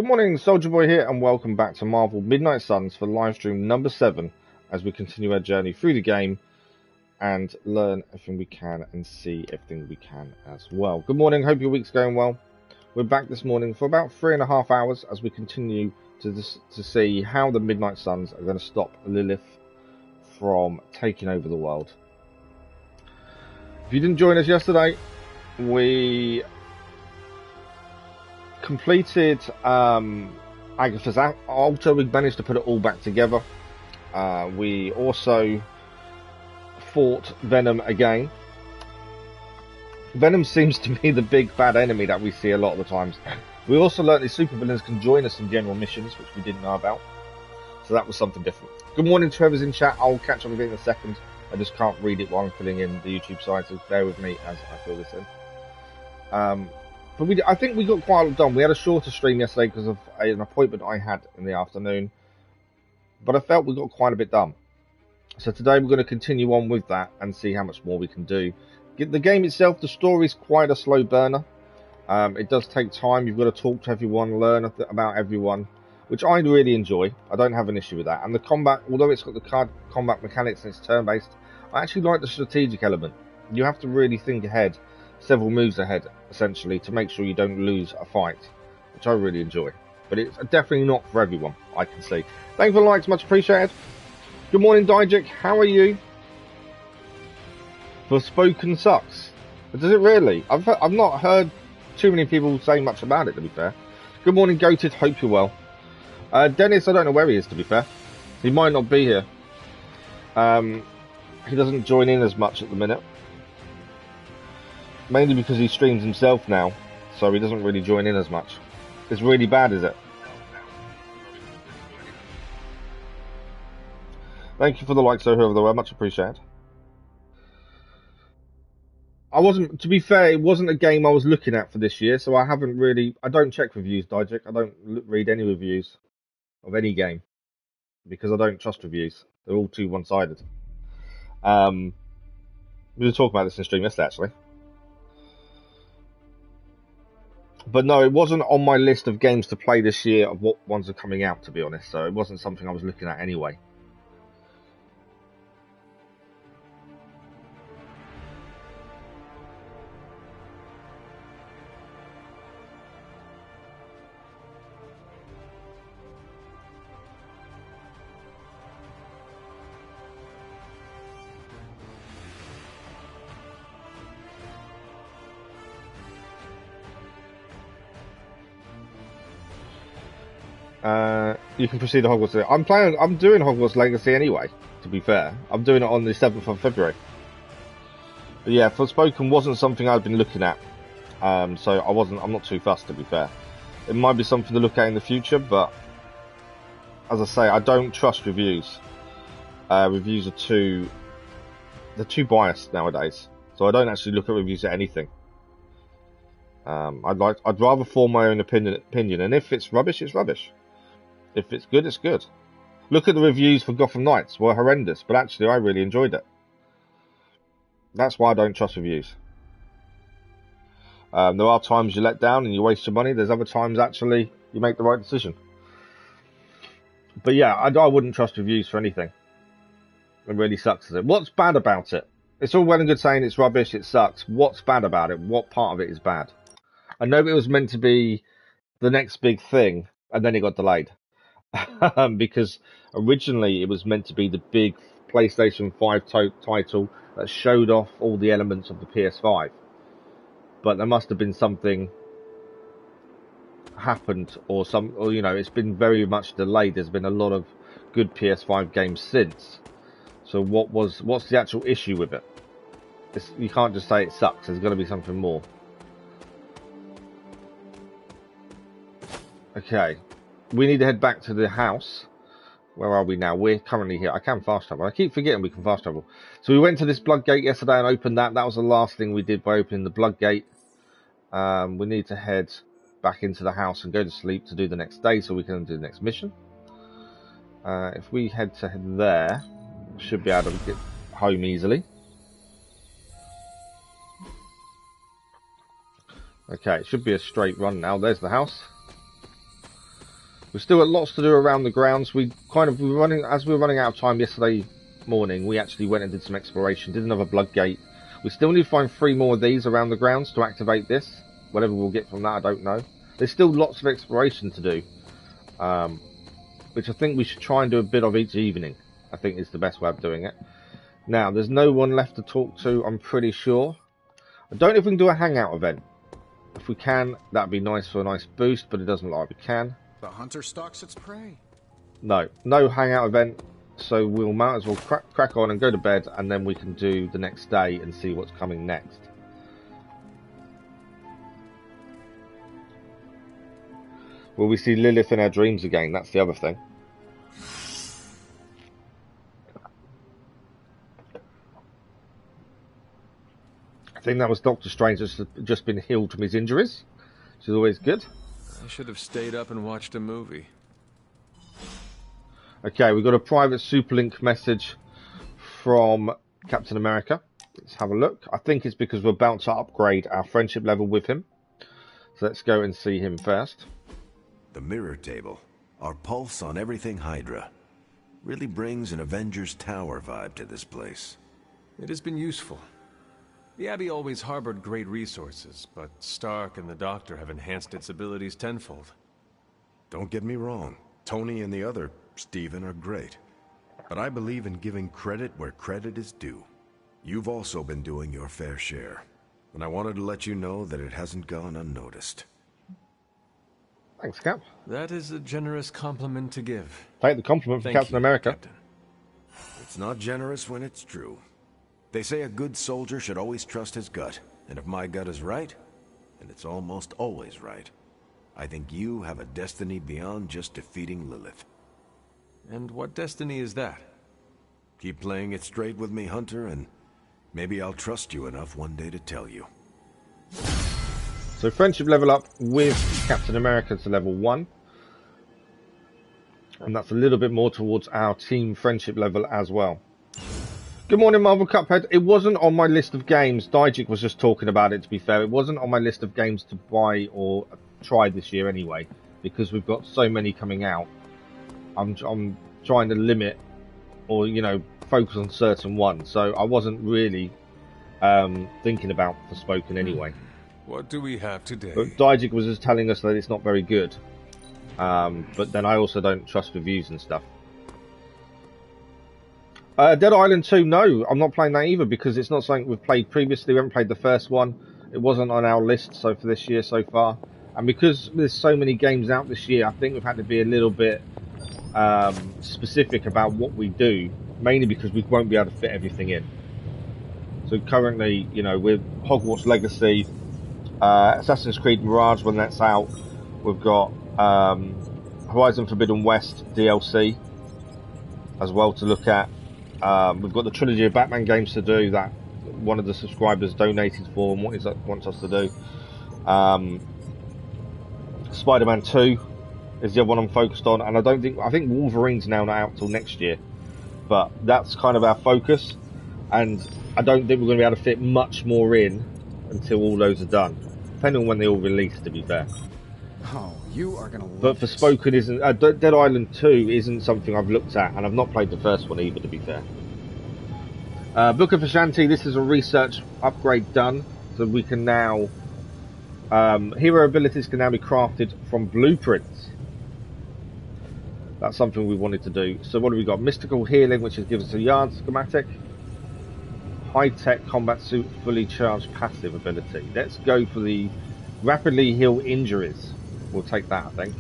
Good morning, Soldier Boy here, and welcome back to Marvel Midnight Suns for livestream number 7 as we continue our journey through the game and learn everything we can and see everything we can as well. Good morning, hope your week's going well. We're back this morning for about 3.5 hours as we continue to see how the Midnight Suns are going to stop Lilith from taking over the world. If you didn't join us yesterday, we completed Agatha's altar. We managed to put it all back together. We also fought Venom again. Venom seems to be the big bad enemy that we see a lot of the times. We also learned these supervillains can join us in general missions, which we didn't know about. So that was something different. Good morning to whoever's in chat. I'll catch up with you in a second. I just can't read it while I'm filling in the YouTube side, so bear with me as I fill this in. But I think we got quite a lot done. We had a shorter stream yesterday because of an appointment I had in the afternoon. But I felt we got quite a bit done. So today we're going to continue on with that and see how much more we can do. The game itself, the story is quite a slow burner. It does take time. You've got to talk to everyone, learn about everyone, which I really enjoy. I don't have an issue with that. And the combat, although it's got the combat mechanics and it's turn-based, I actually like the strategic element. You have to really think ahead, several moves ahead, essentially, to make sure you don't lose a fight, which I really enjoy. But it's definitely not for everyone, I can see. Thanks for the likes, much appreciated. Good morning, Dijik. How are you? Forspoken sucks. But does it really? I've not heard too many people say much about it, to be fair. Good morning, Goated. Hope you're well. Dennis, I don't know where he is, to be fair. He might not be here. He doesn't join in as much at the minute. Mainly because he streams himself now, so he doesn't really join in as much. It's really bad, is it? Thank you for the likes, so whoever they were, much appreciated. To be fair, it wasn't a game I was looking at for this year, so I don't check reviews, Dijik. I don't read any reviews of any game, because I don't trust reviews. They're all too one-sided. We were talking about this in stream yesterday, actually. But no, it wasn't on my list of games to play this year of what ones are coming out, to be honest. So it wasn't something I was looking at anyway. You can proceed to Hogwarts. I'm doing Hogwarts Legacy anyway, to be fair. I'm doing it on the 7th of February. But yeah, Forspoken wasn't something I'd been looking at. So I'm not too fussed, to be fair. It might be something to look at in the future, but as I say, I don't trust reviews. Reviews are they're too biased nowadays. So I don't actually look at reviews at anything. I'd rather form my own opinion, and if it's rubbish, it's rubbish. If it's good, it's good. Look at the reviews for Gotham Knights, were horrendous, but actually I really enjoyed it. That's why I don't trust reviews. There are times you let down and you waste your money. There's other times actually you make the right decision. But yeah, I wouldn't trust reviews for anything. It really sucks. What's bad about it? It's all well and good saying it's rubbish, it sucks. What's bad about it? What part of it is bad? I know it was meant to be the next big thing, and then it got delayed. Because originally it was meant to be the big PlayStation 5 title that showed off all the elements of the PS5. But there must have been something happened, or it's been very much delayed. There's been a lot of good PS5 games since. So what's the actual issue with it? You can't just say it sucks. There's got to be something more. Okay. We need to head back to the house. Where are we now? We're currently here. I can fast travel. I keep forgetting we can fast travel. So we went to this blood gate yesterday and opened that. That was the last thing we did by opening the blood gate. We need to head back into the house and go to sleep to do the next day so we can do the next mission. If we head there, should be able to get home easily. Okay, it should be a straight run now. There's the house. We've still got lots to do around the grounds. We were running out of time yesterday morning. We actually went and did some exploration, did another blood gate. We still need to find 3 more of these around the grounds to activate this. Whatever we'll get from that, I don't know. There's still lots of exploration to do, which I think we should try and do a bit of each evening. I think is the best way of doing it. Now, there's no one left to talk to, I'm pretty sure. I don't know if we can do a hangout event. If we can, that'd be nice for a nice boost, but it doesn't look like we can. The hunter stalks its prey. No hangout event, so we'll might as well crack on and go to bed, and then we can do the next day and see what's coming next. Will we see Lilith in our dreams again? That's the other thing. I think that was Doctor Strange that's just been healed from his injuries, which is always good. I should have stayed up and watched a movie. Okay, we've got a private Superlink message from Captain America. Let's have a look. I think it's because we're about to upgrade our friendship level with him. So let's go and see him first. The mirror table, our pulse on everything Hydra, really brings an Avengers Tower vibe to this place. It has been useful. The Abbey always harbored great resources, but Stark and the Doctor have enhanced its abilities tenfold. Don't get me wrong, Tony and the other Stephen are great. But I believe in giving credit where credit is due. You've also been doing your fair share, and I wanted to let you know that it hasn't gone unnoticed. Thanks, Cap. That is a generous compliment to give. Take the compliment from Captain America. Captain. It's not generous when it's true. They say a good soldier should always trust his gut, and if my gut is right, and it's almost always right, I think you have a destiny beyond just defeating Lilith. And what destiny is that? Keep playing it straight with me, Hunter, and maybe I'll trust you enough one day to tell you. So friendship level up with Captain America to level 1. And that's a little bit more towards our team friendship level as well. Good morning, Marvel Cuphead. It wasn't on my list of games. Dijik was just talking about it, to be fair. It wasn't on my list of games to buy or try this year anyway, because we've got so many coming out. I'm trying to limit or, you know, focus on certain ones. So I wasn't really thinking about Forspoken anyway. What do we have today? But Dijik was just telling us that it's not very good. But then I also don't trust reviews and stuff. Dead Island 2, no, I'm not playing that either because it's not something we've played previously. We haven't played the first one. It wasn't on our list for this year so far. And because there's so many games out this year, I think we've had to be a little bit specific about what we do, mainly because we won't be able to fit everything in. So currently, you know, with Hogwarts Legacy, Assassin's Creed Mirage when that's out, we've got Horizon Forbidden West DLC as well to look at. We've got the trilogy of Batman games to do that one of the subscribers donated for and wants us to do. Spider-Man 2 is the other one I'm focused on, and I think Wolverine's now not out till next year, but that's kind of our focus, and I don't think we're going to be able to fit much more in until all those are done, depending on when they all release, to be fair. Oh, you are going to love But Forspoken isn't... Dead Island 2 isn't something I've looked at, and I've not played the first one either, to be fair. Book of Ashanti, this is a research upgrade done, so we can now... hero abilities can now be crafted from blueprints. That's something we wanted to do. So what have we got? Mystical Healing, which gives us a yard schematic. High-tech combat suit, fully charged passive ability. Let's go for the rapidly heal injuries. We'll take that, I think.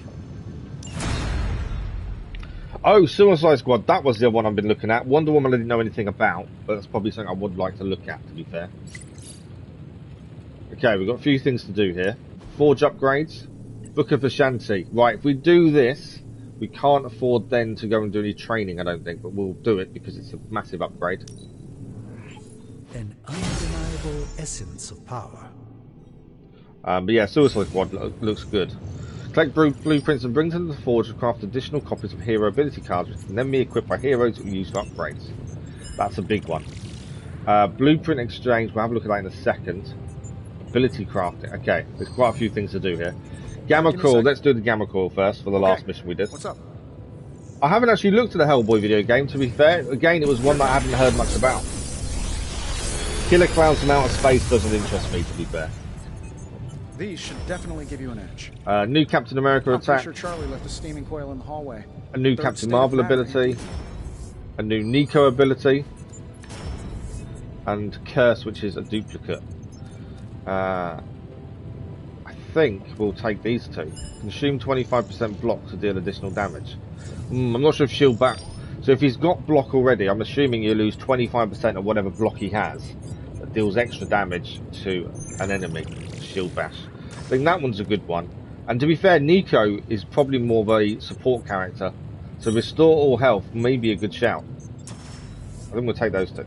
Oh, Suicide Squad. That was the other one I've been looking at. Wonder Woman I didn't know anything about, but that's probably something I would like to look at, to be fair. Okay, we've got a few things to do here. Forge upgrades. Book of Ashanti. Right, if we do this, we can't afford then to go and do any training, I don't think, but we'll do it because it's a massive upgrade. An undeniable essence of power. But yeah, Suicide Squad looks good. Collect blueprints and bring them to the forge to craft additional copies of hero ability cards, which can then be equipped by heroes who use for upgrades. That's a big one. Blueprint exchange, we'll have a look at that in a second. Ability crafting, okay, there's quite a few things to do here. Gamma Give me a Coil. sec. Let's do the Gamma Coil first for the last mission we did. What's up? I haven't actually looked at the Hellboy video game, to be fair. Again, it was one that I hadn't heard much about. Killer Clowns from Outer Space doesn't interest me, to be fair. These should definitely give you an edge. New Captain America I'm attack. pretty sure Charlie left a steaming coil in the hallway. A new Third Captain state Marvel of that, ability. A new Nico ability. And Curse, which is a duplicate. I think we'll take these two. Consume 25% block to deal additional damage. I'm not sure if shield bash. So if he's got block already, I'm assuming you lose 25% of whatever block he has that deals extra damage to an enemy. Shield bash. I think that one's a good one. And to be fair, Nico is probably more of a support character. So restore all health may be a good shout. I think we'll take those two.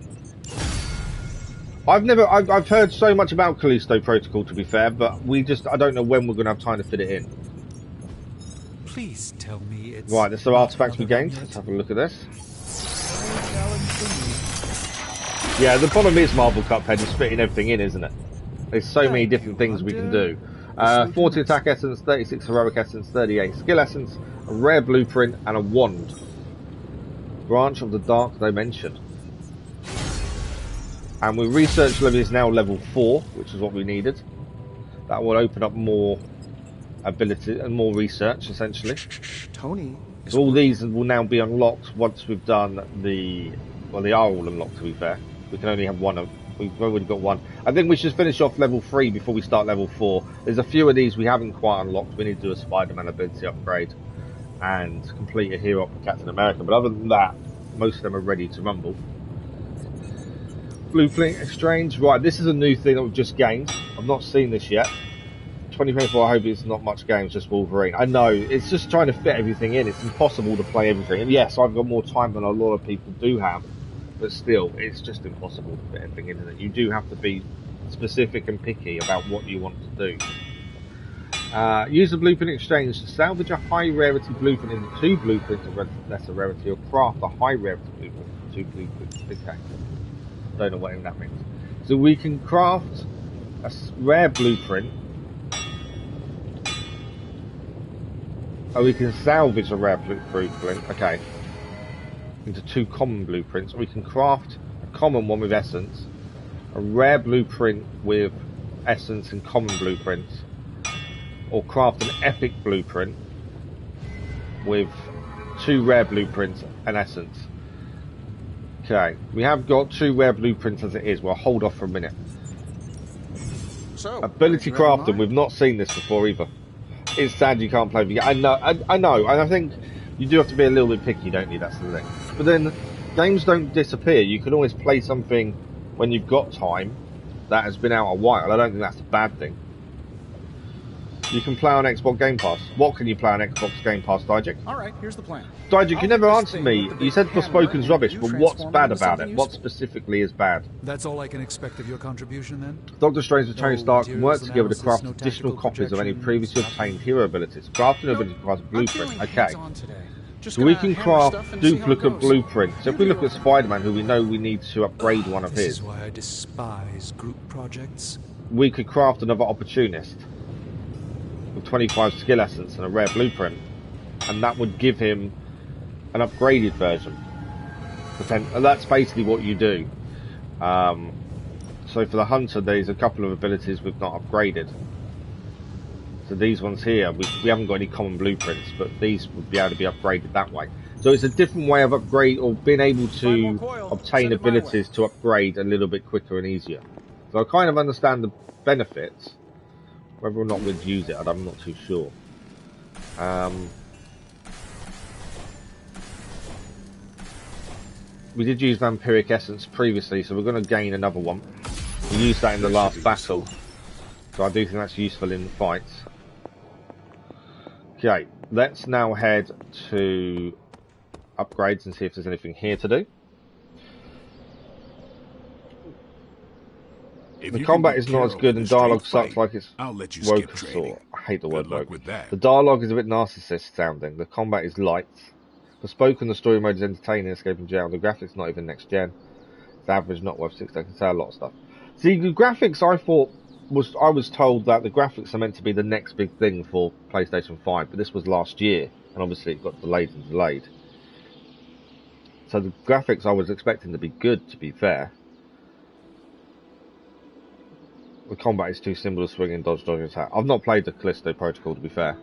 I've heard so much about Callisto Protocol, to be fair, but I don't know when we're going to have time to fit it in. Please tell me it's Right, there's some artifacts we another gained. one Let's yet. have a look at this. Yeah, the problem is Marvel Cuphead is fitting everything in, isn't it? There's so many different things we can do. 40 attack essence, 36 heroic essence, 38 skill essence, a rare blueprint, and a wand. Branch of the Dark Dimension. And we research level is now level 4, which is what we needed. That will open up more ability and more research, essentially. Tony. So all these will now be unlocked once we've done well, they are all unlocked, to be fair. We can only have one of. We've already got one. I think we should finish off level 3 before we start level 4. There's a few of these we haven't quite unlocked. We need to do a Spider-Man ability upgrade and complete a hero up for Captain America. But other than that, most of them are ready to rumble. Blueprint exchange. Right, this is a new thing that we've just gained. I've not seen this yet. 2024, I hope it's not much games, just Wolverine. I know, it's just trying to fit everything in. It's impossible to play everything. And yes, I've got more time than a lot of people do have. But still, it's just impossible to fit everything in it. You do have to be specific and picky about what you want to do. Use the blueprint exchange to salvage a high rarity blueprint into 2 blueprints of lesser rarity, or craft a high rarity blueprint into 2 blueprints. Okay. Don't know what that means. So we can craft a rare blueprint. Oh, we can salvage a rare blueprint. Okay. Into 2 common blueprints. We can craft a common one with essence, a rare blueprint with essence and common blueprints, or craft an epic blueprint with 2 rare blueprints and essence. Okay, we have got 2 rare blueprints as it is. We'll hold off for a minute. So, Ability crafting, we've not seen this before either. It's sad you can't play the game. I know, and I think you do have to be a little bit picky, don't you? That's the thing. But then, games don't disappear. You can always play something when you've got time that has been out a while. I don't think that's a bad thing. You can play on Xbox Game Pass. What can you play on Xbox Game Pass, Dijik? Alright, here's the plan. Dijik, you never I'll answered take me. this thing You said with the big Forspoken's hammer, rubbish, and but you what's transform bad it into about it? something What useful. specifically is bad? That's all I can expect of your contribution then? Doctor Strange and Tony No Stark can work materials together to analysis, craft no additional tactical copies of any projections, previously nothing. obtained hero abilities. Crafting ability requires a I'm blueprint. feeling Okay. hands-on today. Just So we gonna can hammer craft stuff and see how it duplicate goes. blueprints. So if we look at Spider-Man, who we know we need to upgrade one of This his, is why I despise group projects. we could craft another opportunist with 25 skill essence and a rare blueprint, and that would give him an upgraded version. And that's basically what you do. So for the hunter, there's a couple of abilities we've not upgraded. So these ones here, we haven't got any common blueprints, but these would be able to be upgraded that way. So it's a different way of upgrade, or being able to obtain abilities to upgrade a little bit quicker and easier. So I kind of understand the benefits. Whether or not we'd use it, I'm not too sure. We did use Vampiric Essence previously, so we're going to gain another one. We used that in the last battle, so I do think that's useful in the fights. Okay, let's now head to upgrades and see if there's anything here to do. The combat is not as good and dialogue sucks like it's woke sort. I hate the word woke. The dialogue is a bit narcissist sounding. The combat is light. Forspoken, the story mode is entertaining, escaping jail. The graphics not even next gen. It's average, not worth 6. I can say a lot of stuff. See, the graphics I thought I was told that the graphics are meant to be the next big thing for PlayStation 5, but this was last year, and obviously it got delayed and delayed. So the graphics I was expecting to be good, to be fair. The combat is too simple to swing and dodge, attack. I've not played the Callisto Protocol, to be fair.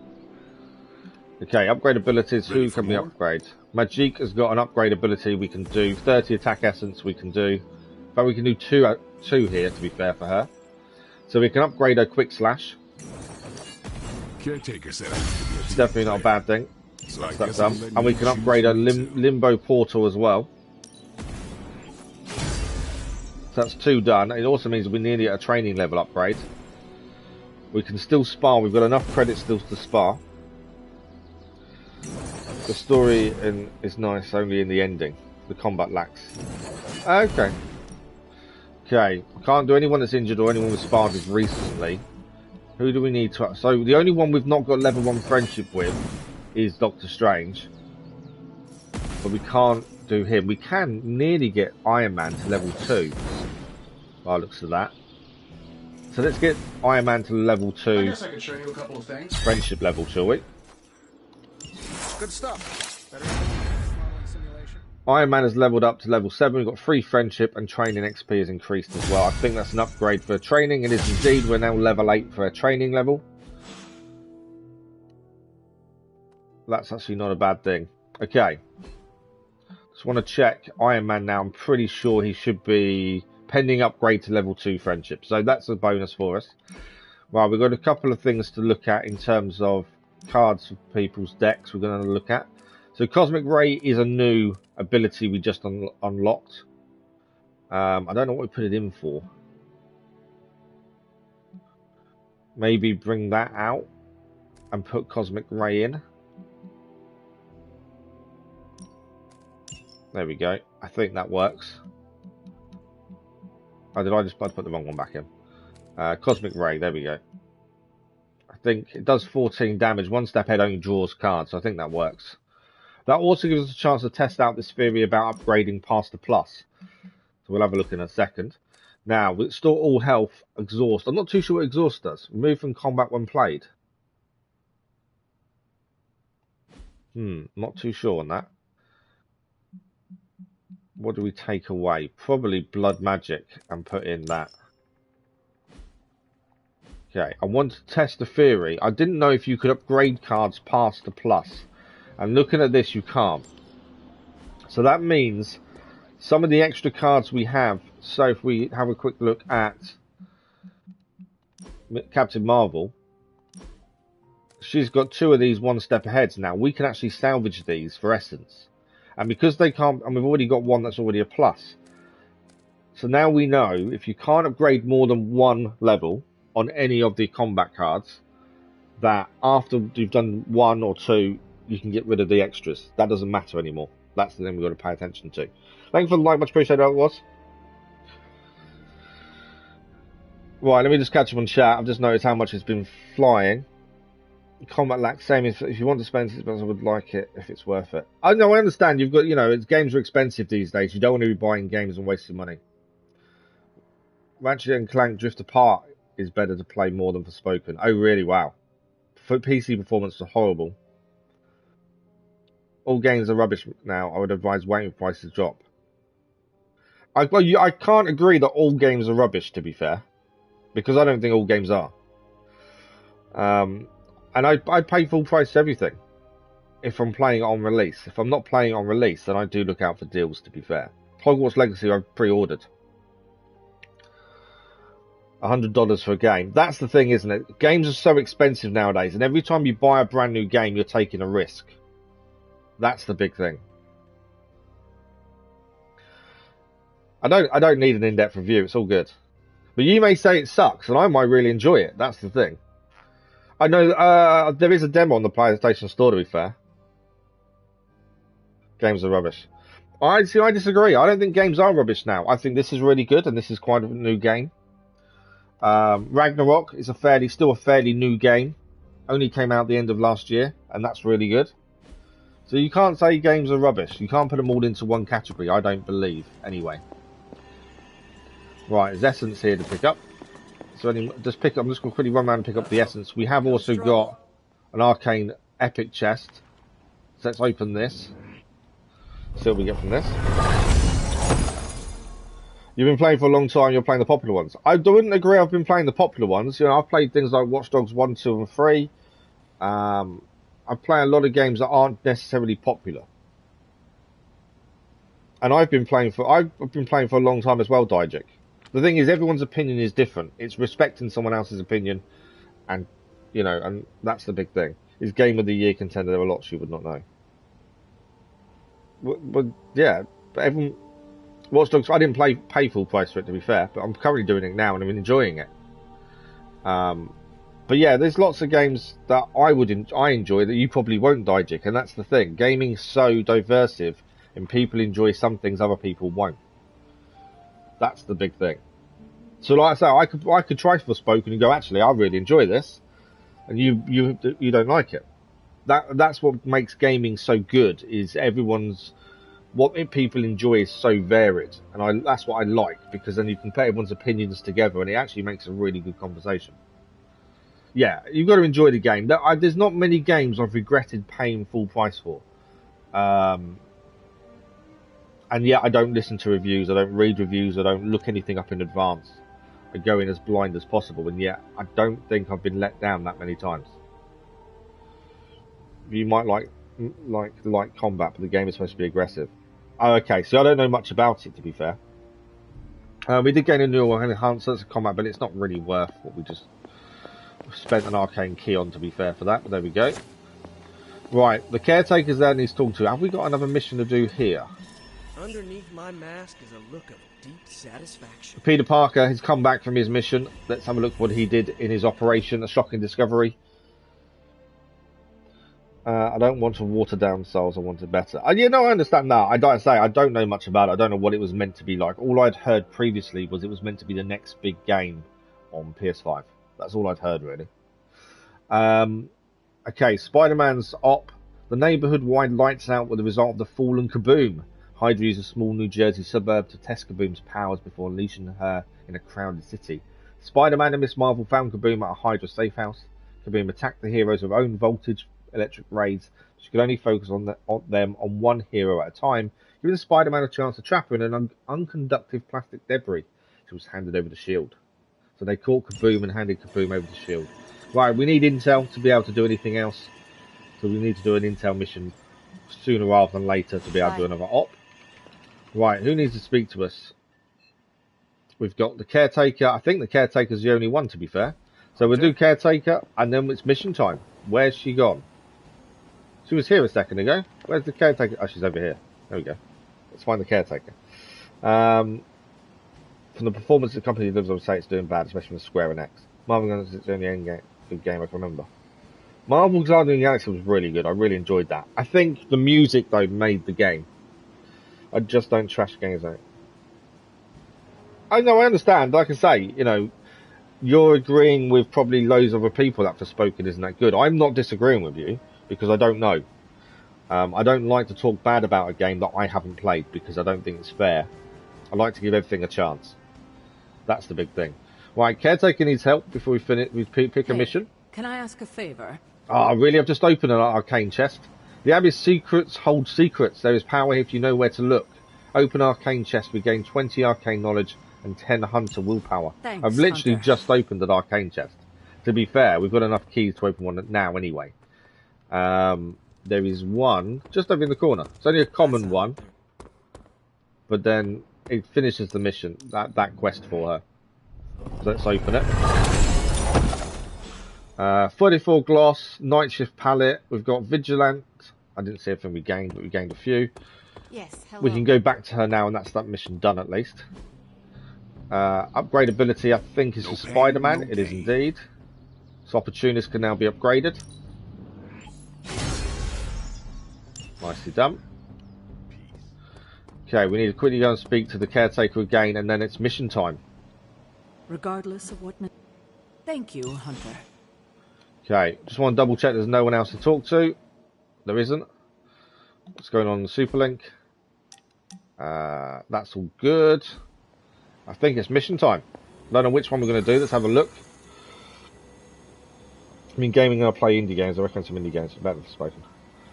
Okay, upgrade abilities. Who can we upgrade? Magique has got an upgrade ability we can do. 30 attack essence we can do. But we can do two here, to be fair for her. So we can upgrade her quick slash. Caretaker said It's definitely not a bad thing. So That's done. And we can upgrade her limbo portal as well. So that's 2 done. It also means we're nearly at a training level upgrade. We can still spar. We've got enough credits still to spar. The story is nice only in the ending. The combat lacks. Okay. Okay. Can't do anyone that's injured or anyone we've sparred with recently. Who do we need to... So the only one we've not got level 1 friendship with is Doctor Strange. But we can't do him. We can nearly get Iron Man to level 2. By the looks of that. So let's get Iron Man to level 2. I guess I could show you a couple of things. Friendship level, shall we? Good stuff. Better than modeling simulation. Iron Man has leveled up to level 7. We've got 3 friendship and training XP has increased as well. I think that's an upgrade for training. It is indeed. We're now level 8 for a training level. That's actually not a bad thing. Okay. Just want to check Iron Man now. I'm pretty sure he should be pending upgrade to level 2 friendship. So that's a bonus for us. Right, we've got a couple of things to look at in terms of cards for people's decks we're going to look at. So Cosmic Ray is a new ability we just unlocked. I don't know what we put it in for. Maybe bring that out and put Cosmic Ray in. There we go. I think that works. Oh, did I just put the wrong one back in? Cosmic Ray, there we go. I think it does 14 damage. 1 step ahead only draws cards, so I think that works. That also gives us a chance to test out this theory about upgrading past the plus. So we'll have a look in a second. Now, we store all health, exhaust. I'm not too sure what exhaust does. Remove from combat when played. Not too sure on that. What do we take away? Probably blood magic and put in that. Okay, I want to test the theory. I didn't know if you could upgrade cards past the plus. And looking at this, you can't. So that means some of the extra cards we have. So if we have a quick look at Captain Marvel, she's got 2 of these 1 step aheads now. We can actually salvage these for essence. And because they can't, and we've already got one that's already a plus. So now we know if you can't upgrade more than 1 level on any of the combat cards, that after you've done 1 or 2, you can get rid of the extras. That doesn't matter anymore. That's the thing we've got to pay attention to. Thank you for the like, much appreciated. How it was. Right, let me just catch up on chat. I've just noticed how much it's been flying. Combat lacks same. If you want to spend $6, I would like it if it's worth it. I know, I understand. You've got, games are expensive these days. You don't want to be buying games and wasting money. Ratchet and Clank Drift Apart is better to play more than Forspoken. Oh, really? Wow. For PC performance are horrible. All games are rubbish now. I would advise waiting for prices to drop. I can't agree that all games are rubbish, to be fair, because I don't think all games are. And I pay full price for everything if I'm playing it on release. If I'm not playing it on release, then I do look out for deals, to be fair. Hogwarts Legacy I've pre-ordered. $100 for a game. That's the thing, isn't it? Games are so expensive nowadays, and every time you buy a brand new game, you're taking a risk. That's the big thing. I don't need an in-depth review. It's all good. But you may say it sucks, and I might really enjoy it. That's the thing. I know there is a demo on the PlayStation Store, to be fair. Games are rubbish. I disagree. I don't think games are rubbish now. I think this is really good, and this is quite a new game. Ragnarok is still a fairly new game. Only came out at the end of last year, and that's really good. So you can't say games are rubbish. You can't put them all into one category, I don't believe, anyway. Right, there's Essence here to pick up. So just pick up. I'm just going to quickly run around and pick up the essence. We have also got an arcane epic chest. So let's open this. See what we get from this. You've been playing for a long time. You're playing the popular ones. I wouldn't agree. I've been playing the popular ones. You know, I've played things like Watch Dogs 1, 2, and 3. I play a lot of games that aren't necessarily popular. And I've been playing for a long time as well, Dijik. The thing is, everyone's opinion is different. It's respecting someone else's opinion, and you know, and that's the big thing. Is Game of the Year contender? There are lots you would not know. But yeah, but everyone. Watch Dogs. I didn't pay full price for it, to be fair, but I'm currently doing it now and I'm enjoying it. But yeah, there's lots of games that I enjoy that you probably won't, Dijik, and that's the thing. Gaming's so diversive, and people enjoy some things other people won't. That's the big thing. So, like I say, I could try Forspoken and go, actually, I really enjoy this, and you don't like it. That's what makes gaming so good. Is what people enjoy is so varied, and that's what I like, because then you can put everyone's opinions together, and it actually makes a really good conversation. Yeah, you've got to enjoy the game. There's not many games I've regretted paying full price for. And yet I don't listen to reviews, I don't read reviews, I don't look anything up in advance. I go in as blind as possible, and yet I don't think I've been let down that many times. You might like combat, but the game is supposed to be aggressive. Oh, okay, so I don't know much about it, to be fair. We did gain a new enhancement of combat, but it's not really worth what we just spent an arcane key on, to be fair, for that. But there we go. Right, the caretaker's there needs to talk to. Have we got another mission to do here? Underneath my mask is a look of deep satisfaction. Peter Parker has come back from his mission. Let's have a look at what he did in his operation, a shocking discovery. I don't want to water down souls, I want it better. I understand that. I don't know much about it. I don't know what it was meant to be like. All I'd heard previously was it was meant to be the next big game on PS5. That's all I'd heard, really. Okay, Spider-Man's op. The neighborhood-wide lights out with the result of the fallen Kaboom. Hydra used a small New Jersey suburb to test Kaboom's powers before unleashing her in a crowded city. Spider-Man and Miss Marvel found Kaboom at a Hydra safe house. Kaboom attacked the heroes with own voltage electric raids. She could only focus on them on one hero at a time, giving Spider-Man a chance to trap her in an unconductive plastic debris. She was handed over to S.H.I.E.L.D. So they caught Kaboom and handed Kaboom over to S.H.I.E.L.D. Right, we need intel to be able to do anything else. So we need to do an intel mission sooner rather than later to be able to do another op. Right, who needs to speak to us? We've got the caretaker. I think the caretaker's the only one, to be fair. So we'll do caretaker, and then it's mission time. Where's she gone? She was here a second ago. Where's the caretaker? Oh, she's over here. There we go. Let's find the caretaker. From the performance of the company delivers, I would say it's doing bad, especially with Square and X. Marvel Guardians is the only good game I can remember. Marvel Guardians of the Galaxy was really good. I really enjoyed that. I think the music, though, made the game. I just don't trash games out. I know, I understand. Like I say, you're agreeing with probably loads of other people that Forspoken isn't that good. I'm not disagreeing with you, because I don't know. I don't like to talk bad about a game that I haven't played, because I don't think it's fair. I like to give everything a chance. That's the big thing. Right, caretaker needs help before we finish. We pick a mission. Can I ask a favor? Oh, really? I've just opened an arcane chest. The Abbey's secrets hold secrets. There is power if you know where to look. Open arcane chest. We gain 20 arcane knowledge and 10 hunter willpower. Thanks, I've literally Hunter. just opened an arcane chest. To be fair, we've got enough keys to open one now anyway. There is one just over in the corner. It's only a common one, but then it finishes the mission, that quest for her. So let's open it. 44 gloss, night shift palette. We've got vigilant. I didn't see everything we gained, but we gained a few. Yes, hello. We can go back to her now, and that's that mission done at least. Upgradability, I think, is for Spider-Man. It is indeed. So Opportunist can now be upgraded. Nicely done. Okay, we need to quickly go and speak to the caretaker again, and then it's mission time. Regardless of what... Thank you, Hunter. Okay, just want to double check there's no one else to talk to. There isn't. What's going on in the Superlink? That's all good. I think it's mission time. Don't know which one we're going to do. Let's have a look. I mean, gaming, I play indie games. I reckon some indie games are better spoken.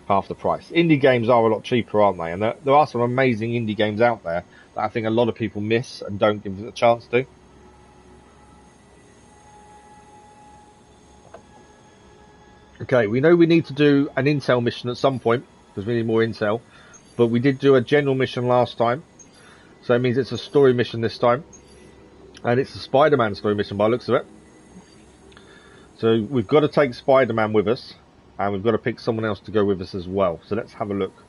Half the price. Indie games are a lot cheaper, aren't they? And there are some amazing indie games out there that I think a lot of people miss and don't give it a chance to. Okay, we know we need to do an intel mission at some point, because we need more intel. But we did do a general mission last time. So it means it's a story mission this time. And it's a Spider-Man story mission by the looks of it. So we've got to take Spider-Man with us. And we've got to pick someone else to go with us as well. So let's have a look.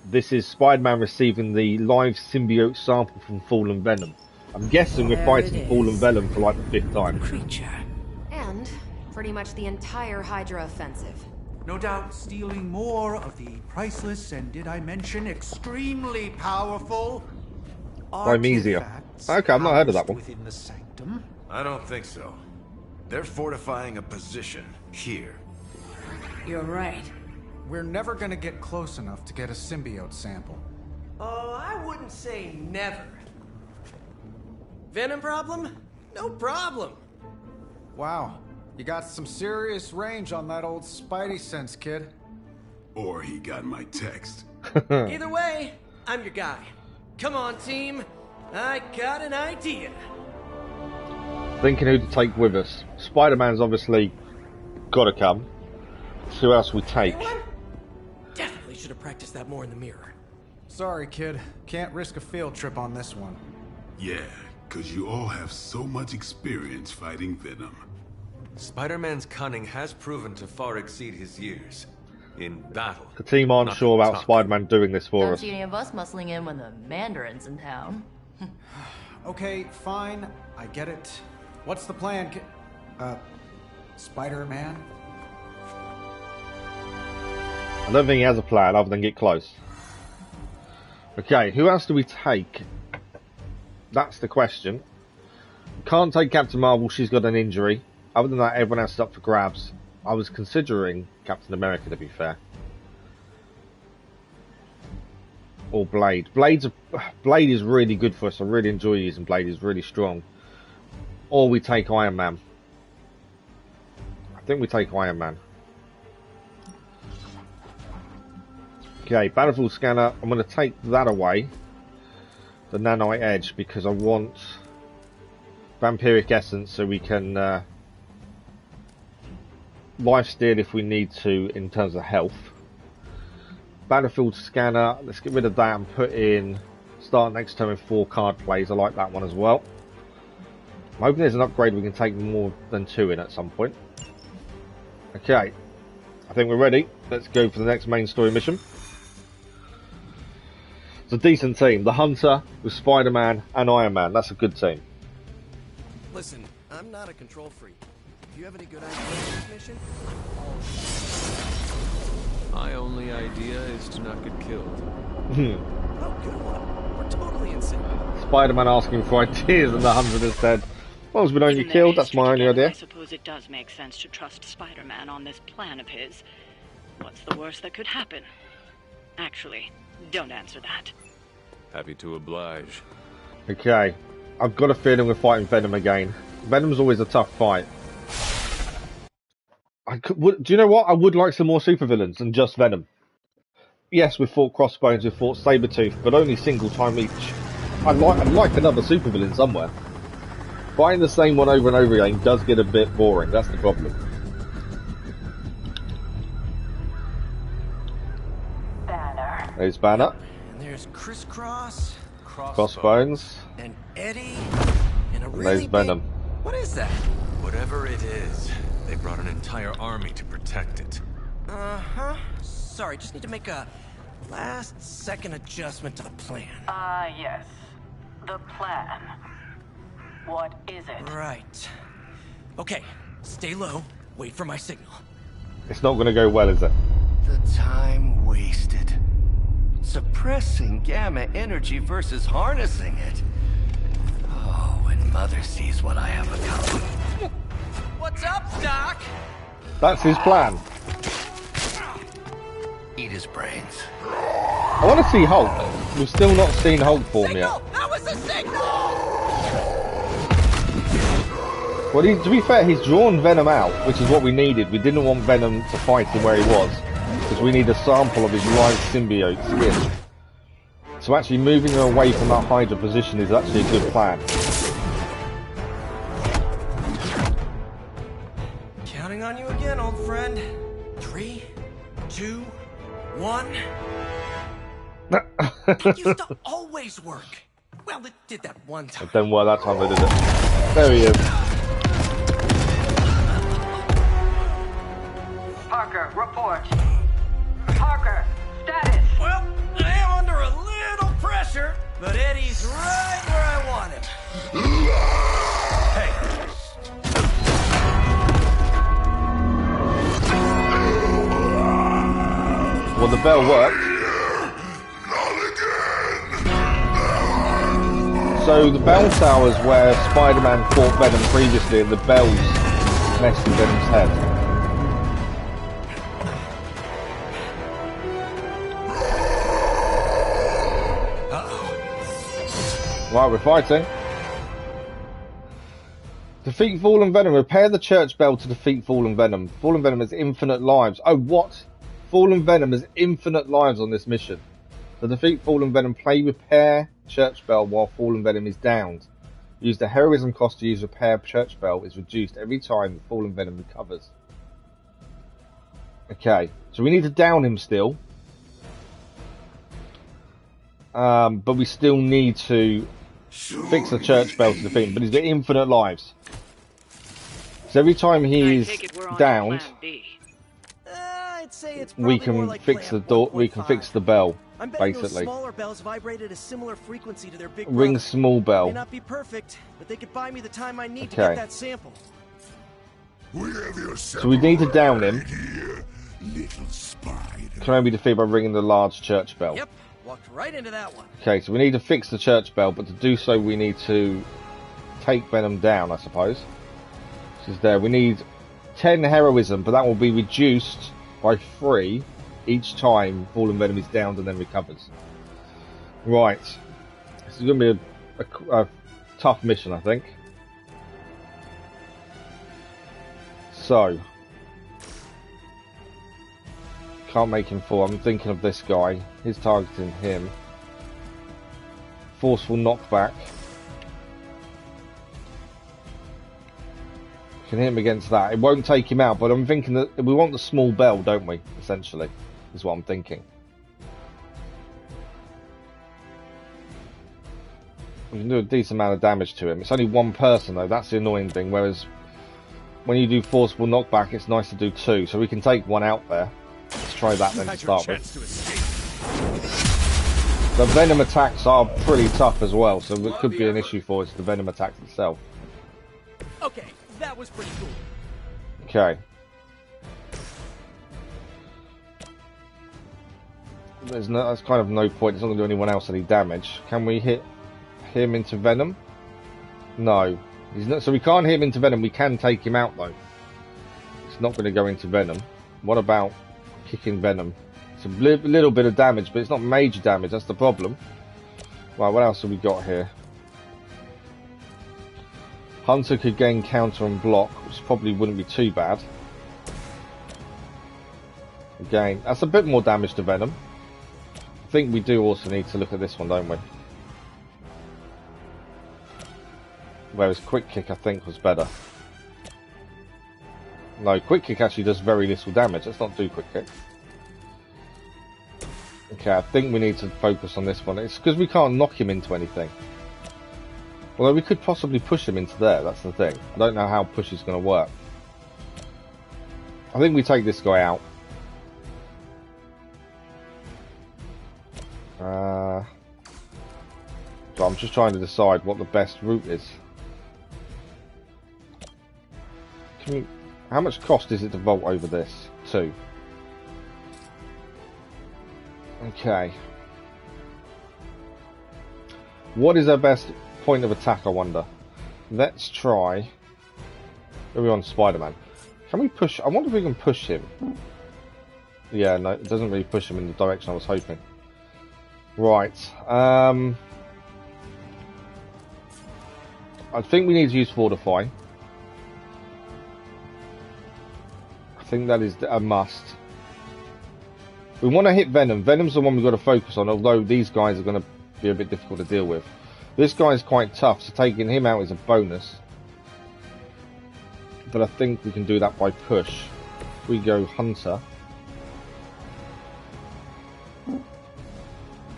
This is Spider-Man receiving the live symbiote sample from Fallen Venom. I'm guessing we're fighting Fallen Venom for like the 5th time. Creature. And pretty much the entire Hydra offensive. No doubt stealing more of the priceless and, did I mention, extremely powerful artifacts. Okay, I've not heard of that one. Within the Sanctum. I don't think so. They're fortifying a position here. You're right. We're never gonna get close enough to get a symbiote sample. Oh, I wouldn't say never. Venom problem? No problem. Wow, you got some serious range on that old Spidey sense, kid. Or he got my text. Either way, I'm your guy. Come on, team. I got an idea. Thinking who to take with us. Spider-Man's obviously got to come. Who else we take? Anyone? Definitely should have practiced that more in the mirror. Sorry, kid. Can't risk a field trip on this one. Yeah, cause you all have so much experience fighting Venom. Spider-Man's cunning has proven to far exceed his years. In battle. The team aren't sure about Spider-Man doing this for us. Don't see any of us muscling in when the Mandarin's in town. Okay, fine. I get it. What's the plan, Spider-Man? I don't think he has a plan other than get close. Okay, who else do we take? That's the question. Can't take Captain Marvel, she's got an injury. Other than that, everyone else is up for grabs. I was considering Captain America, to be fair. Or Blade. Blade is really good for us. I really enjoy using Blade. He's really strong. Or we take Iron Man. I think we take Iron Man. Okay, Battlefield Scanner. I'm going to take that away. The Nanite Edge, because I want Vampiric Essence so we can life steal if we need to in terms of health. Battlefield Scanner, let's get rid of that and put in start next turn with 4 card plays. I like that one as well. I'm hoping there's an upgrade we can take more than 2 in at some point. Okay, I think we're ready. Let's go for the next main story mission. It's a decent team. The Hunter with Spider-Man and Iron Man. That's a good team. Listen, I'm not a control freak. Do you have any good ideas for this mission? My only idea is to not get killed. Oh, good one. We're totally in sync. Spider-Man asking for ideas and the Hunter has said, well, as we don't get killed, that's my only idea. I suppose it does make sense to trust Spider-Man on this plan of his. What's the worst that could happen? Actually, don't answer that. Happy to oblige. Okay, I've got a feeling we're fighting Venom again. Venom's always a tough fight. Do you know what? I would like some more supervillains than just Venom. Yes, we've fought Crossbones, we've fought Sabretooth, but only single time each. I'd like another supervillain somewhere. Fighting the same one over and over again does get a bit boring, that's the problem. Banner. There's Banner. And there's Crisscross, Crossbones. and Eddie, and a And really there's Venom. big... What is that? Whatever it is, they brought an entire army to protect it. Uh-huh. Sorry, just need to make a last-second adjustment to the plan. Yes. The plan. What is it? Right. Okay, stay low. Wait for my signal. It's not going to go well, is it? The time wasted. Suppressing gamma energy versus harnessing it. Oh, when Mother sees what I have accomplished. What's up, Doc? That's his plan. Eat his brains. I want to see Hulk. We've still not seen Hulk form yet. That was the signal! Well, to be fair, he's drawn Venom out, which is what we needed. We didn't want Venom to fight him where he was, because we need a sample of his live symbiote skin. So actually moving him away from that Hydra position is actually a good plan. Counting on you again, old friend. 3, 2, 1. It used to always work. Well, it did that one time. It didn't work that time, did it? There he is. Parker, report. Parker, status. Well, I am under a little pressure, but Eddie's right where I want him. Hey. Well, the bell worked. So the bell tower's where Spider-Man fought Venom previously, and the bells messed with Venom's head. Right, we're fighting. Defeat Fallen Venom. Repair the church bell to defeat Fallen Venom. Fallen Venom has infinite lives. Oh, what? Fallen Venom has infinite lives on this mission. To defeat Fallen Venom, play Repair Church Bell while Fallen Venom is downed. Use the heroism cost to use Repair Church Bell is reduced every time Fallen Venom recovers. Okay, so we need to down him still. But we still need to fix the church bell to defeat him. But he's got infinite lives. So every time he's downed, we can fix the door. We can fix the bell. Basically, smaller bells vibrate at a similar frequency to their big ring brother. small bell. May not be perfect, but they could buy me the time I need to get that sample. So we need to down him. Can only be defeated by ringing the large church bell. Yep, walked right into that one. Okay, so we need to fix the church bell, but to do so we need to take Venom down, I suppose. This is there. We need 10 heroism, but that will be reduced by 3 each time Fallen Venom is downed and then recovers. Right. This is going to be a tough mission, I think. So. Can't make him fall. I'm thinking of this guy. He's targeting him. Forceful knockback. Can hit him against that. It won't take him out, but I'm thinking that we want the small bell, don't we? Essentially, is what I'm thinking. We can do a decent amount of damage to him. It's only one person though, that's the annoying thing, whereas when you do forcible knockback, it's nice to do 2, so we can take one out there. Let's try that then to start with. The Venom attacks are pretty tough as well, so it could be an issue for us, the Venom attacks itself. Okay, that was pretty cool. Okay. There's kind of no point, it's not going to do anyone else any damage. Can we hit him into Venom? No. He's not, so we can't hit him into Venom, we can take him out though. It's not going to go into Venom. What about kicking Venom? It's a little bit of damage, but it's not major damage, that's the problem. Right, what else have we got here? Hunter could gain counter and block, which probably wouldn't be too bad. Again, that's a bit more damage to Venom. I think we do also need to look at this one, don't we? Whereas Quick Kick, I think, was better. No, Quick Kick actually does very little damage. Let's not do Quick Kick. Okay, I think we need to focus on this one. It's because we can't knock him into anything. Although we could possibly push him into there, that's the thing. I don't know how push is going to work. I think we take this guy out. So I'm just trying to decide what the best route is. How much cost is it to vault over this? 2. Okay. What is our best point of attack, I wonder? Let's try... Are we on Spider-Man? Can we push... I wonder if we can push him. Yeah, no, it doesn't really push him in the direction I was hoping. Right. I think we need to use Fortify. think that is a must. We want to hit Venom. Venom's the one we've got to focus on, although these guys are going to be a bit difficult to deal with. This guy's quite tough, so taking him out is a bonus. But I think we can do that by push. If we go Hunter.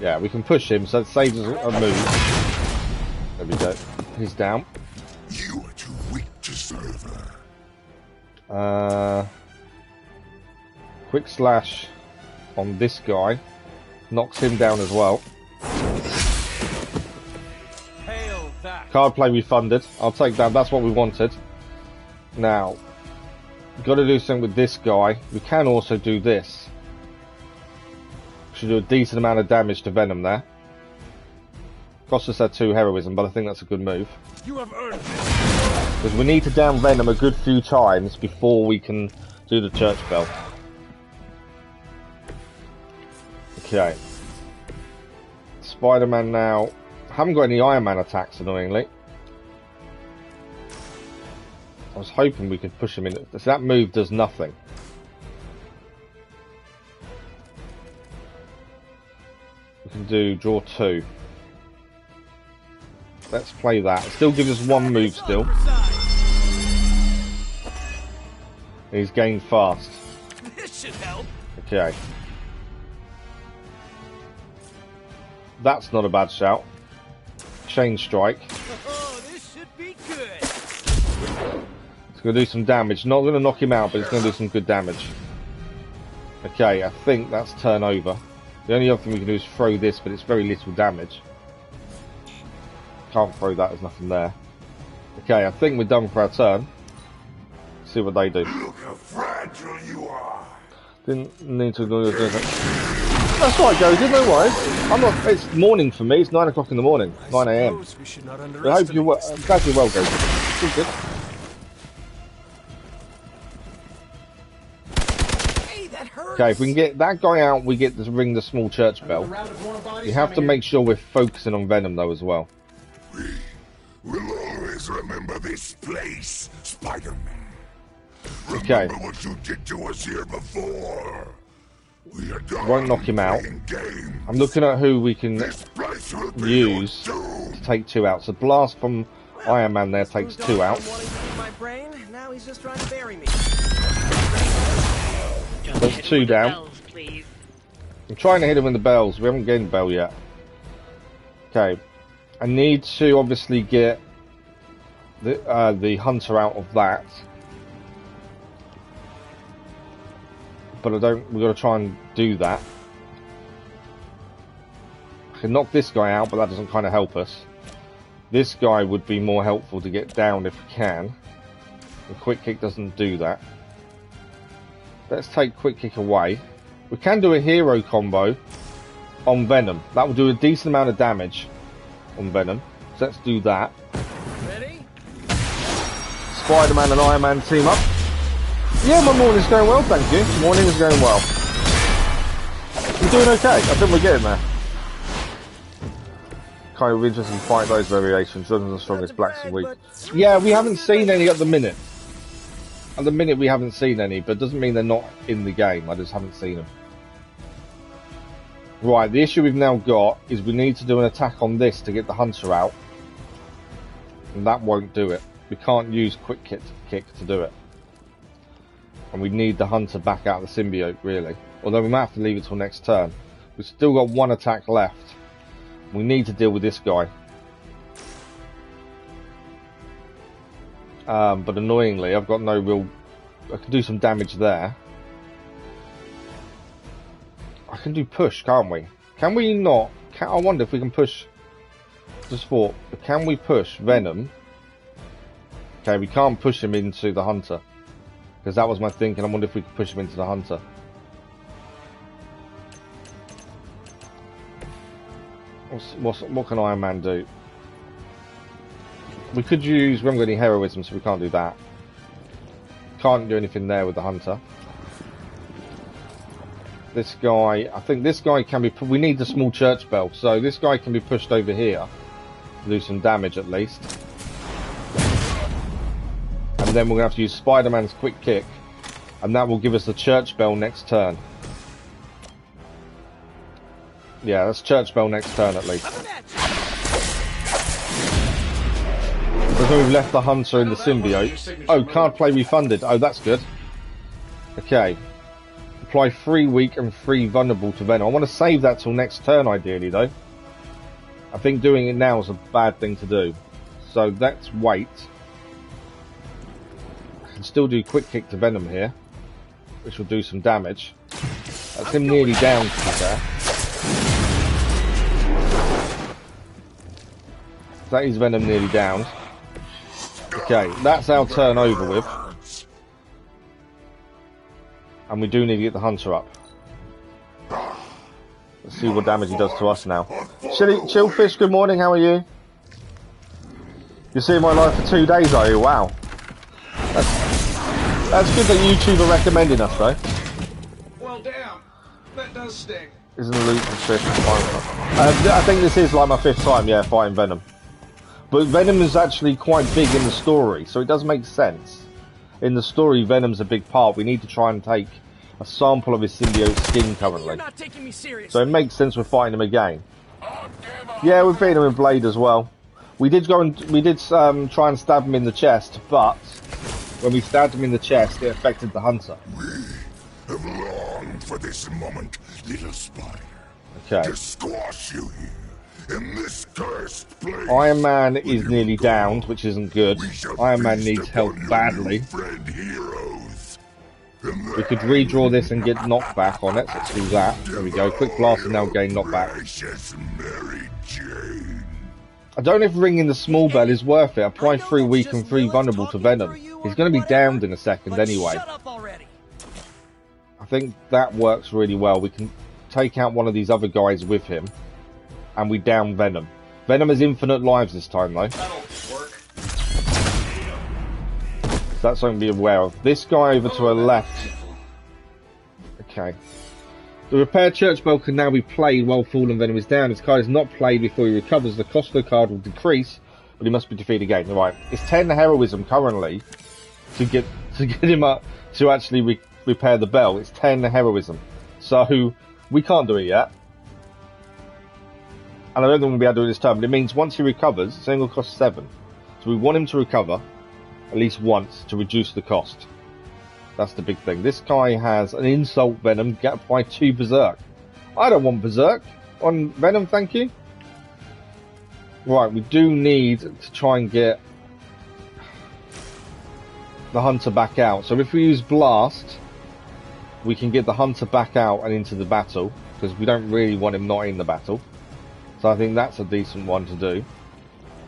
Yeah, we can push him, so it saves us a move. There we go. He's down. You are too weak to serve her. Quick slash on this guy. Knocks him down as well. Card play refunded. I'll take that. That's what we wanted. Now, we've got to do something with this guy. We can also do this. Should do a decent amount of damage to Venom there. Cost us that 2 heroism, but I think that's a good move. You have earned this. Because we need to down Venom a good few times before we can do the church bell. Okay. Spider-Man now. Haven't got any Iron Man attacks, annoyingly. I was hoping we could push him in. So that move does nothing. We can do draw 2. Let's play that. It still gives us 1 move still. He's gained fast. This should help. Okay. That's not a bad shout. Chain strike. Oh, this should be good. It's going to do some damage. Not going to knock him out, but it's going to do some good damage. Okay, I think that's turn over. The only other thing we can do is throw this, but it's very little damage. Can't throw that, there's nothing there. Okay, I think we're done for our turn. See what they do. Look how fragile you are. Didn't need to do that. That's right, Josie, no worries. I'm not. It's morning for me. It's 9 o'clock in the morning, 9 a.m. I hope you're well. I'm glad you're well, Josie. It's all good. Okay, if we can get that guy out, we get to ring the small church bell. You have to make sure we're focusing on Venom though as well. We'll always remember this place, Spider-Man. Okay. Remember what you did to us here before. We are done. Won't knock him out. I'm looking at who we can use to take 2 out. So blast from Iron Man there takes 2 out. Now he's just trying to bury me. That's 2 down. I'm trying to hit him with the bells. We haven't gained the bell yet. Okay. I need to obviously get the hunter out of that. But I don't. We've got to try and do that. I can knock this guy out, but that doesn't kind of help us. This guy would be more helpful to get down if we can. The quick kick doesn't do that. Let's take quick kick away. We can do a hero combo on Venom. That will do a decent amount of damage on Venom. So let's do that. Ready? Spider-Man and Iron Man team up. Yeah, my morning's going well, thank you. Morning is going well. We're doing okay. I think we're getting there. Kind of interesting to fight those variations. Guns are the strongest, blacks are weak. Yeah, we haven't seen any at the minute. At the minute we haven't seen any, but it doesn't mean they're not in the game. I just haven't seen them. Right, the issue we've now got is we need to do an attack on this to get the hunter out. And that won't do it. We can't use quick kick to do it. And we need the hunter back out of the symbiote, really. Although we might have to leave it till next turn. We've still got 1 attack left. We need to deal with this guy. But annoyingly, I've got no real... I can do some damage there. I can do push, can't we? Can we not? I wonder if we can push... Just thought, can we push Venom? Okay, we can't push him into the hunter. Because that was my thinking. I wonder if we could push him into the hunter. What can Iron Man do? We could use... We haven't got any heroism, so we can't do that. Can't do anything there with the hunter. This guy... I think this guy can be... We need the small church bell, so this guy can be pushed over here. Do some damage at least. And then we're going to have to use Spider-Man's quick kick And that will give us the church bell next turn. Yeah, that's church bell next turn at least. So we've left the hunter in the symbiote. Oh, card play refunded. Oh, that's good. Okay. Apply 3 weak and 3 vulnerable to Venom. I want to save that till next turn ideally though. I think doing it now is a bad thing to do. So let's wait. I can still do quick kick to Venom here, which will do some damage. That's him nearly down to be fair. That is Venom nearly down. Okay, that's our turn over with. And we do need to get the hunter up. Let's see what damage he does to us now. Chillfish, good morning, how are you? You're seeing my live for 2 days, are you? Wow. That's good that YouTube are recommending us, though. Well, damn. That does sting. Isn't the loot for 5th time? I think this is like my 5th time, yeah, fighting Venom. But Venom is actually quite big in the story, so it does make sense. In the story, Venom's a big part. We need to try and take a sample of his symbiote skin currently. You're not taking me seriously. So it makes sense we're fighting him again. Yeah, we're beating him with Blade as well. We did try and stab him in the chest, but when we stabbed him in the chest, it affected the hunter. We have longed for this moment, little spider. Okay. To squash you here. In this cursed place. Iron Man is nearly downed, which isn't good. Iron Man needs help badly. We could redraw this and get knockback on it, so let's do that. There we go. Quick blast and now gain knockback. I don't know if ringing the small bell is worth it. Apply 3 weak and 3 vulnerable to Venom. He's going to be downed in a second anyway. I think that works really well. We can take out one of these other guys with him. And we down Venom. Venom has infinite lives this time though. So that's something to be aware of. This guy over to our left. Okay. The repaired church bell can now be played while Fallen Venom is down. This card is not played before he recovers. The cost of the card will decrease, but he must be defeated again. Right. It's 10 heroism currently to get him up to actually repair the bell. It's 10 heroism. So we can't do it yet. And I don't think we'll be able to do it this time, but it means once he recovers, it's only going to cost 7. So we want him to recover at least once to reduce the cost. That's the big thing. This guy has an insult Venom, get by 2 Berserk. I don't want Berserk on Venom, thank you. Right, we do need to try and get the hunter back out. So if we use Blast, we can get the hunter back out and into the battle, because we don't really want him not in the battle. So I think that's a decent one to do.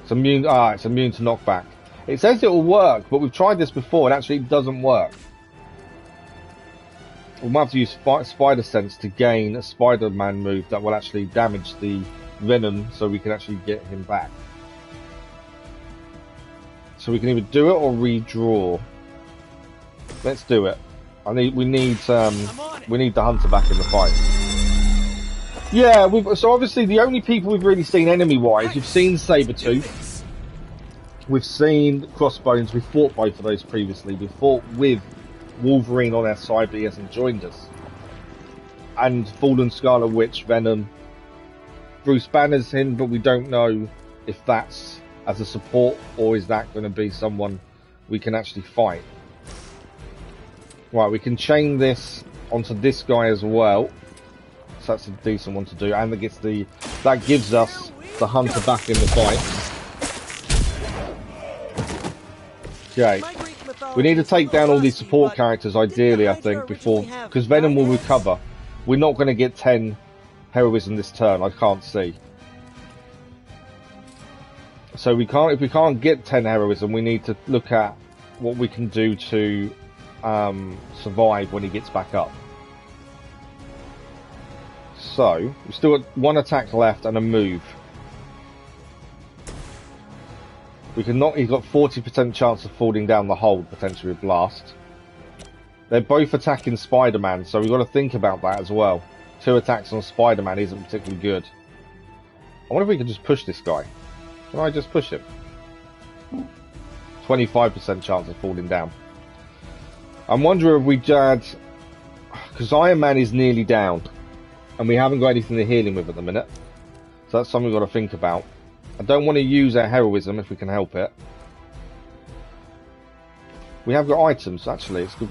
It's immune to knockback. It says it will work, but we've tried this before and actually it doesn't work. We might have to use Spider Sense to gain a Spider-Man move that will actually damage the Venom so we can actually get him back. So we can either do it or redraw. Let's do it. We need the hunter back in the fight. Yeah, so obviously the only people we've really seen enemy-wise, we've seen Sabretooth, we've seen Crossbones, we fought both of those previously, we fought with Wolverine on our side, but he hasn't joined us. And Fallen Scarlet Witch, Venom, Bruce Banner's him, but we don't know if that's as a support, or is that going to be someone we can actually fight. Right, we can chain this onto this guy as well. So that's a decent one to do, and that gives us the hunter back in the fight. Okay, we need to take down all these support characters ideally, I think, before, because Venom will recover. We're not going to get 10 heroism this turn, I can't see. So if we can't get 10 heroism, we need to look at what we can do to survive when he gets back up. So, we've still got 1 attack left and a move. He's got 40% chance of falling down the hole, potentially with Blast. They're both attacking Spider-Man, so we've got to think about that as well. 2 attacks on Spider-Man isn't particularly good. I wonder if we can just push this guy. Can I just push him? 25% chance of falling down. I'm wondering if we had... Because Iron Man is nearly down. And we haven't got anything to heal him with at the minute. So that's something we've got to think about. I don't want to use our heroism if we can help it. We have got items, actually. It's good.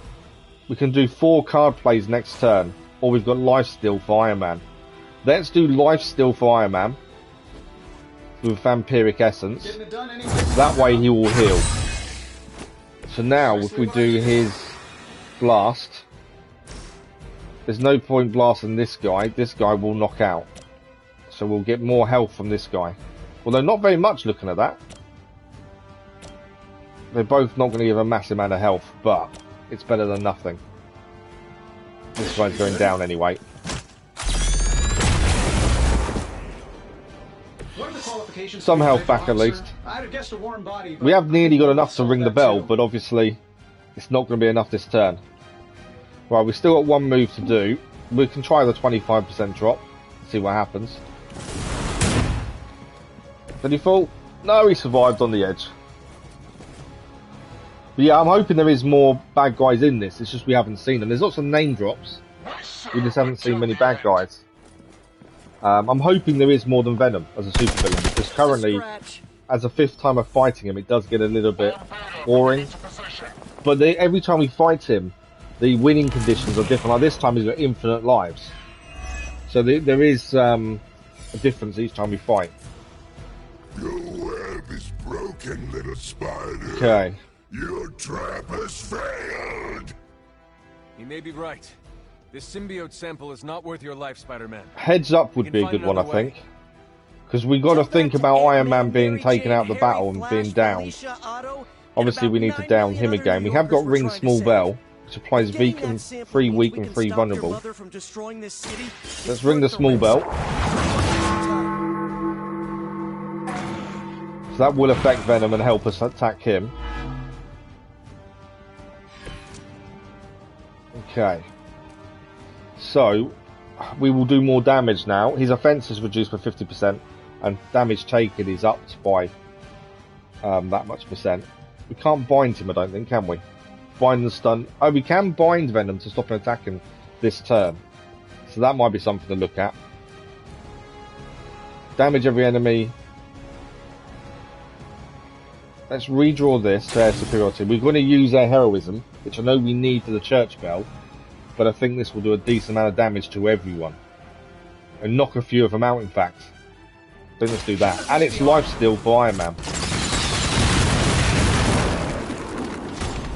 We can do 4 card plays next turn. Or we've got life steal for Iron Man. Let's do life steal for Iron Man. With vampiric essence. That way he will heal. So now if we do his blast, there's no point blasting this guy. This guy will knock out. So we'll get more health from this guy. Although not very much looking at that. They're both not going to give a massive amount of health, but it's better than nothing. This guy's going down anyway. Some health back at least. We have nearly got enough to ring the bell, but obviously it's not going to be enough this turn. Right, we've still got one move to do. We can try the 25% drop, see what happens. Did he fall? No, he survived on the edge. But yeah, I'm hoping there is more bad guys in this. It's just we haven't seen them. There's lots of name drops. We just haven't seen many bad guys. I'm hoping there is more than Venom as a supervillain, because currently, as a 5th time of fighting him, it does get a little bit boring. But every time we fight him, the winning conditions are different. Like this time he's got infinite lives. So there is a difference each time we fight. Your web is broken, little spider. Okay. Your trap has failed. He may be right. This symbiote sample is not worth your life, Spider-Man. Heads up would be a good one, I think. Because we've got to think about Iron Man being taken out of the battle and being downed. Obviously, we need to down him again. We have got Ring Small Bell, which applies weak and 3 weak and 3 vulnerable. Let's ring the Small Bell. So that will affect Venom and help us attack him. Okay. So, we will do more damage now. His offense is reduced by 50%, and damage taken is upped by that much percent. We can't bind him, I don't think, can we? Bind and stun. Oh, we can bind Venom to stop him attacking this turn. So that might be something to look at. Damage every enemy. Let's redraw this to air superiority. We're going to use our heroism, which I know we need for the church bell. But I think this will do a decent amount of damage to everyone. And knock a few of them out, in fact. I think let's do that. And it's life steal for Iron Man.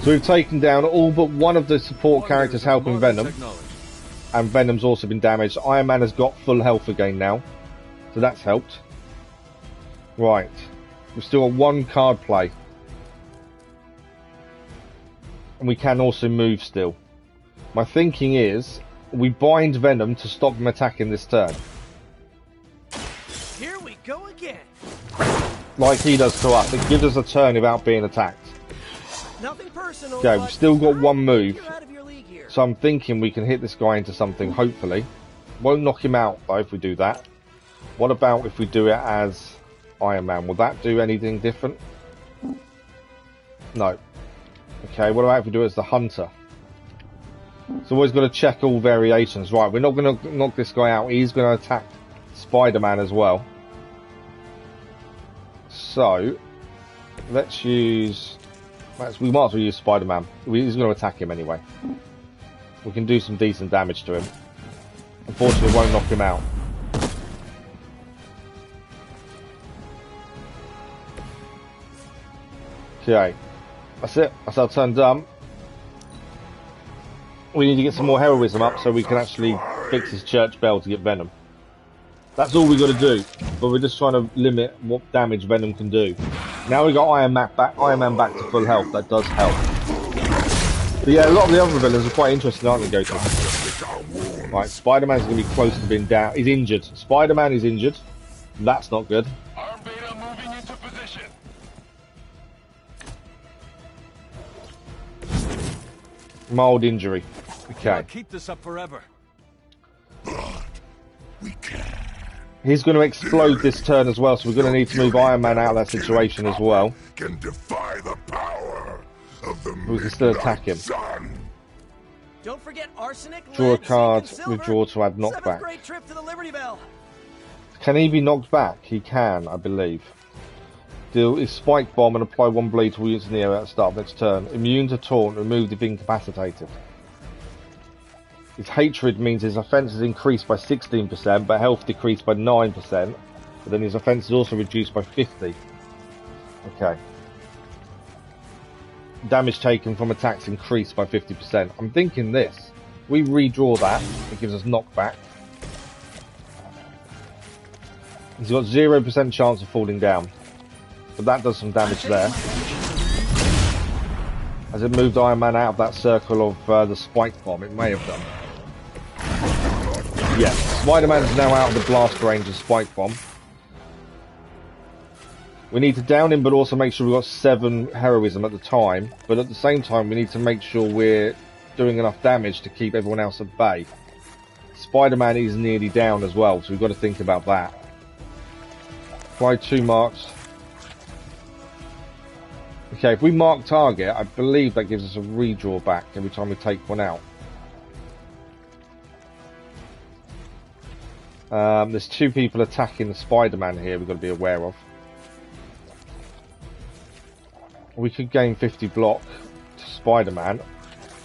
So we've taken down all but one of the support characters helping Venom. And Venom's also been damaged. Iron Man has got full health again now. So that's helped. Right. We've still got 1 card play. And we can also move still. My thinking is, we bind Venom to stop him attacking this turn. Here we go again. Like he does to us. It gives us a turn without being attacked. Nothing personal. Okay, we've still got 1 move. So I'm thinking we can hit this guy into something, hopefully. Won't knock him out, though, if we do that. What about if we do it as Iron Man? Will that do anything different? No. Okay, what about if we do it as the Hunter? So always got to check all variations. Right, we're not going to knock this guy out. He's going to attack Spider-Man as well. So, let's use... we might as well use Spider-Man. He's going to attack him anyway. We can do some decent damage to him. Unfortunately, it won't knock him out. Okay. That's it. That's our turn done. We need to get some more heroism up so we can actually fix his church bell to get Venom. That's all we got to do. But we're just trying to limit what damage Venom can do. Now we got Iron Man back to full health. That does help. But yeah, a lot of the other villains are quite interesting, aren't they, Goku? Right, Spider-Man's going to be close to being down. He's injured. Spider-Man is injured. That's not good. Mild injury. Okay. Keep this up forever. He's going to explode this turn as well, so we're going to need to move Iron Man out of that situation as well. Can defy the power of the we can still attack him. Don't forget arsenic, Draw a lead, card, zinc, and silver. withdraw to add knockback. Seventh grade trip to the Liberty Bell. Can he be knocked back? He can, I believe. Deal is Spike Bomb and apply 1 blade to all units in the area at the start of next turn. Immune to taunt, removed if incapacitated. His hatred means his offense is increased by 16%, but health decreased by 9%. But then his offense is also reduced by 50. Okay. Damage taken from attacks increased by 50%. I'm thinking this. We redraw that. It gives us knockback. He's got 0% chance of falling down. But that does some damage there. As it moved Iron Man out of that circle of the Spike Bomb, it may have done. Yes, Spider-Man's now out of the blast range of Spike Bomb. We need to down him, but also make sure we've got 7 heroism at the time. But at the same time, we need to make sure we're doing enough damage to keep everyone else at bay. Spider-Man is nearly down as well, so we've got to think about that. Apply 2 marks. Okay, if we mark target, I believe that gives us a redraw back every time we take one out. There's 2 people attacking the Spider-Man here we've got to be aware of. We could gain 50 block to Spider-Man,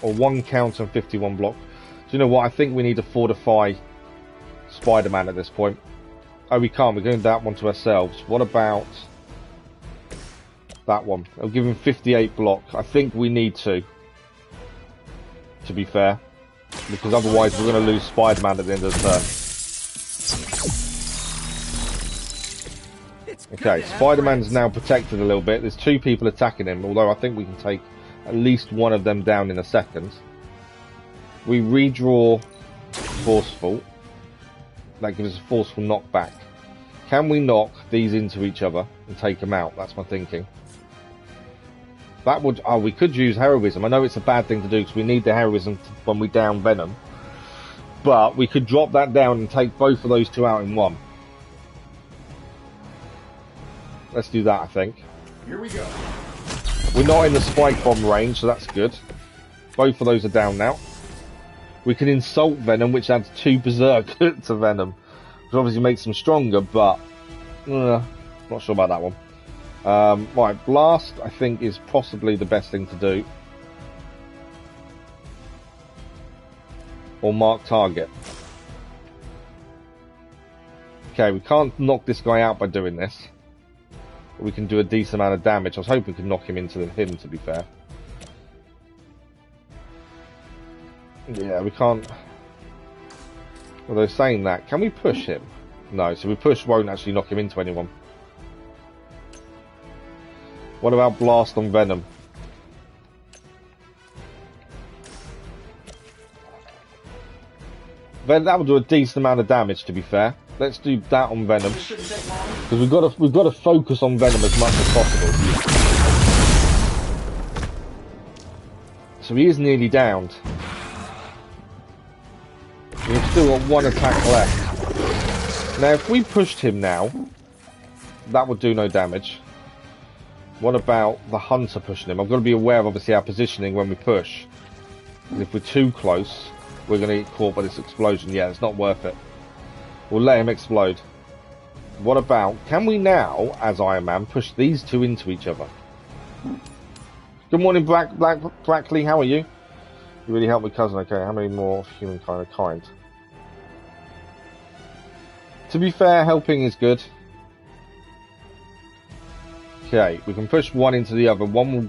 or 1 counter and 51 block. Do you know what? I think we need to fortify Spider-Man at this point. Oh, we can't. We're doing that one to ourselves. What about that one? I'll give him 58 block. I think we need to be fair, because otherwise we're going to lose Spider-Man at the end of the turn. Okay, Spider-Man's now protected a little bit. There's 2 people attacking him, although I think we can take at least one of them down in a second. We redraw Forceful. That gives us a Forceful knockback. Can we knock these into each other and take them out? That's my thinking. That would... Oh, we could use Heroism. I know it's a bad thing to do because we need the Heroism when we down Venom. But we could drop that down and take both of those 2 out in one. Let's do that, I think. Here we go. We're not in the Spike Bomb range, so that's good. Both of those are down now. We can insult Venom, which adds 2 Berserk to Venom. Which obviously makes him stronger, but... not sure about that one. Right, Blast, I think, is possibly the best thing to do. Or mark target. Okay, we can't knock this guy out by doing this. But we can do a decent amount of damage. I was hoping we could knock him into him, to be fair. Yeah, we can't... Although saying that, can we push him? No, so we push won't actually knock him into anyone. What about Blast on Venom? That will do a decent amount of damage, to be fair. Let's do that on Venom, because we've got to focus on Venom as much as possible. So he is nearly downed. We've still got 1 attack left. Now, if we pushed him now, that would do no damage. What about the Hunter pushing him? I've got to be aware of, obviously, our positioning when we push. Because if we're too close, we're going to get caught by this explosion. Yeah, it's not worth it. We'll let him explode. What about... Can we now, as Iron Man, push these 2 into each other? Good morning, Brackley. How are you? You really helped me, cousin. Okay, how many more humankind are kind? To be fair, helping is good. Okay, we can push 1 into the other. 1 will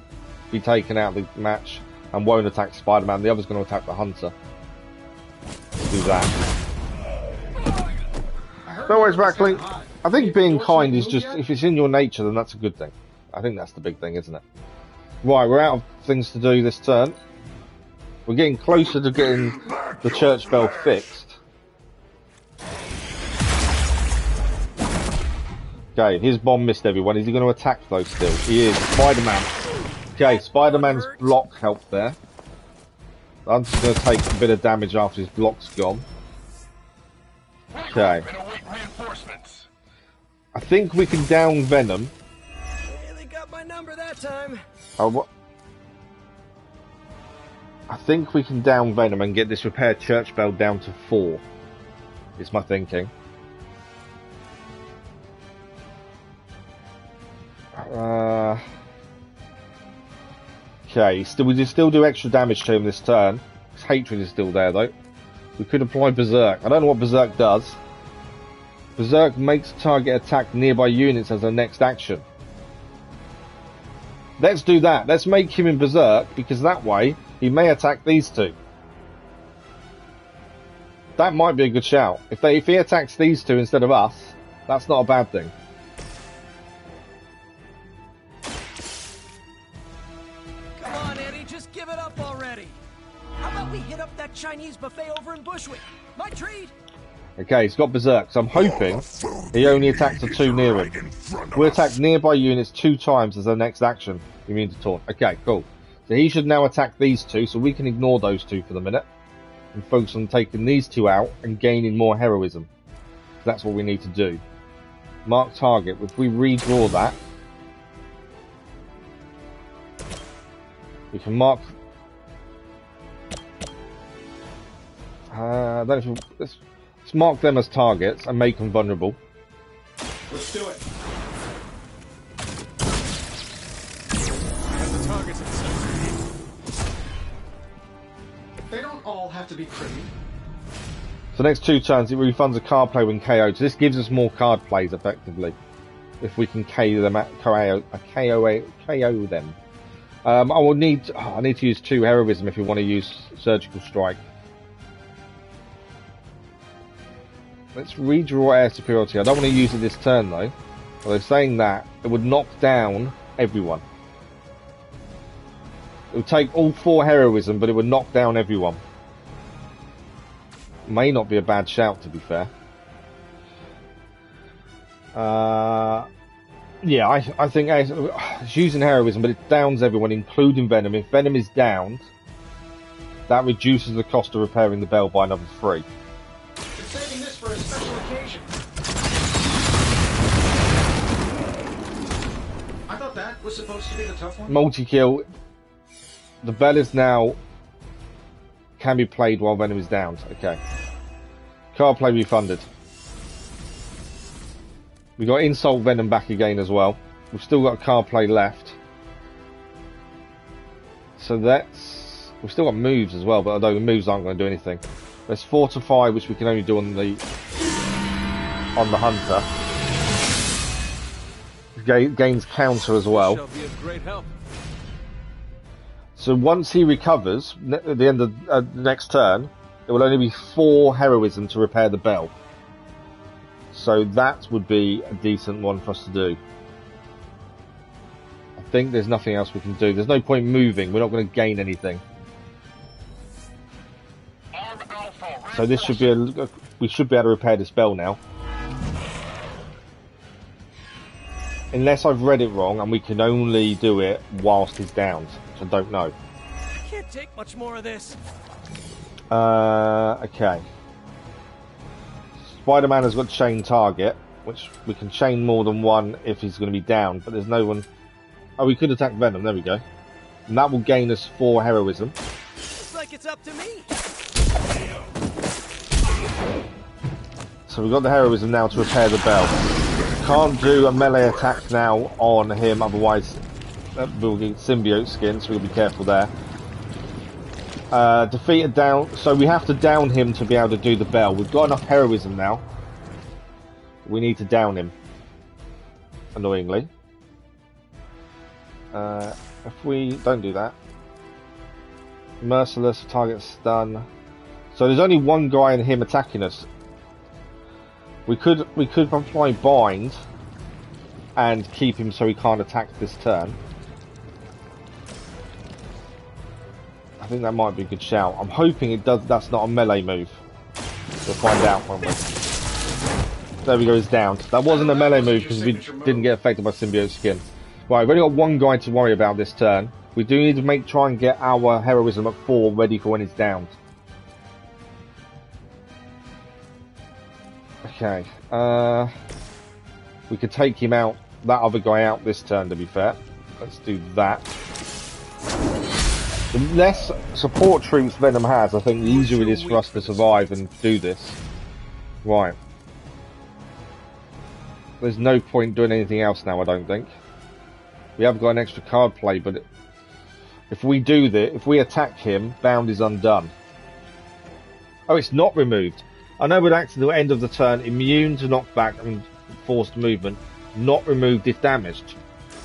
be taken out of the match and won't attack Spider-Man. The other's going to attack the Hunter. Let's do that. No worries, Brackley. I think being kind is just... If it's in your nature, then that's a good thing. I think that's the big thing, isn't it? Right, we're out of things to do this turn. We're getting closer to getting the church bell fixed. Okay, his bomb missed everyone. Is he going to attack those still? He is. Spider-Man. Okay, Spider-Man's block helped there. I'm just going to take a bit of damage after his block's gone. Okay. I think we can down Venom. They got my number that time. Oh, what? I think we can down Venom and get this repair church bell down to 4. Is my thinking. Okay, we can still do extra damage to him this turn. His hatred is still there though. We could apply Berserk. I don't know what Berserk does. Berserk makes target attack nearby units as their next action. Let's do that. Let's make him in Berserk, because that way he may attack these two. That might be a good shout. If he attacks these two instead of us, that's not a bad thing. Come on, Eddie, just give it up already. How about we hit up that Chinese buffet over in Bushwick? My treat. Okay, he's got Berserk, so I'm hoping he only attacks the two near him. We'll attack nearby units 2 times as their next action. Immune to taunt. Okay, cool. So he should now attack these two, so we can ignore those two for the minute. And focus on taking these two out and gaining more heroism. That's what we need to do. Mark target. If we redraw that, we can mark... I don't know if we... Let's mark them as targets and make them vulnerable. Let's do it. The targets inside. They don't all have to be pretty. So next 2 turns it refunds a card play when KO'd. So this gives us more card plays effectively. If we can KO them. I need to use 2 heroism if we want to use surgical strike. Let's redraw air superiority. I don't want to use it this turn though. Although saying that, it would knock down everyone. It would take all 4 heroism, but it would knock down everyone. May not be a bad shout, to be fair. Yeah, I think it's using heroism, but it downs everyone, including Venom. If Venom is downed, that reduces the cost of repairing the bell by another 3. Saving this for a special occasion. I thought that was supposed to be the tough one. Multi-kill. The bell is now... can be played while Venom is downed. Okay. Card play refunded. We got Insult Venom back again as well. We've still got card play left. So that's... we've still got moves as well, but although the moves aren't going to do anything. There's Fortify, which we can only do on the Hunter. Gains counter as well. Shall be of great help. So once he recovers, at the end of the next turn, there will only be 4 heroism to repair the bell. So that would be a decent one for us to do. I think there's nothing else we can do. There's no point moving. We're not going to gain anything. So this should be we should be able to repair this bell now. Unless I've read it wrong and we can only do it whilst he's downed, which I don't know. I can't take much more of this. Okay. Spider-Man has got chain target, which we can chain more than one if he's going to be down, but there's no one... oh, we could attack Venom, there we go. And that will gain us 4 heroism. Looks like it's up to me. So we've got the heroism now to repair the bell. Can't do a melee attack now on him, otherwise we'll get symbiote skin, so we'll be careful there. Defeated down, so we have to down him to be able to do the bell. We've got enough heroism now. We need to down him. Annoyingly. If we don't do that. Merciless, target stun. So there's only one guy and him attacking us. We could apply bind and keep him so he can't attack this turn. I think that might be a good shout. I'm hoping it does. That's not a melee move. We'll find out when we... there we go, he's down. That wasn't a melee move because we didn't get affected by symbiote skin. Right, we've only got one guy to worry about this turn. We do need to try and get our heroism at 4 ready for when he's downed. Okay, we could take him out, that other guy out this turn, to be fair. Let's do that. The less support troops Venom has, I think the easier it is for us to survive and do this. Right. There's no point doing anything else now, I don't think. We have got an extra card play, but if we do this, if we attack him, bound is undone. Oh, it's not removed. I know it acts at the end of the turn, immune to knockback and forced movement, not removed if damaged.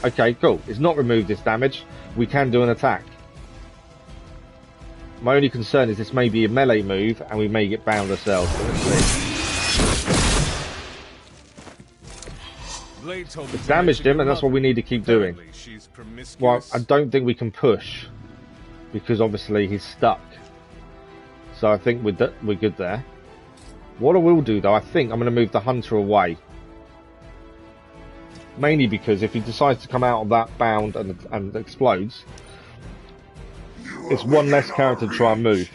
Okay, cool. It's not removed if damaged. We can do an attack. My only concern is this may be a melee move and we may get bound ourselves. Let's see. It's damaged him and that's what we need to keep doing. Well, I don't think we can push because obviously he's stuck. So I think we're good there. What I will do though, I think I'm going to move the hunter away. Mainly because if he decides to come out of that bound and explodes, it's one less character to try and move.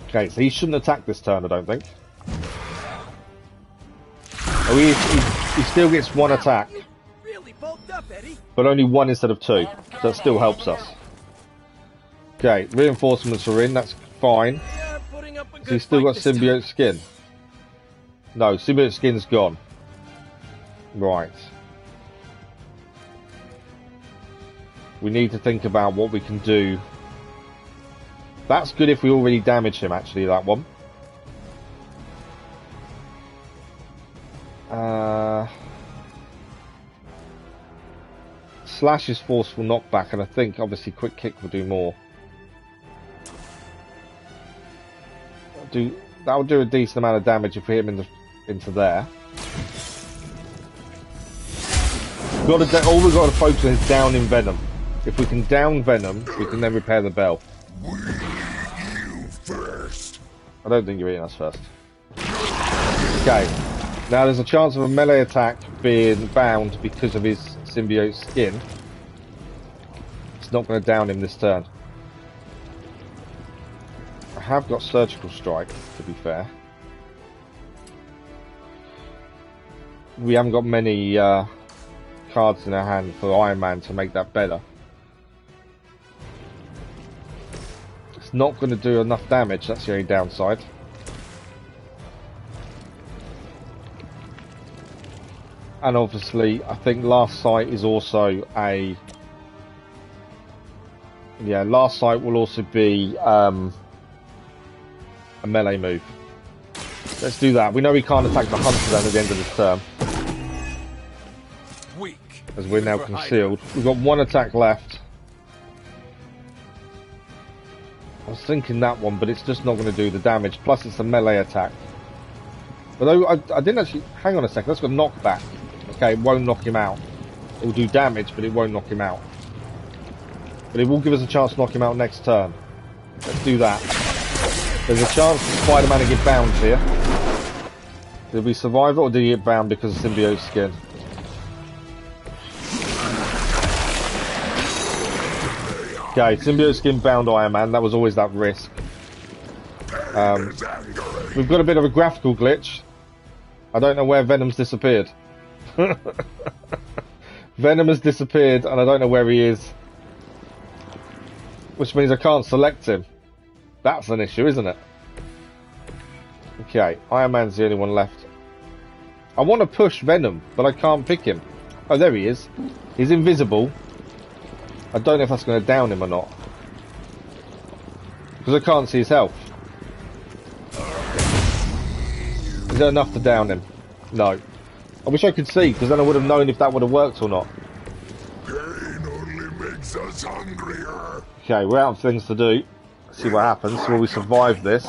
Okay, so he shouldn't attack this turn, I don't think. Oh, he still gets one attack. But only one instead of two. So that still helps us. Okay, reinforcements are in, that's fine. So he's still got symbiote skin. No, symbiote skin's gone. Right. We need to think about what we can do. That's good if we already damage him, actually, that one. Slash is forceful knockback, and I think, obviously, quick kick will do more. That'll do a decent amount of damage if we hit him into there. All we've got to focus on is downing Venom. If we can down Venom, we can then repair the bell. We eat you first. I don't think you're eating us first. Okay. Now there's a chance of a melee attack being bound because of his symbiote skin. It's not going to down him this turn. I have got surgical strike, to be fair. We haven't got many cards in our hand for Iron Man to make that better. It's not going to do enough damage, that's the only downside. And obviously, I think Last Sight is also a... Yeah, Last Sight will also be a melee move. Let's do that. We know we can't attack the Hunter then at the end of this turn. As we're now concealed. We've got one attack left. I was thinking that one, but it's just not going to do the damage. Plus it's a melee attack. Although I didn't actually... Hang on a second, that's got knockback. Okay, it won't knock him out. It will do damage, but it won't knock him out. But it will give us a chance to knock him out next turn. Let's do that. There's a chance for Spider-Man to get bound here. Did we survive it, or did he get bound because of symbiote skin? Okay, symbiote skin bound Iron Man. That was always that risk. We've got a bit of a graphical glitch. I don't know where Venom's disappeared. Venom has disappeared and I don't know where he is. Which means I can't select him. That's an issue, isn't it? Okay, Iron Man's the only one left. I want to push Venom, but I can't pick him. Oh, there he is. He's invisible. I don't know if that's going to down him or not. Because I can't see his health. Is there enough to down him? No. I wish I could see, because then I would have known if that would have worked or not. Pain only makes us hungrier. Okay, we're out of things to do. Let's see what happens. Will we survive this?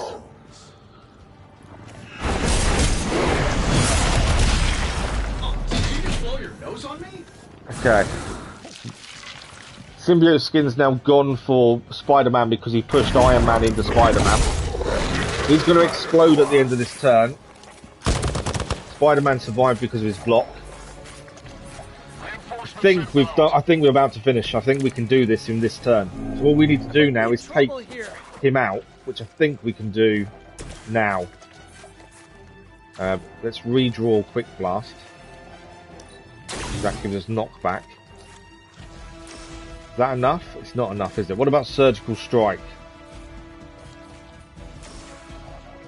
Okay. Symbiote skin's now gone for Spider-Man because he pushed Iron Man into Spider-Man. He's going to explode at the end of this turn. Spider-Man survived because of his block. I think we're about to finish. I think we can do this in this turn. So all we need to do now is take him out, which I think we can do now. Let's redraw Quick Blast. That gives us knockback. Is that enough? It's not enough, is it? What about Surgical Strike?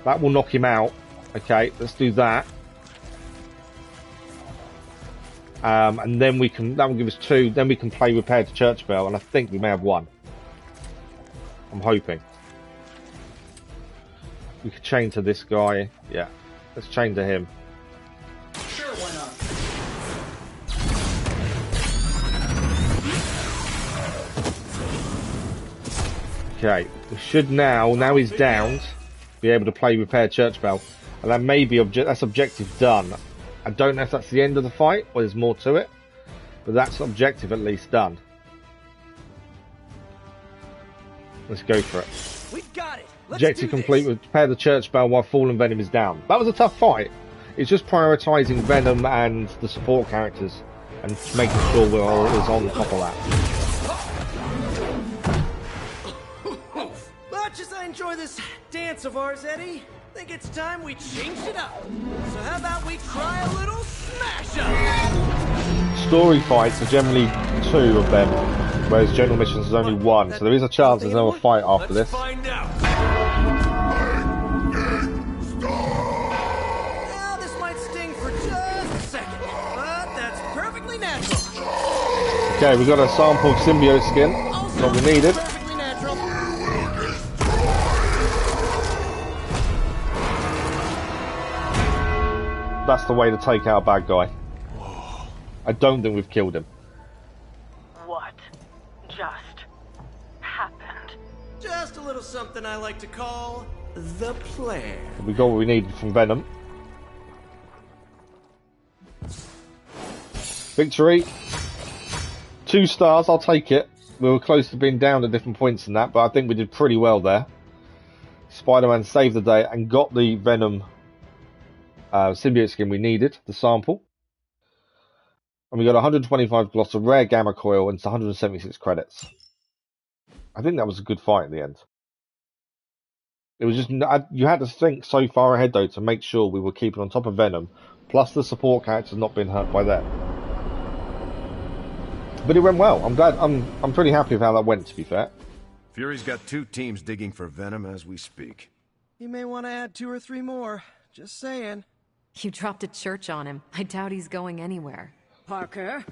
That will knock him out. Okay, let's do that. And then we can, that will give us 2. Then we can play Repair to Church Bell, and I think we may have 1. I'm hoping. We could chain to this guy. Yeah, let's chain to him. Sure, why not? Okay, we should now he's downed, be able to play Repair Church Bell. And that may be, that's objective done. I don't know if that's the end of the fight, or there's more to it. But that's objective at least done. Let's go for it. We got it. Objective complete with Repair the Church Bell while Fallen Venom is down. That was a tough fight. It's just prioritising Venom and the support characters. And making sure we're always on top of that. Much as I enjoy this dance of ours, Eddie, I think it's time we changed it up. So how about we try a little smash up? Story fights are generally 2 of them, whereas general missions is only 1. So there is a chance there's another fight after this. Find out. Now this might sting for just a second, but that's perfectly natural. Okay, we got a sample symbiote skin. That's what we needed. Perfectly natural. That's the way to take out a bad guy. I don't think we've killed him. What just happened? Just a little something I like to call the plan. We got what we needed from Venom. Victory. 2 stars, I'll take it. We were close to being down at different points in that, but I think we did pretty well there. Spider-Man saved the day and got the Venom symbiote skin we needed, the sample. And we got 125 gloss, a rare gamma coil, and 176 credits. I think that was a good fight in the end. It was just, you had to think so far ahead though to make sure we were keeping on top of Venom, plus the support characters not being hurt by that. But it went well. I'm glad. I'm pretty happy with how that went, to be fair. Fury's got 2 teams digging for Venom as we speak. You may want to add 2 or 3 more. Just saying. You dropped a church on him. I doubt he's going anywhere. Parker,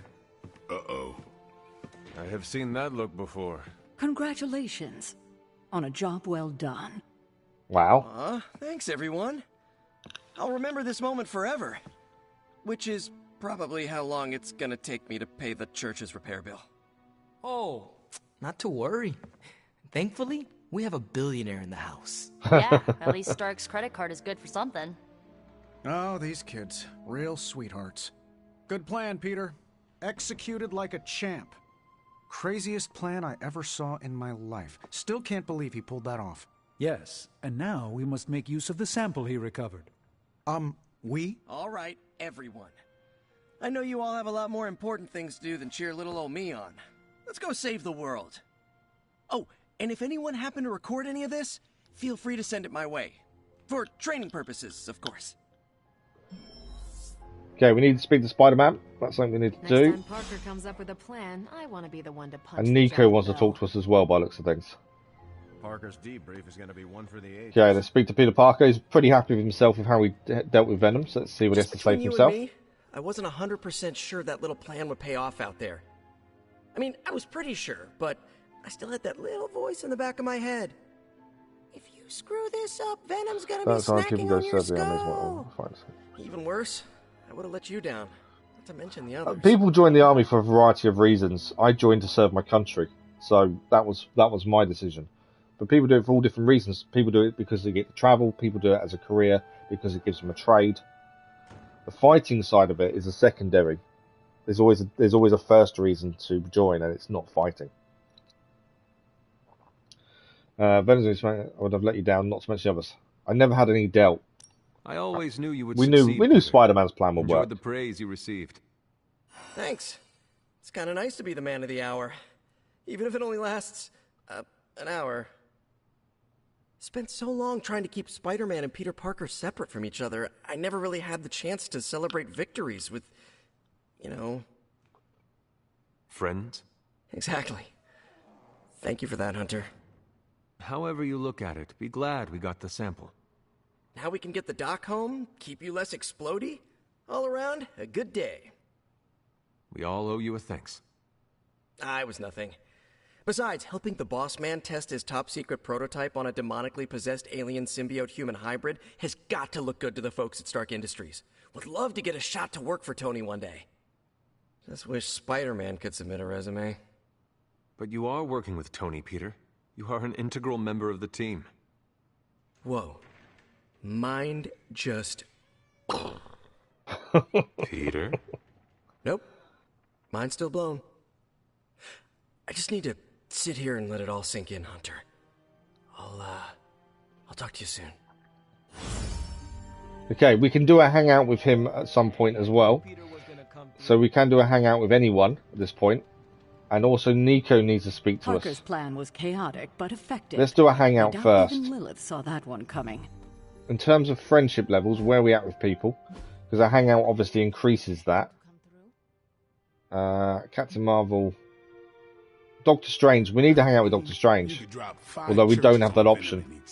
Uh-oh. I have seen that look before. congratulations on a job well done. Wow. Thanks, everyone. I'll remember this moment forever. Which is probably how long it's gonna take me to pay the church's repair bill. Oh, not to worry. Thankfully, we have a billionaire in the house. Yeah, at least Stark's credit card is good for something. Oh, these kids. Real sweethearts. Good plan, Peter. Executed like a champ. Craziest plan I ever saw in my life. Still can't believe he pulled that off. Yes, and now we must make use of the sample he recovered. We? All right, everyone. I know you all have a lot more important things to do than cheer little old me on. Let's go save the world. Oh, and if anyone happened to record any of this, feel free to send it my way. For training purposes, of course. Okay, we need to speak to Spider-Man. That's something we need to Next do. time Parker comes up with a plan, I want to be the one to punch And the Nico job wants to bell. talk to us as well, by the looks of things. Parker's debrief is going to be one for the ages. Okay, let's speak to Peter Parker. He's pretty happy with himself with how he dealt with Venom, so let's see what he has to say for Between you himself. and me, I wasn't 100% sure that little plan would pay off out there. I mean, I was pretty sure, but I still had that little voice in the back of my head. If you screw this up, Venom's gonna be snacking on your skull. Even worse, I would have let you down. Not to mention the others. People join the army for a variety of reasons. I joined to serve my country, so that was my decision. But people do it for all different reasons. People do it because they get to travel. People do it as a career because it gives them a trade. The fighting side of it is a secondary. There's always a first reason to join, and it's not fighting. Venom's I would have let you down, not to mention others. I never had any doubt. I always knew you would We succeed. knew Spider-Man's plan would Enjoyed work. the praise you received. Thanks. It's kind of nice to be the man of the hour. Even if it only lasts, an hour. Spent so long trying to keep Spider-Man and Peter Parker separate from each other, I never really had the chance to celebrate victories with, Friends? Exactly. Thank you for that, Hunter. However you look at it, be glad we got the sample. Now we can get the doc home, keep you less explodey. All around, a good day. We all owe you a thanks. I was nothing. Besides, helping the boss man test his top-secret prototype on a demonically possessed alien symbiote human hybrid has got to look good to the folks at Stark Industries. Would love to get a shot to work for Tony one day. Just wish Spider-Man could submit a resume. But you are working with Tony, Peter. You are an integral member of the team. Whoa. Mind just... Peter? Nope. Mind's still blown. I just need to sit here and let it all sink in, Hunter. I'll talk to you soon. Okay, we can do a hangout with him at some point as well. So we can do a hangout with anyone at this point. And also Nico needs to speak to Parker's us. plan was chaotic but effective. Let's do a hangout I doubt first. Even Lilith saw that one coming. In terms of friendship levels, where are we at with people? Because a hangout obviously increases that. Captain Marvel... Doctor Strange. We need to hang out with Doctor Strange. Although we don't have that option.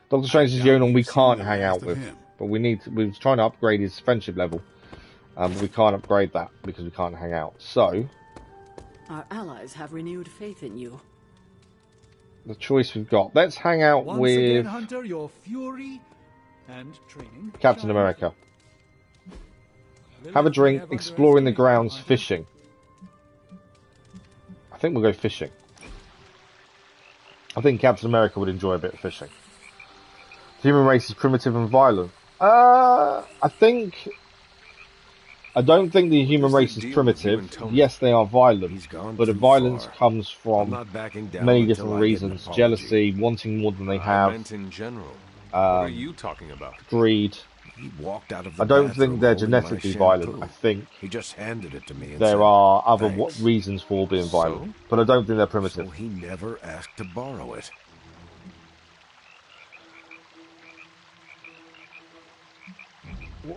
Doctor Strange is the only one we can't hang out with. But we're trying to upgrade his friendship level. But we can't upgrade that because we can't hang out. So... Our allies have renewed faith in you. The choice we've got. Let's hang out Once with... again, Hunter, your fury and training. Captain America. Have a drink, exploring the grounds, fishing. I think we'll go fishing. I think Captain America would enjoy a bit of fishing. The human race is primitive and violent. I don't think the human race is primitive. Yes, they are violent, but the violence comes from many different reasons. Jealousy, wanting more than they have. In general. What are you talking about? Greed. He walked out of the I don't bathroom think they're holding my genetically shampoo. violent. I think he just handed it to me and there said, are other "Thanks." reasons for being violent, So? but I don't think they're primitive. So he never asked to borrow it.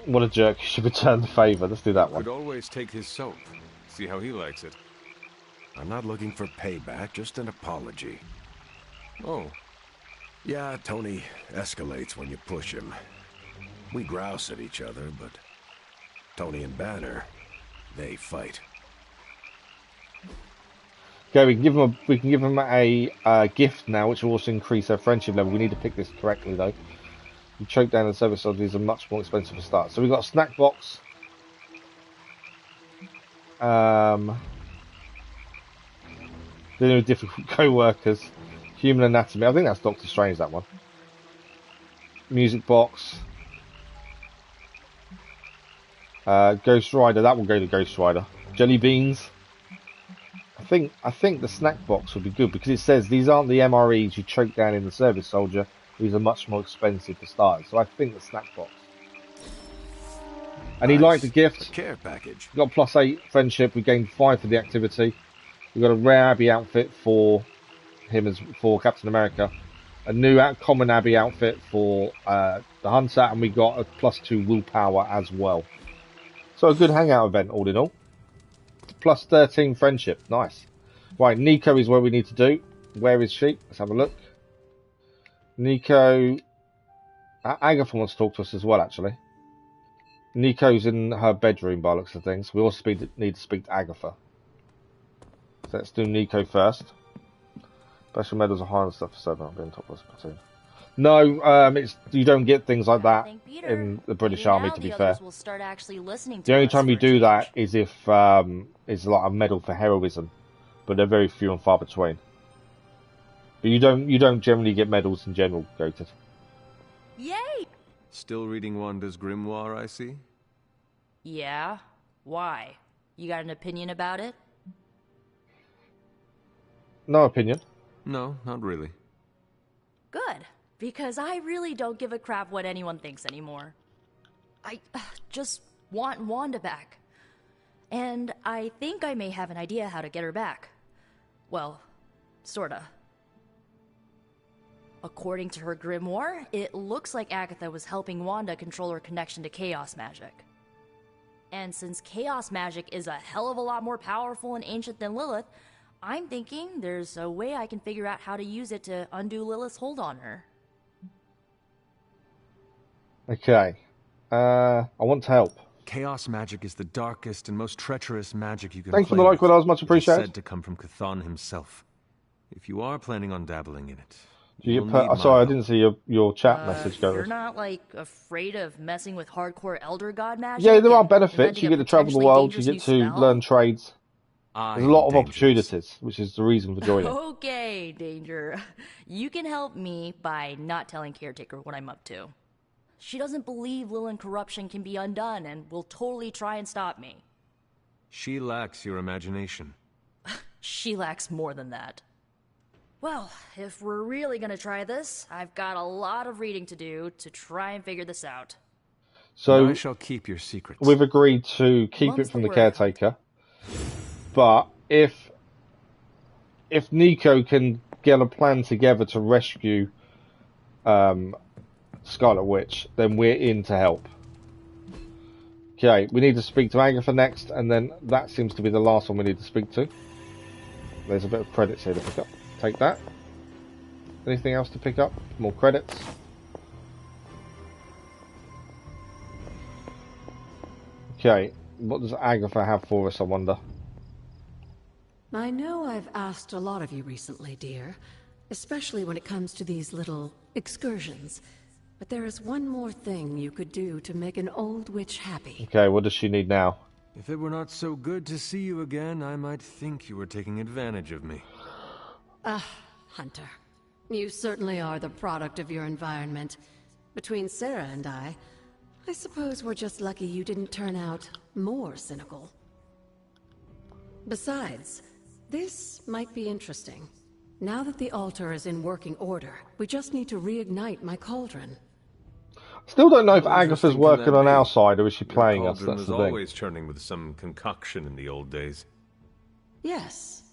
What a jerk. You should return the favour. Let's do that one. Could always take his soap. See how he likes it. I'm not looking for payback, just an apology. Oh. Yeah, Tony escalates when you push him. We grouse at each other, but Tony and Banner, they fight. Okay, we can give him a gift now, which will also increase their friendship level. We need to pick this correctly though. You choke down the service soldiers, these are much more expensive to start. So we've got a snack box. Dealing with difficult co-workers. Human anatomy. I think that's Doctor Strange, that one. Music box. Ghost Rider. That will go to Ghost Rider. Jelly beans. I think the snack box would be good because it says these aren't the MREs you choke down in the service soldier. These are much more expensive for starters. So I think the snack box. And he liked the gift. A care package. We got +8 friendship. We gained 5 for the activity. We got a rare Abbey outfit for him for Captain America. A new common Abbey outfit for the Hunter, and we got a +2 willpower as well. So a good hangout event, all in all. +13 friendship, nice. Right, Nico is where we need to do. Where is she? Let's have a look. Nico, Agatha wants to talk to us as well, actually. Nico's in her bedroom by looks of things. We also need to speak to Agatha. So let's do Nico first. Special medals are higher and stuff, so not being top of the platoon. No, you don't get things like that in the British Army, to be fair. The only time you do that is if it's like a medal for heroism, but they're very few and far between. But you don't generally get medals in general, Goated. Yay! Still reading Wanda's grimoire, I see? Yeah? Why? You got an opinion about it? No opinion. No, not really. Good, because I really don't give a crap what anyone thinks anymore. I just want Wanda back. And I think I may have an idea how to get her back. Well, sorta. According to her grimoire, it looks like Agatha was helping Wanda control her connection to chaos magic. And since chaos magic is a hell of a lot more powerful and ancient than Lilith, I'm thinking there's a way I can figure out how to use it to undo Lilith's hold on her. Okay. I want to help. Chaos magic is the darkest and most treacherous magic you can Thanks for play the like, with. that was much appreciated. It is said to come from Cthon himself. If you are planning on dabbling in it, Do you you'll put, need sorry, I my didn't see your chat message go. You're not, like, afraid of messing with hardcore Elder God magic? Yeah, there are and benefits. inventing You a get to travel the potentially world, you dangerous get new to spell? learn trades. There's a lot of dangerous. opportunities, which is the reason for joining. Okay, Danger. You can help me by not telling Caretaker what I'm up to. She doesn't believe Lilin corruption can be undone and will totally try and stop me. She lacks your imagination. She lacks more than that. Well, if we're really gonna try this, I've got a lot of reading to do to try and figure this out. So I shall keep your secrets. We've agreed to keep Mum's it from the the word. caretaker. But if Nico can get a plan together to rescue Scarlet Witch, then we're in to help. Okay, we need to speak to Agatha next, and then that seems to be the last one we need to speak to. There's a bit of credits here to pick up. Take that. Anything else to pick up? More credits. Okay, what does Agatha have for us, I wonder? I know I've asked a lot of you recently, dear, especially when it comes to these little excursions. But there is one more thing you could do to make an old witch happy. Okay, what does she need now? If it were not so good to see you again, I might think you were taking advantage of me. Hunter. You certainly are the product of your environment. Between Sarah and I suppose we're just lucky you didn't turn out more cynical. Besides, this might be interesting. Now that the altar is in working order, we just need to reignite my cauldron. Still don't know if Agatha's working on our side or is she playing us, Cauldron that's was the thing. always churning with some concoction in the old days. Yes.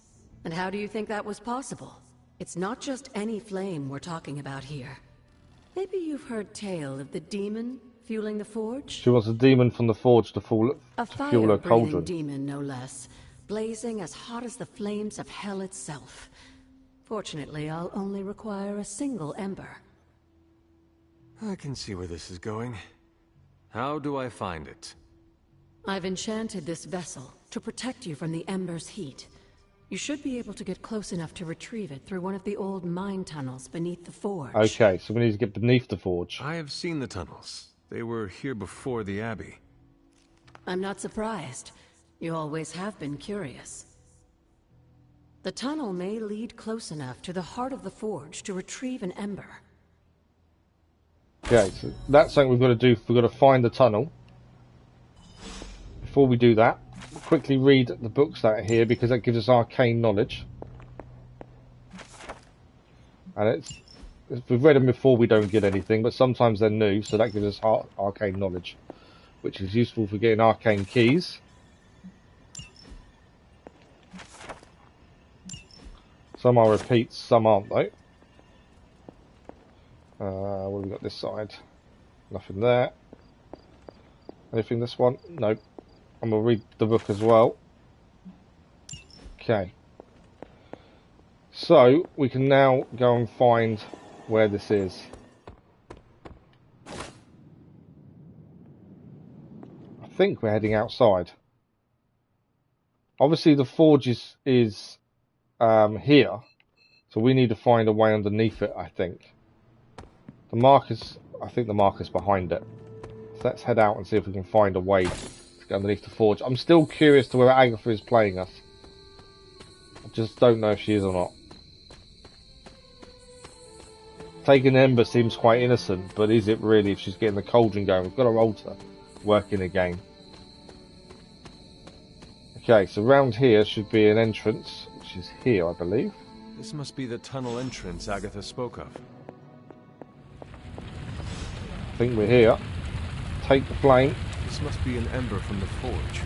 And how do you think that was possible? It's not just any flame we're talking about here. Maybe you've heard tale of the demon fueling the forge? She wants a demon from the forge to fuel A her fire-breathing cauldron. demon, no less. Blazing as hot as the flames of hell itself. Fortunately, I'll only require a single ember. I can see where this is going. How do I find it? I've enchanted this vessel to protect you from the ember's heat. You should be able to get close enough to retrieve it through one of the old mine tunnels beneath the forge. Okay, so we need to get beneath the forge. I have seen the tunnels. They were here before the Abbey. I'm not surprised. You always have been curious. The tunnel may lead close enough to the heart of the forge to retrieve an ember. Okay, so that's something we've got to do. We've got to find the tunnel. Before we do that, we'll quickly read the books that are here because that gives us arcane knowledge. And we've read them before, we don't get anything, but sometimes they're new, so that gives us arcane knowledge, which is useful for getting arcane keys. Some are repeats, some aren't though. What have we got this side? Nothing there. Anything this one? Nope. I'm going to read the book as well. Okay. So, we can now go and find where this is. I think we're heading outside. Obviously the forge is here, so we need to find a way underneath it, I think. I think the marker's behind it. So let's head out and see if we can find a way to get underneath the forge. I'm still curious to where Agatha is playing us. I just don't know if she is or not. Taking the ember seems quite innocent, but is it really if she's getting the cauldron going? We've got our altar working again. Okay, so round here should be an entrance, which is here, I believe. This must be the tunnel entrance Agatha spoke of. I think we're here. Take the flame. This must be an ember from the forge.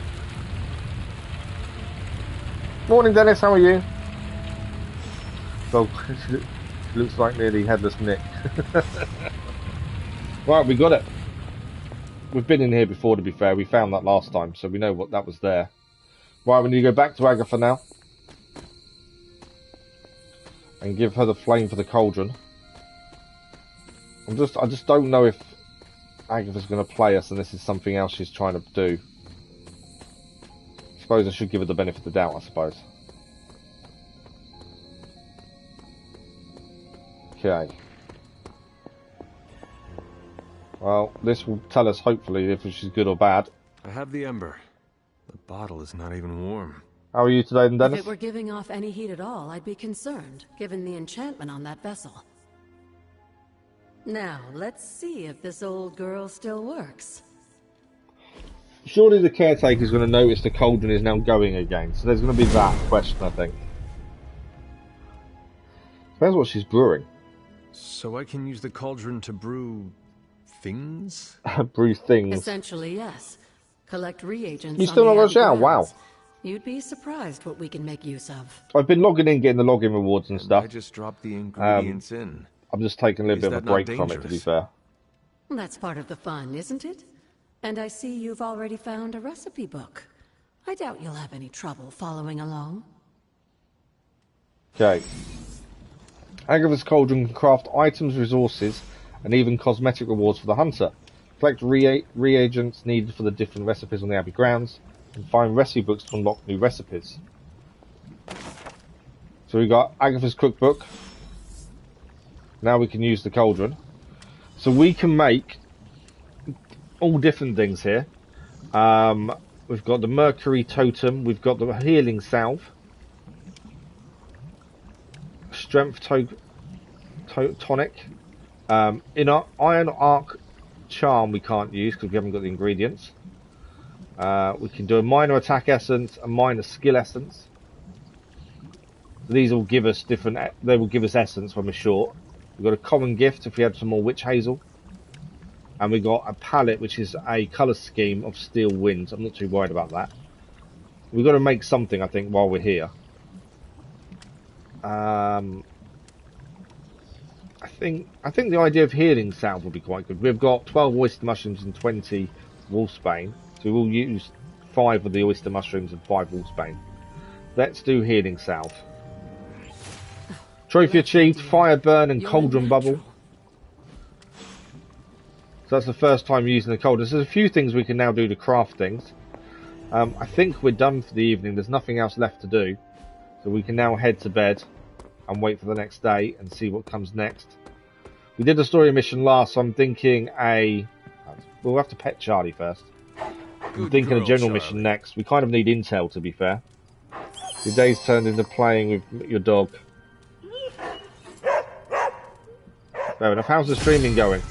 Morning, Dennis. How are you? So, she looks like nearly headless Nick. Right, we got it. We've been in here before, to be fair. We found that last time, so we know what that was there. Right, we need to go back to Agatha now. and give her the flame for the cauldron. I just don't know if Agatha's going to play us and this is something else she's trying to do. I suppose I should give her the benefit of the doubt, I suppose. Okay. Well, this will tell us, hopefully, if she's good or bad. I have the ember. The bottle is not even warm. How are you today, then, Dennis? If it were giving off any heat at all, I'd be concerned, given the enchantment on that vessel. Now, let's see if this old girl still works. Surely the caretaker's going to notice the cauldron is now going again, so there's going to be that question, I think. Depends what she's brewing. So I can use the cauldron to brew... things? Brew things. Essentially, yes. Collect reagents. You still not got a shower? Wow. You'd be surprised what we can make use of. I've been logging in, getting the login rewards and stuff. I just dropped the ingredients in. I'm just taking a little bit of a break from it, to be fair. That's part of the fun, isn't it? And I see you've already found a recipe book. I doubt you'll have any trouble following along. Okay. Agatha's cauldron can craft items, resources, and even cosmetic rewards for the hunter. Collect reagents needed for the different recipes on the Abbey grounds, and find recipe books to unlock new recipes. So we got Agatha's cookbook. Now we can use the cauldron. So we can make all different things here. We've got the mercury totem, we've got the healing salve, strength tonic, in our iron arc charm we can't use because we haven't got the ingredients. We can do a minor attack essence, a minor skill essence. So these will give us different, they will give us essence when we're short. We've got a common gift if we had some more witch hazel. And we got a palette which is a colour scheme of steel winds. I'm not too worried about that. We've got to make something, I think, while we're here. I think the idea of healing salve will be quite good. We've got 12 oyster mushrooms and 20 wolfsbane. So we'll use 5 of the oyster mushrooms and 5 wolfsbane. Let's do healing salve. Trophy achieved, fire, burn and cauldron bubble. So that's the first time using the cauldron. So there's a few things we can now do to craft things. I think we're done for the evening. There's nothing else left to do. So we can now head to bed and wait for the next day and see what comes next. We did the story mission last, so I'm thinking we'll have to pet Charlie first. I'm thinking a general mission next. We kind of need intel, to be fair. Your day's turned into playing with your dog. Fair enough. How's the streaming going?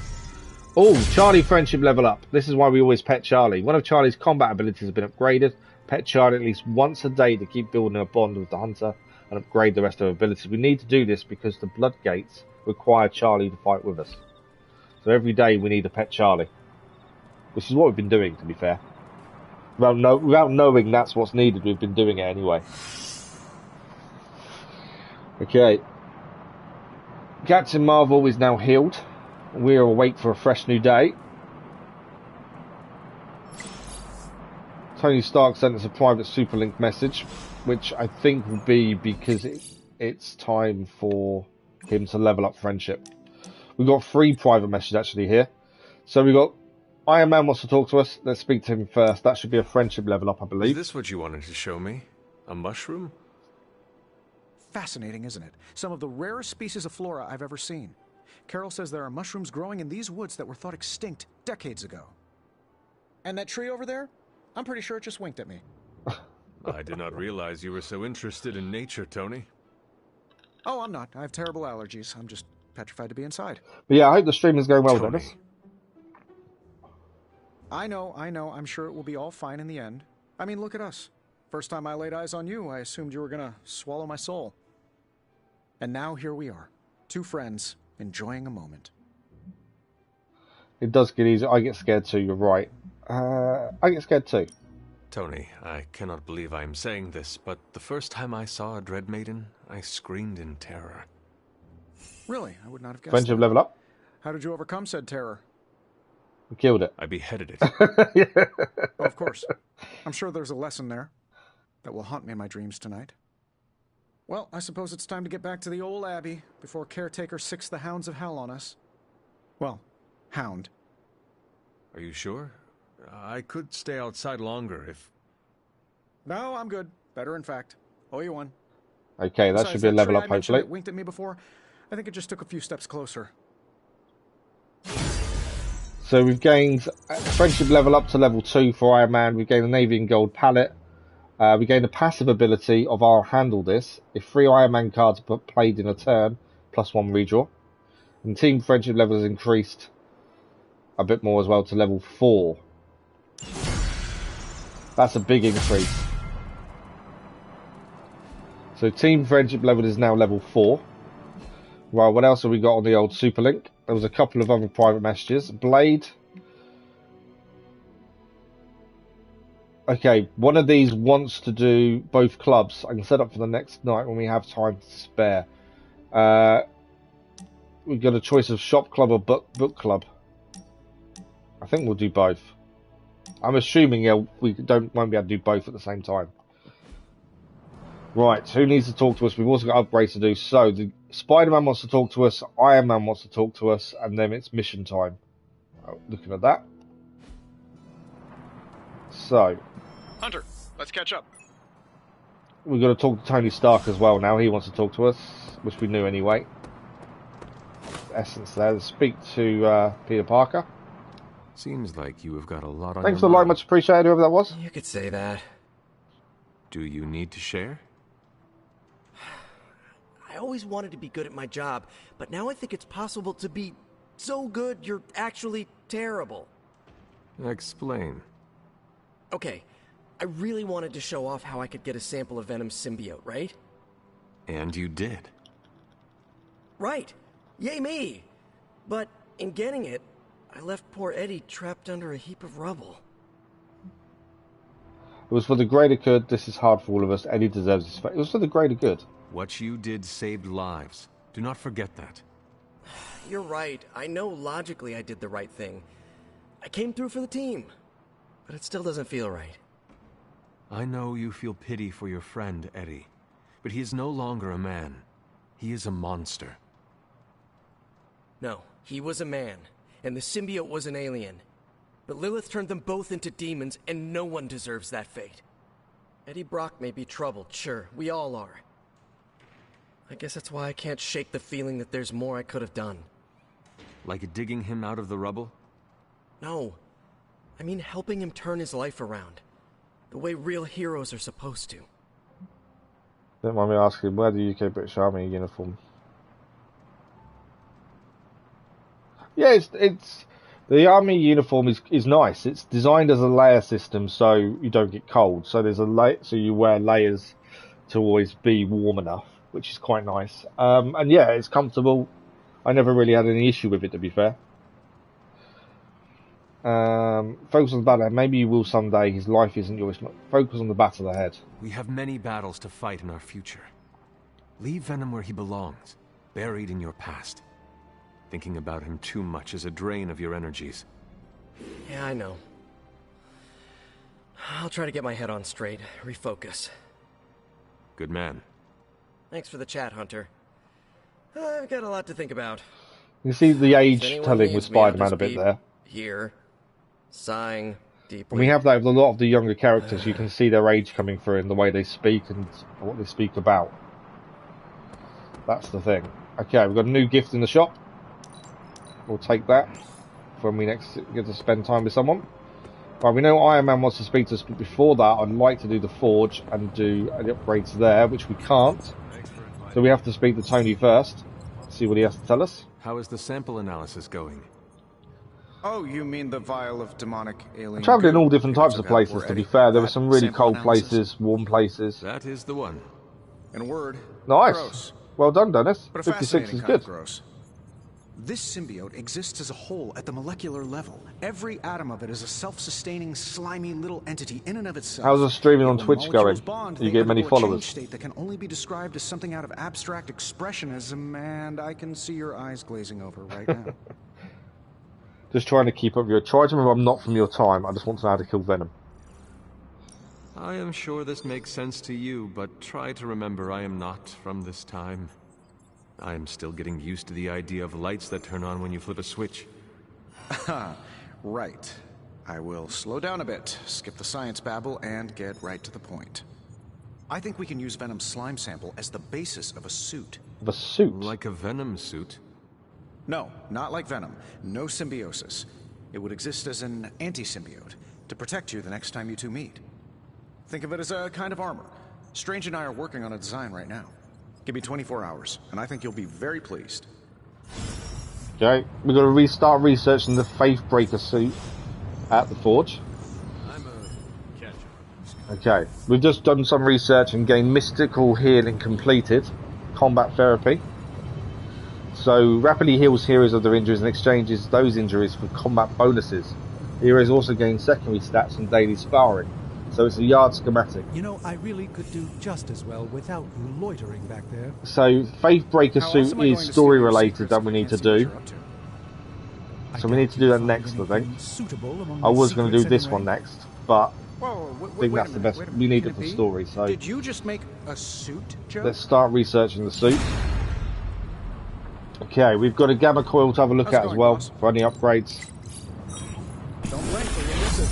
Oh, Charlie friendship level up. This is why we always pet Charlie. One of Charlie's combat abilities has been upgraded. Pet Charlie at least once a day to keep building a bond with the hunter and upgrade the rest of our abilities. We need to do this because the blood gates require Charlie to fight with us. So every day we need to pet Charlie. Which is what we've been doing, to be fair. Without knowing that's what's needed, we've been doing it anyway. Okay. Captain Marvel is now healed. We are awake for a fresh new day. Tony Stark sent us a private Superlink message, which I think will be because it's time for him to level up friendship. We've got 3 private messages actually here. So we've got Iron Man wants to talk to us. Let's speak to him first. That should be a friendship level up, I believe. Is this what you wanted to show me? A mushroom? Fascinating, isn't it? Some of the rarest species of flora I've ever seen. Carol says there are mushrooms growing in these woods that were thought extinct decades ago. And that tree over there? I'm pretty sure it just winked at me. I did not realize you were so interested in nature, Tony. Oh, I'm not. I have terrible allergies. I'm just petrified to be inside. But yeah, I hope the stream is going well, Dennis. I know. I'm sure it will be all fine in the end. I mean, look at us. First time I laid eyes on you, I assumed you were gonna swallow my soul. And now here we are. 2 friends, enjoying a moment. It does get easy. I get scared too, you're right. I get scared too. Tony, I cannot believe I am saying this, but the first time I saw a Dread Maiden, I screamed in terror. Really? I would not have guessed. Friendship level up. How did you overcome said terror? We killed it. I beheaded it. Yeah. Oh, of course. I'm sure there's a lesson there that will haunt me in my dreams tonight. Well, I suppose it's time to get back to the old Abbey before Caretaker sicks the hounds of hell on us. Well, hound. Are you sure? I could stay outside longer if... No, I'm good. Better, in fact. Owe you one. Okay, that should be a level up, hopefully. It winked at me before. I think it just took a few steps closer. So we've gained friendship level up to level 2 for Iron Man. We've gained an avian gold palette. We gained a passive ability of I'll handle this. If 3 Iron Man cards are played in a turn, +1 redraw. And team friendship level has increased a bit more as well to level 4. That's a big increase. So team friendship level is now level 4. Right, what else have we got on the old Superlink? There was a couple of other private messages. Blade. Okay, one of these wants to do both clubs. I can set up for the next night when we have time to spare. We've got a choice of shop club or book club. I think we'll do both. I'm assuming we won't be able to do both at the same time. Right, who needs to talk to us? We've also got upgrades to do. So, the Spider-Man wants to talk to us, Iron Man wants to talk to us, and then it's mission time. Looking at that. So... Hunter, let's catch up. We've got to talk to Tony Stark as well now. He wants to talk to us, which we knew anyway. Essence there. Let's speak to Peter Parker. Seems like you have got a lot on Thanks your for the like, mind. much appreciated, whoever that was. You could say that. Do you need to share? I always wanted to be good at my job, but now I think it's possible to be so good you're actually terrible. Explain. Okay, I really wanted to show off how I could get a sample of Venom's symbiote, right? And you did. Right. Yay me! But in getting it, I left poor Eddie trapped under a heap of rubble. It was for the greater good. This is hard for all of us. Eddie deserves his fate. It was for the greater good. What you did saved lives. Do not forget that. You're right. I know logically I did the right thing. I came through for the team. But it still doesn't feel right. I know you feel pity for your friend, Eddie. But he is no longer a man. He is a monster. No, he was a man. And the symbiote was an alien. But Lilith turned them both into demons, and no one deserves that fate. Eddie Brock may be troubled, sure. We all are. I guess that's why I can't shake the feeling that there's more I could have done. Like digging him out of the rubble? No. I mean helping him turn his life around. The way real heroes are supposed to. Don't mind me asking, where the UK British Army uniform? Yeah, it's the army uniform is nice. It's designed as a layer system, so you don't get cold. So there's so you wear layers to always be warm enough, which is quite nice. And yeah, it's comfortable. I never really had any issue with it, to be fair. Focus on the battle ahead. Maybe you will someday. His life isn't yours. Focus on the battle ahead. We have many battles to fight in our future. Leave Venom where he belongs, buried in your past. Thinking about him too much is a drain of your energies. Yeah, I know. I'll try to get my head on straight, refocus. Good man. Thanks for the chat, Hunter. I've got a lot to think about. You see the age telling with Spider-Man a bit there. Here, sighing deeply. And we have that with a lot of the younger characters. You can see their age coming through in the way they speak and what they speak about. That's the thing. Okay, we've got a new gift in the shop. We'll take that when we next get to spend time with someone. Right, we know Iron Man wants to speak to us, but before that, I'd like to do the Forge and do the upgrades there, which we can't. So we have to speak to Tony first, see what he has to tell us. How is the sample analysis going? Oh, you mean the vial of demonic alien? I travelled in all different types of places, to be fair. There were some really cold places, warm places. That is the one. In a word, nice. Gross. Well done, Dennis. But 56 is good. Gross. This symbiote exists as a whole at the molecular level. Every atom of it is a self-sustaining, slimy little entity in and of itself. How's the streaming on Twitch going? Do you get many followers? State that can only be described as something out of abstract expressionism, and I can see your eyes glazing over right now. Just trying to keep up with your... Try to remember I'm not from your time. I just want to know how to kill Venom. I am sure this makes sense to you, but try to remember I am not from this time. I am still getting used to the idea of lights that turn on when you flip a switch. Right. I will slow down a bit, skip the science babble, and get right to the point. I think we can use Venom's slime sample as the basis of a suit. Of a suit? Like a Venom suit? No, not like Venom. No symbiosis. It would exist as an anti-symbiote, to protect you the next time you two meet. Think of it as a kind of armor. Strange and I are working on a design right now. Give me 24 hours, and I think you'll be very pleased. Okay, we're going to restart researching the Faithbreaker suit at the Forge. I'm a catcher. Okay, we've just done some research and gained mystical healing completed. Combat therapy. So, rapidly heals heroes of their injuries and exchanges those injuries for combat bonuses. Heroes also gain secondary stats and daily sparring. So it's a yard schematic. You know, I really could do just as well without you loitering back there. So, Faithbreaker suit is story related that we need to do. So we need to do that next, I think. I was going to do this one next, but I think that's the best. We need it for story, so Did you just make a suit, Joe? let's start researching the suit. Okay, we've got a gamma coil to have a look at as well for any upgrades. Don't blink or you'll miss it.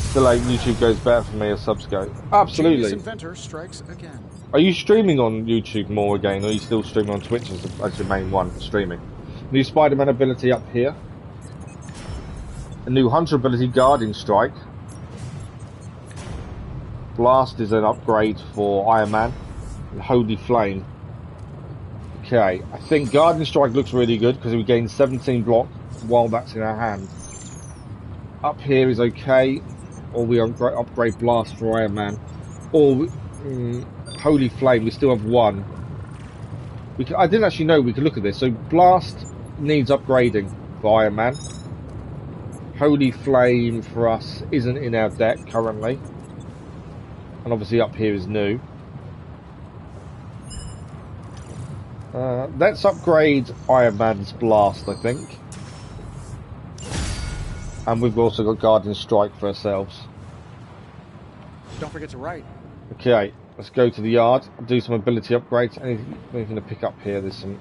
Still like YouTube goes better for me as subs go. Absolutely. Genius inventor strikes again. Are you streaming on YouTube more again, or are you still streaming on Twitch as your main one for streaming? New Spider-Man ability up here. A new Hunter ability, Guarding Strike. Blast is an upgrade for Iron Man. And Holy Flame. Okay, I think Guardian Strike looks really good because we gain 17 block while that's in our hand. Up here is okay, or we upgrade Blast for Iron Man, or Holy Flame. We still have one. I didn't actually know we could look at this. So Blast needs upgrading for Iron Man. Holy Flame for us isn't in our deck currently, and obviously up here is new. Let's upgrade Iron Man's Blast, I think. And we've also got Guardian Strike for ourselves. Don't forget to write. Okay, let's go to the yard, do some ability upgrades. Anything to pick up here? There's some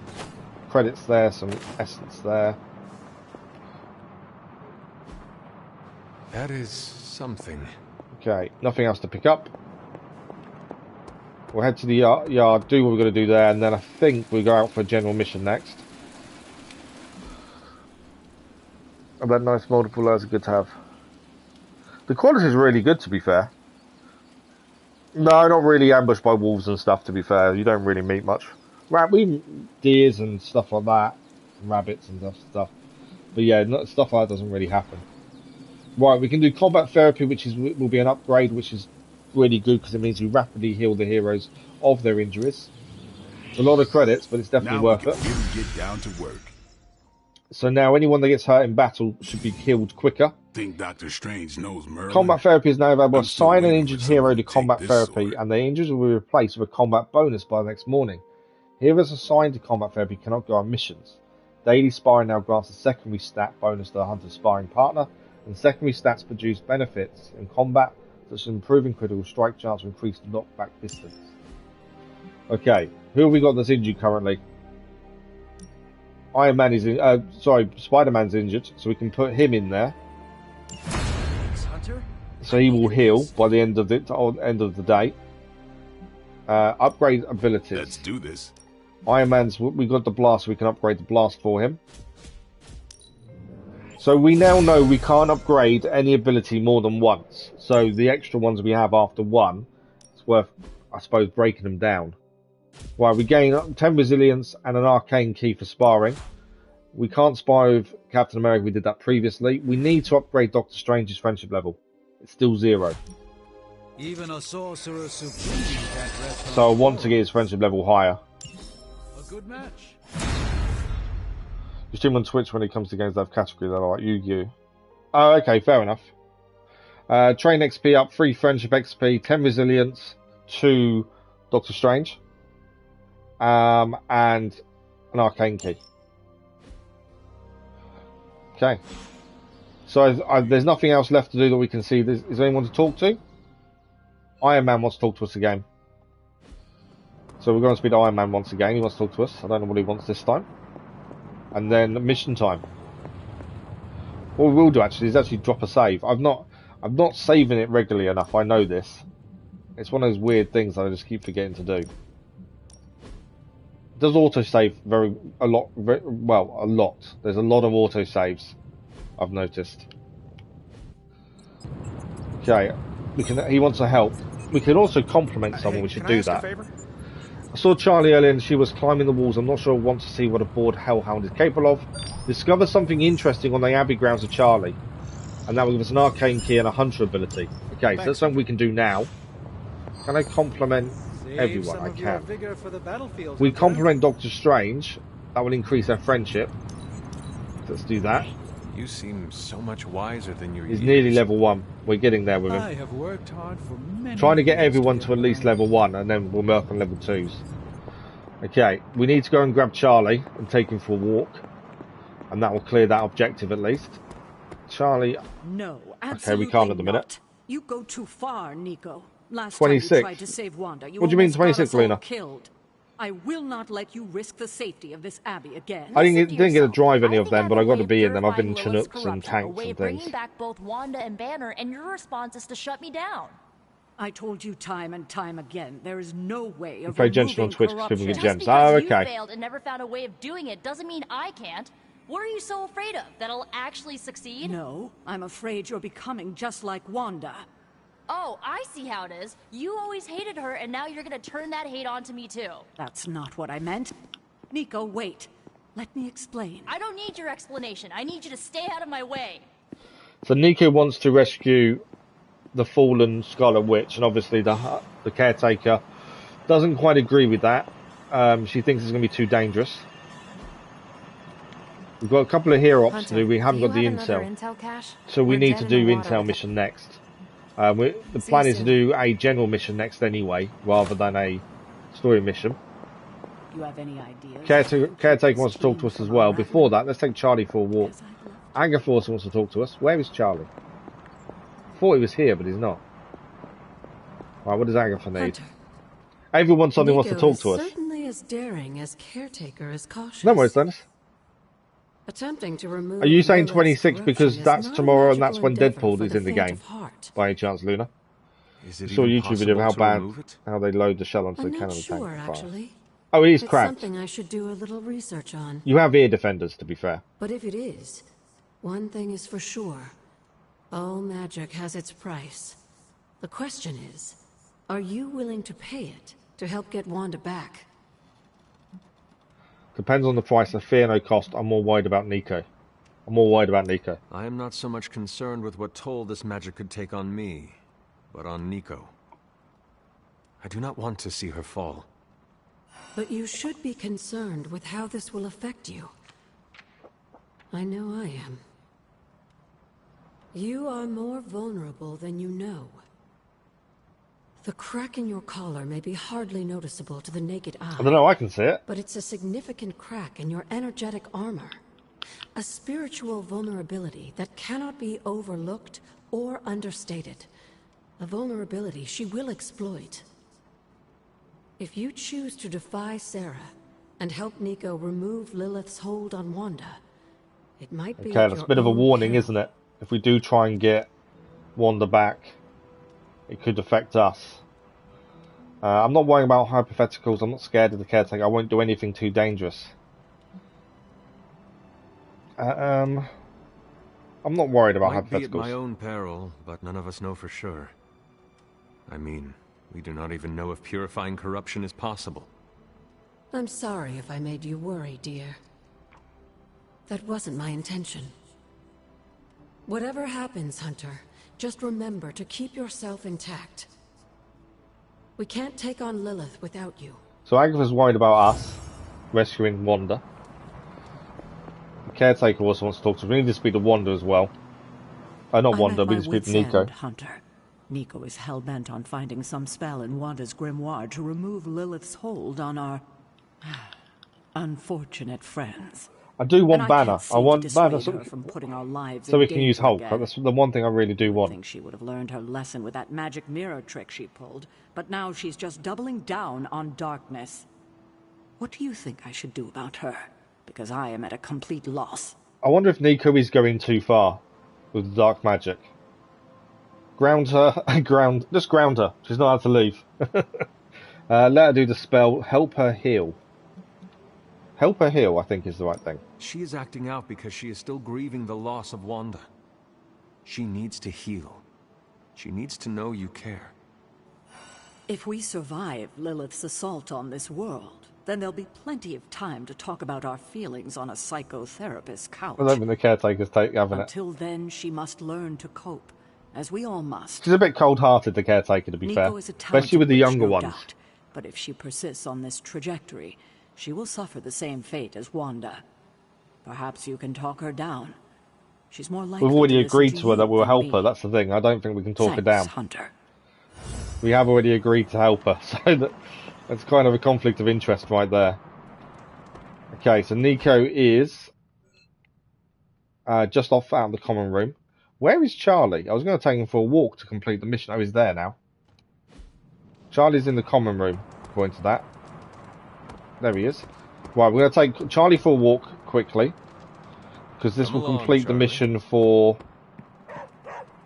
credits there, some essence there. That is something. Okay, nothing else to pick up. We'll head to the yard, do what we're going to do there, and then I think we go out for a general mission next. And that nice multiple layers are good to have. The quality is really good, to be fair. No, not really ambushed by wolves and stuff, to be fair. You don't really meet much. We deers and stuff like that, and rabbits and stuff. But yeah, stuff like that doesn't really happen. Right, we can do combat therapy, which will be an upgrade, which is really good because it means we rapidly heal the heroes of their injuries. It's a lot of credits, but it's definitely worth it. Really get down to work. So now anyone that gets hurt in battle should be killed quicker. Think Doctor Strange knows Merlin? Combat therapy is now available. Assign an injured hero to combat therapy, and the injuries will be replaced with a combat bonus by the next morning. Heroes assigned to combat therapy cannot go on missions. Daily sparring now grants a secondary stat bonus to the hunter's sparring partner, and secondary stats produce benefits in combat, such as improving critical strike chance or increased knockback distance. Okay, who have we got that's injured currently? Iron Man is Spider-Man's injured, so we can put him in there. Hunter? So he will heal by the end of the day. Upgrade abilities. Let's do this. Iron Man's, we got the blast, so we can upgrade the blast for him. So we now know we can't upgrade any ability more than once. So the extra ones we have after one, it's worth, I suppose, breaking them down. Right, we gain 10 resilience and an arcane key for sparring. We can't spar with Captain America, we did that previously. We need to upgrade Doctor Strange's friendship level. It's still 0. Even a sorcerer supreme can't rest. So I want to get his friendship level higher. A good match. You stream on Twitch when it comes to games that have categories that are like Yu-Gi-Oh! Oh, okay, fair enough. Train XP up, 3 friendship XP, 10 resilience, 2 Doctor Strange. And an arcane key. Okay. So there's nothing else left to do that we can see. Is there anyone to talk to? Iron Man wants to talk to us again. So we're going to speak to Iron Man once again. He wants to talk to us. I don't know what he wants this time. And then mission time. What we will do actually is actually drop a save. I'm not saving it regularly enough. I know this. It's one of those weird things that I just keep forgetting to do. It does autosave a lot. There's a lot of autosaves, I've noticed. Okay, he wants to help. We can also compliment someone. We should do that. I saw Charlie earlier and she was climbing the walls. I'm not sure I want to see what a bored hellhound is capable of. Discover something interesting on the Abbey grounds of Charlie. And that will give us an arcane key and a hunter ability. Okay, so that's something we can do now. Can I compliment everyone? I can. We compliment Doctor Strange. That will increase our friendship. Let's do that. You seem so much wiser than your He's years. nearly level 1. We're getting there with him. I have worked hard for many Trying to get years everyone to at least level 1, and then we'll work on level 2s. Okay, we need to go and grab Charlie and take him for a walk. And that will clear that objective at least. Charlie... No, okay, we can't at the minute. You go too far, Nico. Last 26. time you tried to save Wanda, What do you mean 26, Luna? Killed. I will not let you risk the safety of this Abbey again. I didn't get to drive any of them, but I got to be in them. I've been in Chinooks and tanks and things. Bringing back both Wanda and Banner, and your response is to shut me down. I told you time and time again, there is no way of play Genshin on Twitch because people get gems. Just Oh, because okay. you failed and never found a way of doing it doesn't mean I can't. What are you so afraid of? That I'll actually succeed? No, I'm afraid you're becoming just like Wanda. Oh, I see how it is. You always hated her, and now you're gonna turn that hate onto me too. That's not what I meant. Nico, wait. Let me explain. I don't need your explanation. I need you to stay out of my way. So Nico wants to rescue the fallen Scarlet Witch, and obviously the caretaker doesn't quite agree with that. She thinks it's going to be too dangerous. We've got a couple of hero ops to do. We haven't got the intel. So we need to do intel mission next. The plan is to do a general mission next anyway, rather than a story mission. You have any ideas? Caretaker wants to talk to us as well. Before that, let's take Charlie for a walk. Agatha also wants to talk to us. Where is Charlie? I thought he was here, but he's not. Right, what does Agatha need? Everyone suddenly wants to talk to us. Certainly as daring as Caretaker is cautious. No worries, Dennis. Attempting to remove. Are you saying 26 because that's tomorrow and that's when Deadpool is in the game? By any chance, Luna? Is it I saw a even YouTube video of possible how they load the shell onto the I'm cannon not sure, tank. actually. Oh, it is It's cracked. something I should do a little research on. You have ear defenders, to be fair. But if it is, one thing is for sure. All magic has its price. The question is, are you willing to pay it to help get Wanda back? Depends on the price. I fear no cost. I'm more worried about Nico. I am not so much concerned with what toll this magic could take on me, but on Nico. I do not want to see her fall. But you should be concerned with how this will affect you. I know I am. You are more vulnerable than you know. The crack in your collar may be hardly noticeable to the naked eye. I don't know, I can see it. But it's a significant crack in your energetic armor. A spiritual vulnerability that cannot be overlooked or understated. A vulnerability she will exploit. If you choose to defy Sarah and help Nico remove Lilith's hold on Wanda, it might be. Okay, that's a bit of a warning, isn't it? If we do try and get Wanda back, it could affect us. I'm not worrying about hypotheticals. I'm not scared of the caretaker. I won't do anything too dangerous. I'm not worried about Might be at hypotheticals. my own peril, but none of us know for sure. I mean, we do not even know if purifying corruption is possible. I'm sorry if I made you worry, dear. That wasn't my intention. Whatever happens, Hunter, just remember to keep yourself intact. We can't take on Lilith without you. So Agatha's worried about us rescuing Wanda. The caretaker also wants to talk to us. We need to speak to Wanda as well. Not Wanda, we need to speak to Nico. Hunter. Nico is hell-bent on finding some spell in Wanda's grimoire to remove Lilith's hold on our unfortunate friends. I do want And Banner. can't I seem want to Banner dissuade her from putting our lives so in we can use danger Hulk. again. That's the one thing I really do I want. think she would have learned her lesson with that magic mirror trick she pulled, but now she's just doubling down on darkness. What do you think I should do about her? Because I am at a complete loss. I wonder if Nico is going too far with dark magic. Ground her, just ground her. She's not allowed to leave. Let her do the spell. Help her heal. Help her heal, I think, is the right thing. She is acting out because she is still grieving the loss of Wanda. She needs to heal. She needs to know you care. If we survive Lilith's assault on this world, then there'll be plenty of time to talk about our feelings on a psychotherapist's couch. I don't think the caretaker's having it. Until then, she must learn to cope, as we all must. She's a bit cold-hearted, the caretaker, to be fair. Is a Especially with the witch, younger no ones. doubt. But if she persists on this trajectory, she will suffer the same fate as Wanda. Perhaps you can talk her down. She's more likely We've already to listen agreed to her you that we'll than help me. her. That's the thing. I don't think we can talk her Thanks, down. Hunter. We have already agreed to help her, so that's kind of a conflict of interest right there. Okay, so Nico is just off out of the common room. Where is Charlie? I was going to take him for a walk to complete the mission. Oh, he's there now. Charlie's in the common room, according to that. There he is. Right, we're going to take Charlie for a walk quickly, because this will complete the mission for...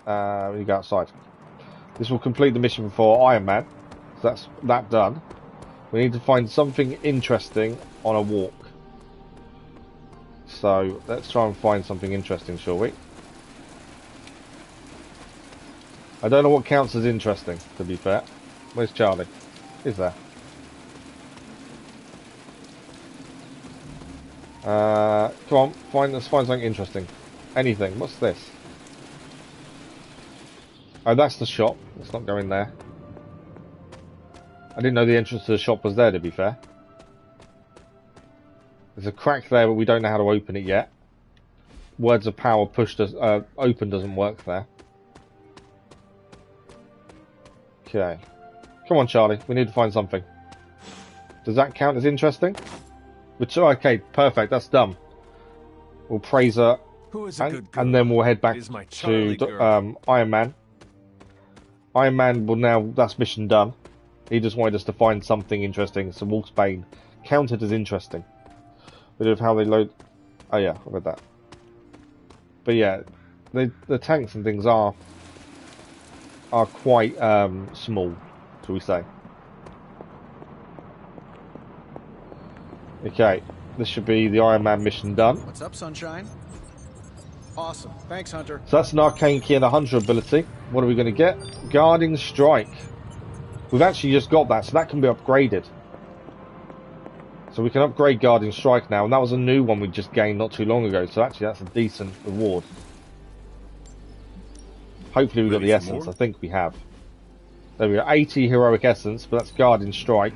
we go outside. This will complete the mission for Iron Man. So that's that done. We need to find something interesting on a walk. So let's try and find something interesting, shall we? I don't know what counts as interesting, to be fair. Where's Charlie? He's there. Come on, let's find something interesting. Anything. What's this? Oh, that's the shop. Let's not go in there. I didn't know the entrance to the shop was there, to be fair. There's a crack there, but we don't know how to open it yet. Words of power open doesn't work there. Okay. Come on, Charlie. We need to find something. Does that count as interesting? Okay, perfect. That's done. We'll praise her. And then we'll head back to Iron Man. Iron Man will now... That's mission done. He just wanted us to find something interesting. So Wolf's Bane counted as interesting. Bit of how they load... Oh yeah, I read that. But yeah, the tanks and things are quite small, shall we say. Okay, this should be the Iron Man mission done. What's up, Sunshine? Awesome. Thanks, Hunter. So that's an arcane key and a Hunter ability. What are we going to get? Guarding Strike. We've actually just got that, so that can be upgraded. So we can upgrade Guarding Strike now, and that was a new one we just gained not too long ago, so actually that's a decent reward. Hopefully we got the essence. I think we have. There we go. 80 heroic essence, but that's Guarding Strike.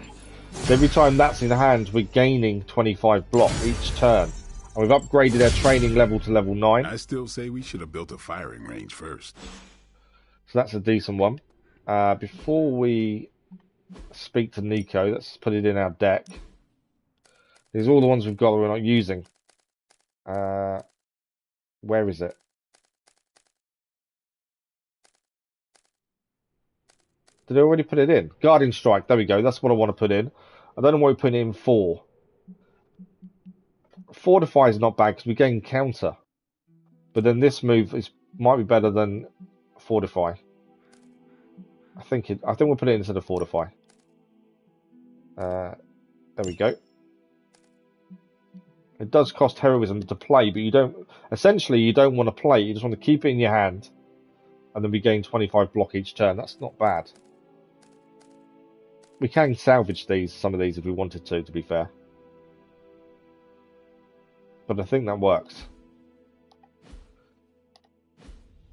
So every time that's in hand, we're gaining 25 block each turn. And we've upgraded our training level to level 9. I still say we should have built a firing range first. So that's a decent one. Before we speak to Nico, let's put it in our deck. These are all the ones we've got that we're not using. Where is it? Did I already put it in? Guardian Strike, there we go. That's what I want to put in. I don't know what we put it in for. Fortify is not bad because we gain counter. But then this move might be better than Fortify. I think we'll put it in instead of Fortify. There we go. It does cost heroism to play, but you don't want to play. You just want to keep it in your hand, and then we gain 25 block each turn. That's not bad. We can salvage some of these if we wanted to be fair. But I think that works.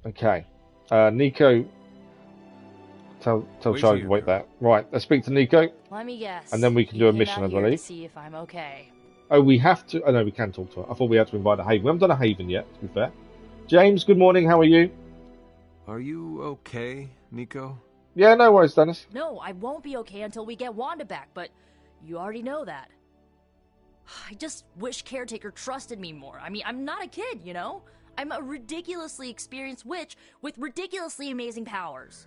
Okay. Nico, tell Charlie to wait there. Right, let's speak to Nico. Let me guess. And then we can do a mission, I believe. To see if I'm okay. Oh, we have to... Oh, no, we can talk to her. I thought we had to invite a Haven. We haven't done a Haven yet, to be fair. James, good morning. How are you? Are you okay, Nico? Yeah, no worries, Dennis. No, I won't be okay until we get Wanda back, but you already know that. I just wish Caretaker trusted me more. I mean, I'm not a kid, you know? I'm a ridiculously experienced witch with ridiculously amazing powers.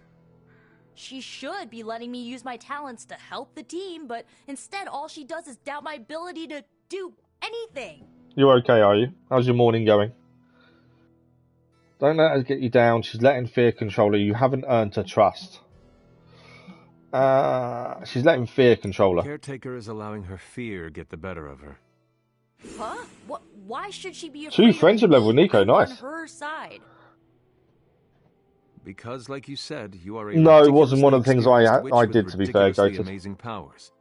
She should be letting me use my talents to help the team, but instead all she does is doubt my ability to do anything. You're okay, are you? How's your morning going? Don't let her get you down. She's letting fear control her. You haven't earned her trust. She's letting fear control her. Caretaker is allowing her fear get the better of her. Huh? What? Why should she be afraid? 2 friendship level with Nico, nice. On her side. Because, like you said, you are a No, it wasn't one of the things I witch did, with to be fair, ridiculously Goated. amazing powers.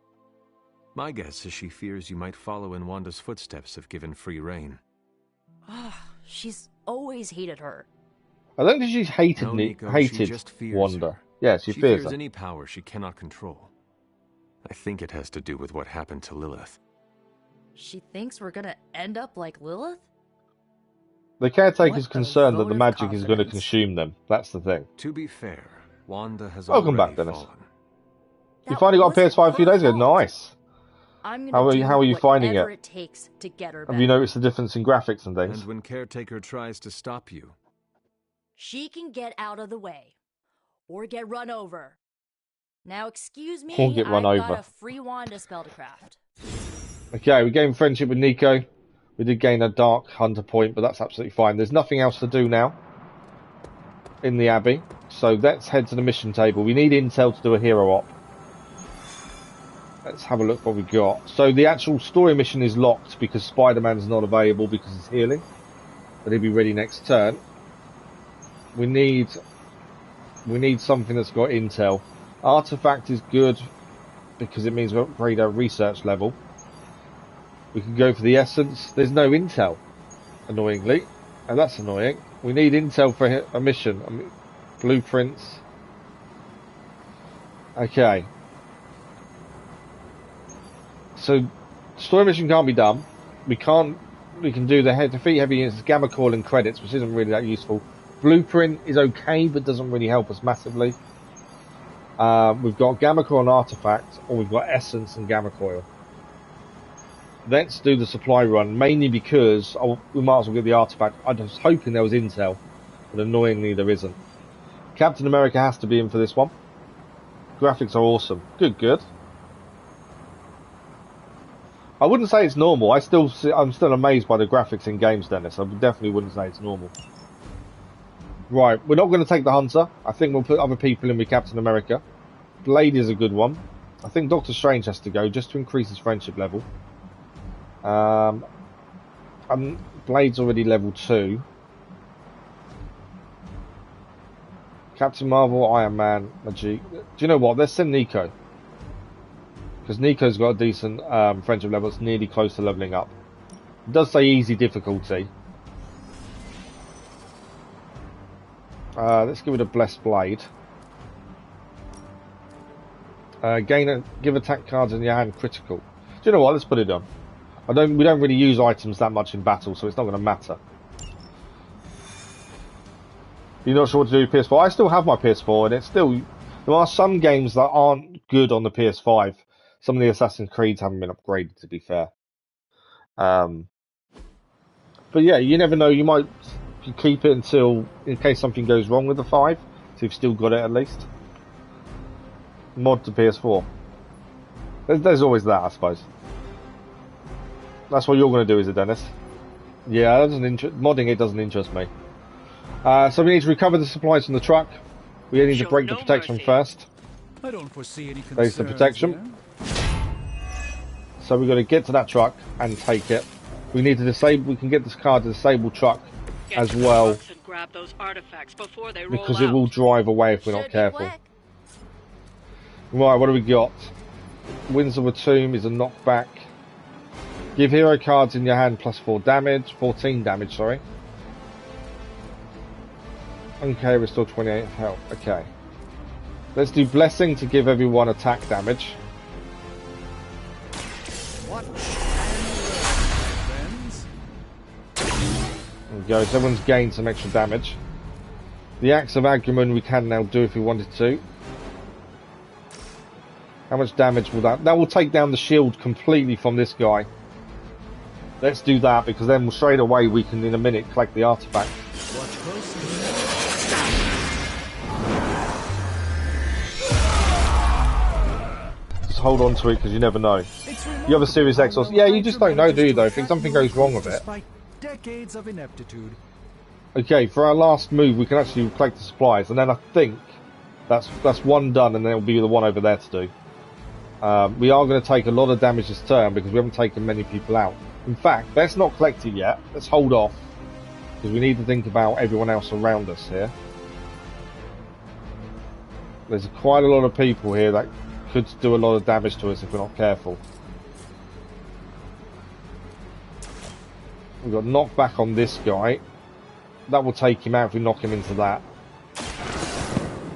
My guess is she fears you might follow in Wanda's footsteps if given free rein. She's always hated her. I don't think she's hated No, Nico, she hated just fears Wanda. her. Yeah, she fears her. any power she cannot control. I think it has to do with what happened to Lilith. She thinks we're gonna end up like Lilith? The caretaker's What a concerned that vote the of magic is going to confidence. consume them. That's the thing. To be fair, Wanda has Welcome already back, Dennis. fallen. You finally got a PS5 a few days ago. Nice. I'm How gonna are you finding whatever it? it takes to get her Have you back. noticed the difference in graphics and things? And when Caretaker tries to stop you, She can get out of the way. Or get run over. Now excuse me, Or get run I've over. got a free Wanda spell to craft. Okay, we gained friendship with Nico. We did gain a Dark Hunter point, but that's absolutely fine. There's nothing else to do now in the Abbey, so let's head to the mission table. We need intel to do a hero op. Let's have a look what we got. So the actual story mission is locked because Spider-Man's not available because he's healing, but he'll be ready next turn. We need something that's got intel. Artifact is good because it means we upgrade our research level. We can go for the essence. There's no intel, annoyingly, and that's annoying. We need intel for a mission. I mean, blueprints. Okay. So, story mission can't be done. We can do the defeat heavy units, gamma coil and credits, which isn't really that useful. Blueprint is okay, but doesn't really help us massively. We've got gamma coil and artifact, or we've got essence and gamma coil. Let's do the supply run, mainly because we might as well get the artifact. I was hoping there was intel, but annoyingly there isn't. Captain America has to be in for this one. Graphics are awesome. Good. I wouldn't say it's normal. I'm still amazed by the graphics in games, Dennis. I definitely wouldn't say it's normal. Right, we're not going to take the Hunter. I think we'll put other people in with Captain America. Blade is a good one. I think Doctor Strange has to go just to increase his friendship level. Blade's already level 2. Captain Marvel, Iron Man, Magic. Do you know what? Let's send Nico. Because Nico's got a decent friendship level. It's nearly close to leveling up. It does say easy difficulty. Let's give it a Blessed Blade. Give attack cards in your hand critical. Do you know what? Let's put it on. We don't really use items that much in battle, so it's not going to matter. You're not sure what to do with PS4? I still have my PS4, and it's still... There are some games that aren't good on the PS5. Some of the Assassin's Creeds haven't been upgraded, to be fair. But yeah, you never know. You might keep it until, in case something goes wrong with the 5, so you've still got it at least. Mod to PS4. There's always that, I suppose. That's what you're going to do, is it, Dennis? Yeah, that doesn't modding it doesn't interest me. So we need to recover the supplies from the truck. We need to break the protection first. I don't foresee any concerns. There's the protection. So we've got to get to that truck and take it. We need to disable. We can get this car to disable truck as well, Grab those artifacts before they roll because out. it will drive away if we're not careful. Right, what do we got? Winds of a Tomb is a knockback. Give hero cards in your hand plus 4 damage. 14 damage, sorry. Okay, restore 28 health. Okay. Let's do Blessing to give everyone attack damage. Watch and learn, friends. There we go, so everyone's gained some extra damage. The Axe of Agumon we can now do if we wanted to. How much damage will that... That will take down the shield completely from this guy. Let's do that, because then straight away we can, in a minute, collect the artifact. Watch closely. Just hold on to it, because you never know. You have a Series X or... Yeah, you just don't know, do you, though? If something goes wrong with it. Decades of ineptitude. Okay, for our last move, we can actually collect the supplies, and then I think that's one done, and then it'll be the one over there to do. We are going to take a lot of damage this turn, because we haven't taken many people out. In fact, let's not collect it yet. Let's hold off, because we need to think about everyone else around us here. There's quite a lot of people here that could do a lot of damage to us if we're not careful. We've got knockback on this guy. That will take him out if we knock him into that.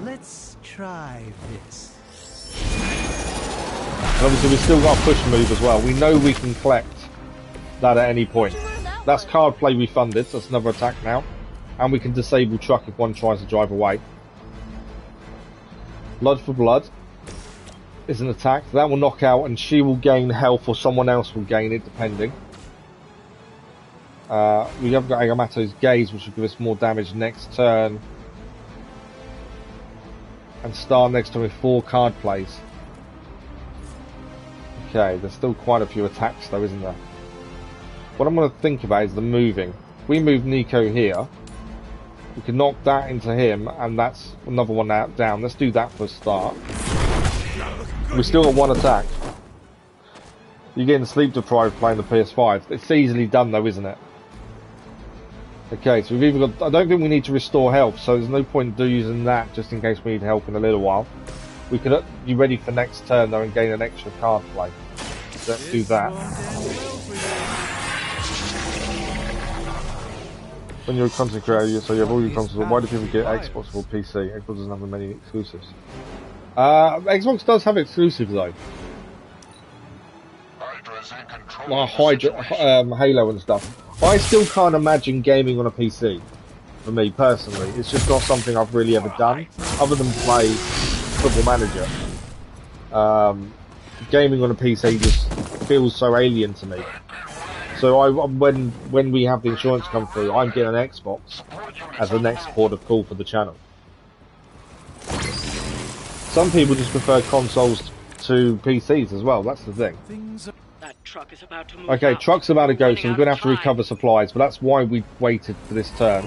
Let's try this. And obviously we've still got a push move as well. We know we can collect that at any point. That's card play refunded, so that's another attack now. And we can disable truck if one tries to drive away. Blood for blood is an attack. That will knock out, and she will gain health, or someone else will gain it, depending. We have got Agamotto's Gaze, which will give us more damage next turn. And Star next turn with 4 card plays. Okay, there's still quite a few attacks though, isn't there? What I'm going to think about is the moving. If we move Nico here, we can knock that into him, and that's another one out down. Let's do that for a start. We still got 1 attack. You're getting sleep deprived playing the PS5. It's easily done though, isn't it? Okay, so we've either got... I don't think we need to restore health, so there's no point using that just in case we need help in a little while. We could be ready for next turn though and gain an extra card play. So let's do that. When you're a content creator, so you have all your consoles, why do people get Xbox or PC? Xbox doesn't have many exclusives. Xbox does have exclusives though. Like Halo and stuff. I still can't imagine gaming on a PC. For me personally, it's just not something I've really ever done, other than play Football Manager. Gaming on a PC just feels so alien to me. So when we have the insurance come through, I'm getting an Xbox as the next port of call for the channel. Some people just prefer consoles to PCs as well. That's the thing. That truck is about to move. Okay, truck's about to go, so we're going to have to recover supplies, but that's why we waited for this turn.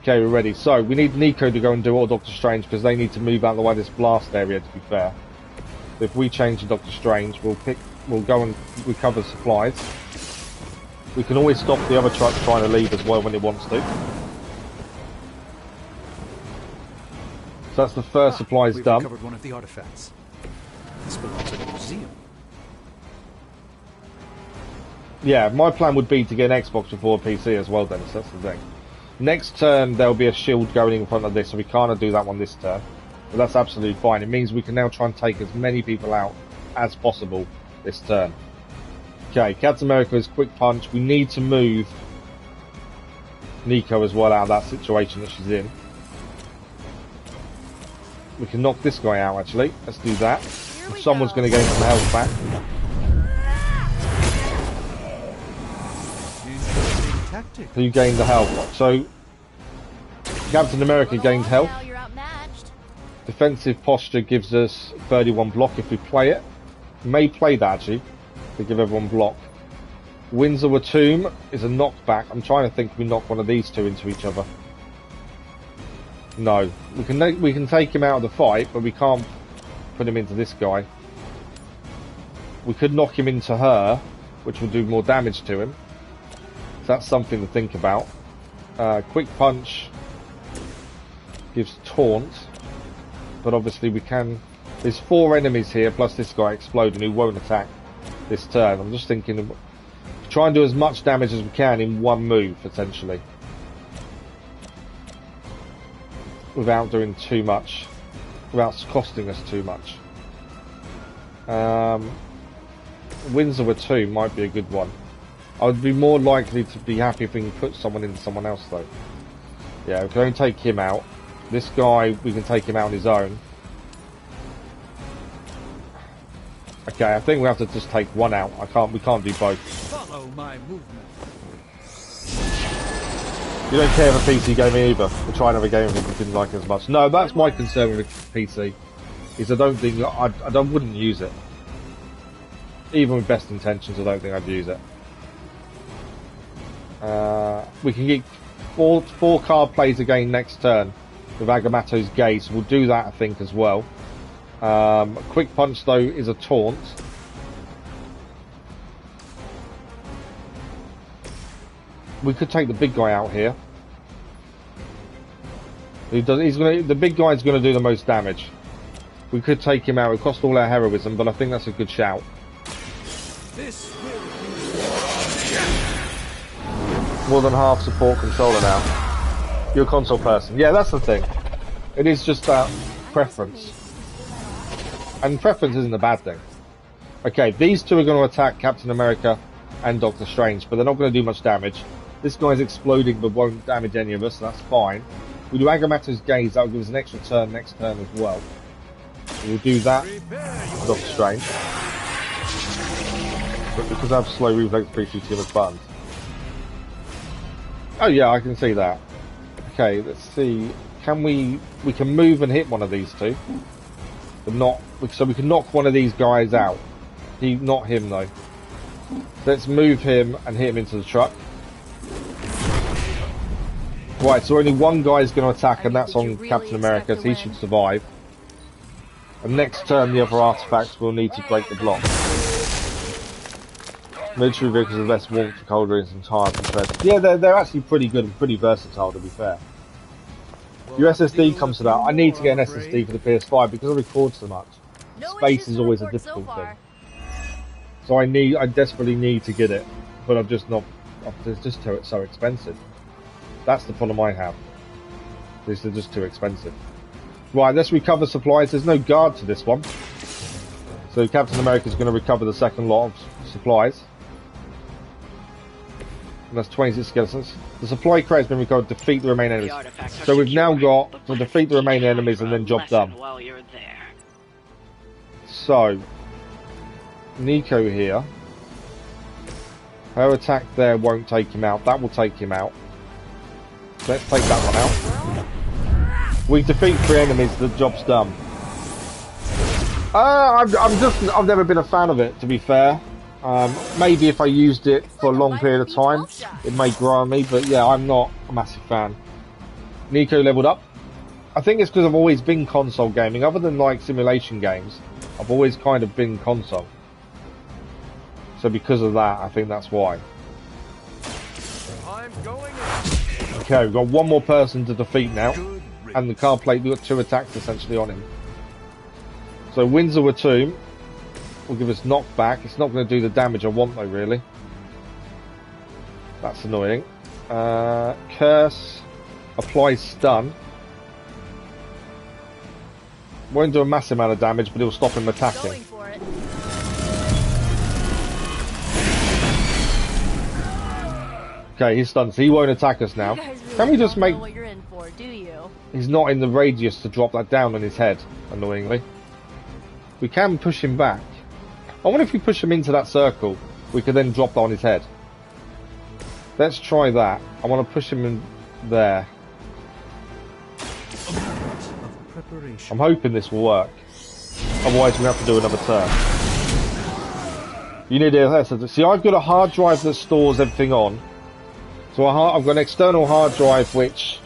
Okay, we're ready. So, we need Nico to go and do all Doctor Strange, because they need to move out of the way of this blast area, to be fair. So if we change to Doctor Strange, we'll go and recover supplies. We can always stop the other truck trying to leave as well when it wants to. So that's the first supplies done. Recovered one of the artifacts. This belongs at a museum. Yeah, my plan would be to get an Xbox before a PC as well, Dennis. That's the thing. Next turn, there'll be a shield going in front of this, so we can't do that one this turn. But that's absolutely fine. It means we can now try and take as many people out as possible this turn. Okay, Captain America is quick punch. We need to move Nico as well out of that situation that she's in. We can knock this guy out, actually. Let's do that. Someone's going to gain some health back. So you gained the health. So Captain America gained health. Defensive posture gives us 31 block if we play it. We may play that actually to give everyone block. Windsor Tomb is a knockback. I'm trying to think if we knock one of these two into each other. No, we can take him out of the fight, but we can't put him into this guy. We could knock him into her, which will do more damage to him. So that's something to think about. Quick punch gives taunt, but obviously we can... There's 4 enemies here, plus this guy exploding who won't attack this turn. I'm just thinking of try and do as much damage as we can in one move, potentially. Without doing too much, without costing us too much. Windsor 2 might be a good one. I would be more likely to be happy if we can put someone into someone else though. Yeah, we can only take him out. This guy, we can take him out on his own. Okay, I think we have to just take one out. We can't do both. Follow my movement. You don't care for PC gaming either. We'll try another game if you didn't like it as much. No, that's my concern with PC. Is I don't think I wouldn't use it. Even with best intentions, I don't think I'd use it. We can get four card plays again next turn with Agamotto's Gaze. So we'll do that, I think, as well. Quick Punch though is a taunt. We could take the big guy out here. The big guy's going to do the most damage. We could take him out. It cost all our heroism, but I think that's a good shout. More than half support controller now. You're a console person. Yeah, that's the thing. It is just that preference. And preference isn't a bad thing. Okay, these two are going to attack Captain America and Doctor Strange, but they're not going to do much damage. This guy's exploding but won't damage any of us, so that's fine. We do Agamotto's Gaze, that will give us an extra turn next turn as well. So we'll do that for Doctor Strange. But because I have slow reflex, appreciate too much buttons. Oh yeah, I can see that. Okay, let's see. Can we can move and hit one of these two. But not, so we can knock one of these guys out. Not him though. Let's move him and hit him into the truck. Right, so only one guy's going to attack, and that's on Captain America, so he should survive. And next turn, the other artifacts will need to break the block. Military vehicles are less warmth for cold drinks and tires compared to... Yeah, they're actually pretty good and pretty versatile, to be fair. Your SSD comes to that. I need to get an SSD for the PS5 because I record so much. Space is always a difficult thing. So I desperately need to get it, but I'm just not... It's just so expensive. That's the problem I have. These are just too expensive. Right, let's recover supplies. There's no guard to this one. So Captain America's going to recover the second lot of supplies. And that's 26 skeletons. The supply crate has been recovered. Defeat the remaining enemies. So we've now got to defeat the remaining enemies and then job done. So, Nico here. Her attack there won't take him out. That will take him out. Let's take that one out. We defeat 3 enemies, the job's done. I've never been a fan of it, to be fair. Maybe if I used it for a long period of time, it may grow on me, but yeah, I'm not a massive fan. Nico leveled up. I think it's because I've always been console gaming. Other than like simulation games, I've always kind of been console. So because of that, I think that's why. Okay, we've got one more person to defeat now, and the card plate, we've got 2 attacks essentially on him. So Windsor with 2 will give us knockback. It's not going to do the damage I want though, really. That's annoying. Curse, apply stun. Won't do a massive amount of damage, but it will stop him attacking. Okay, he's stunned, so he won't attack us now. Can we just make... What you're in for, do you? He's not in the radius to drop that down on his head, annoyingly. We can push him back. I wonder if we push him into that circle, we could then drop that on his head. Let's try that. I want to push him in there. I'm hoping this will work. Otherwise we have to do another turn. You need to... See, I've got a hard drive that stores everything on. So I've got an external hard drive which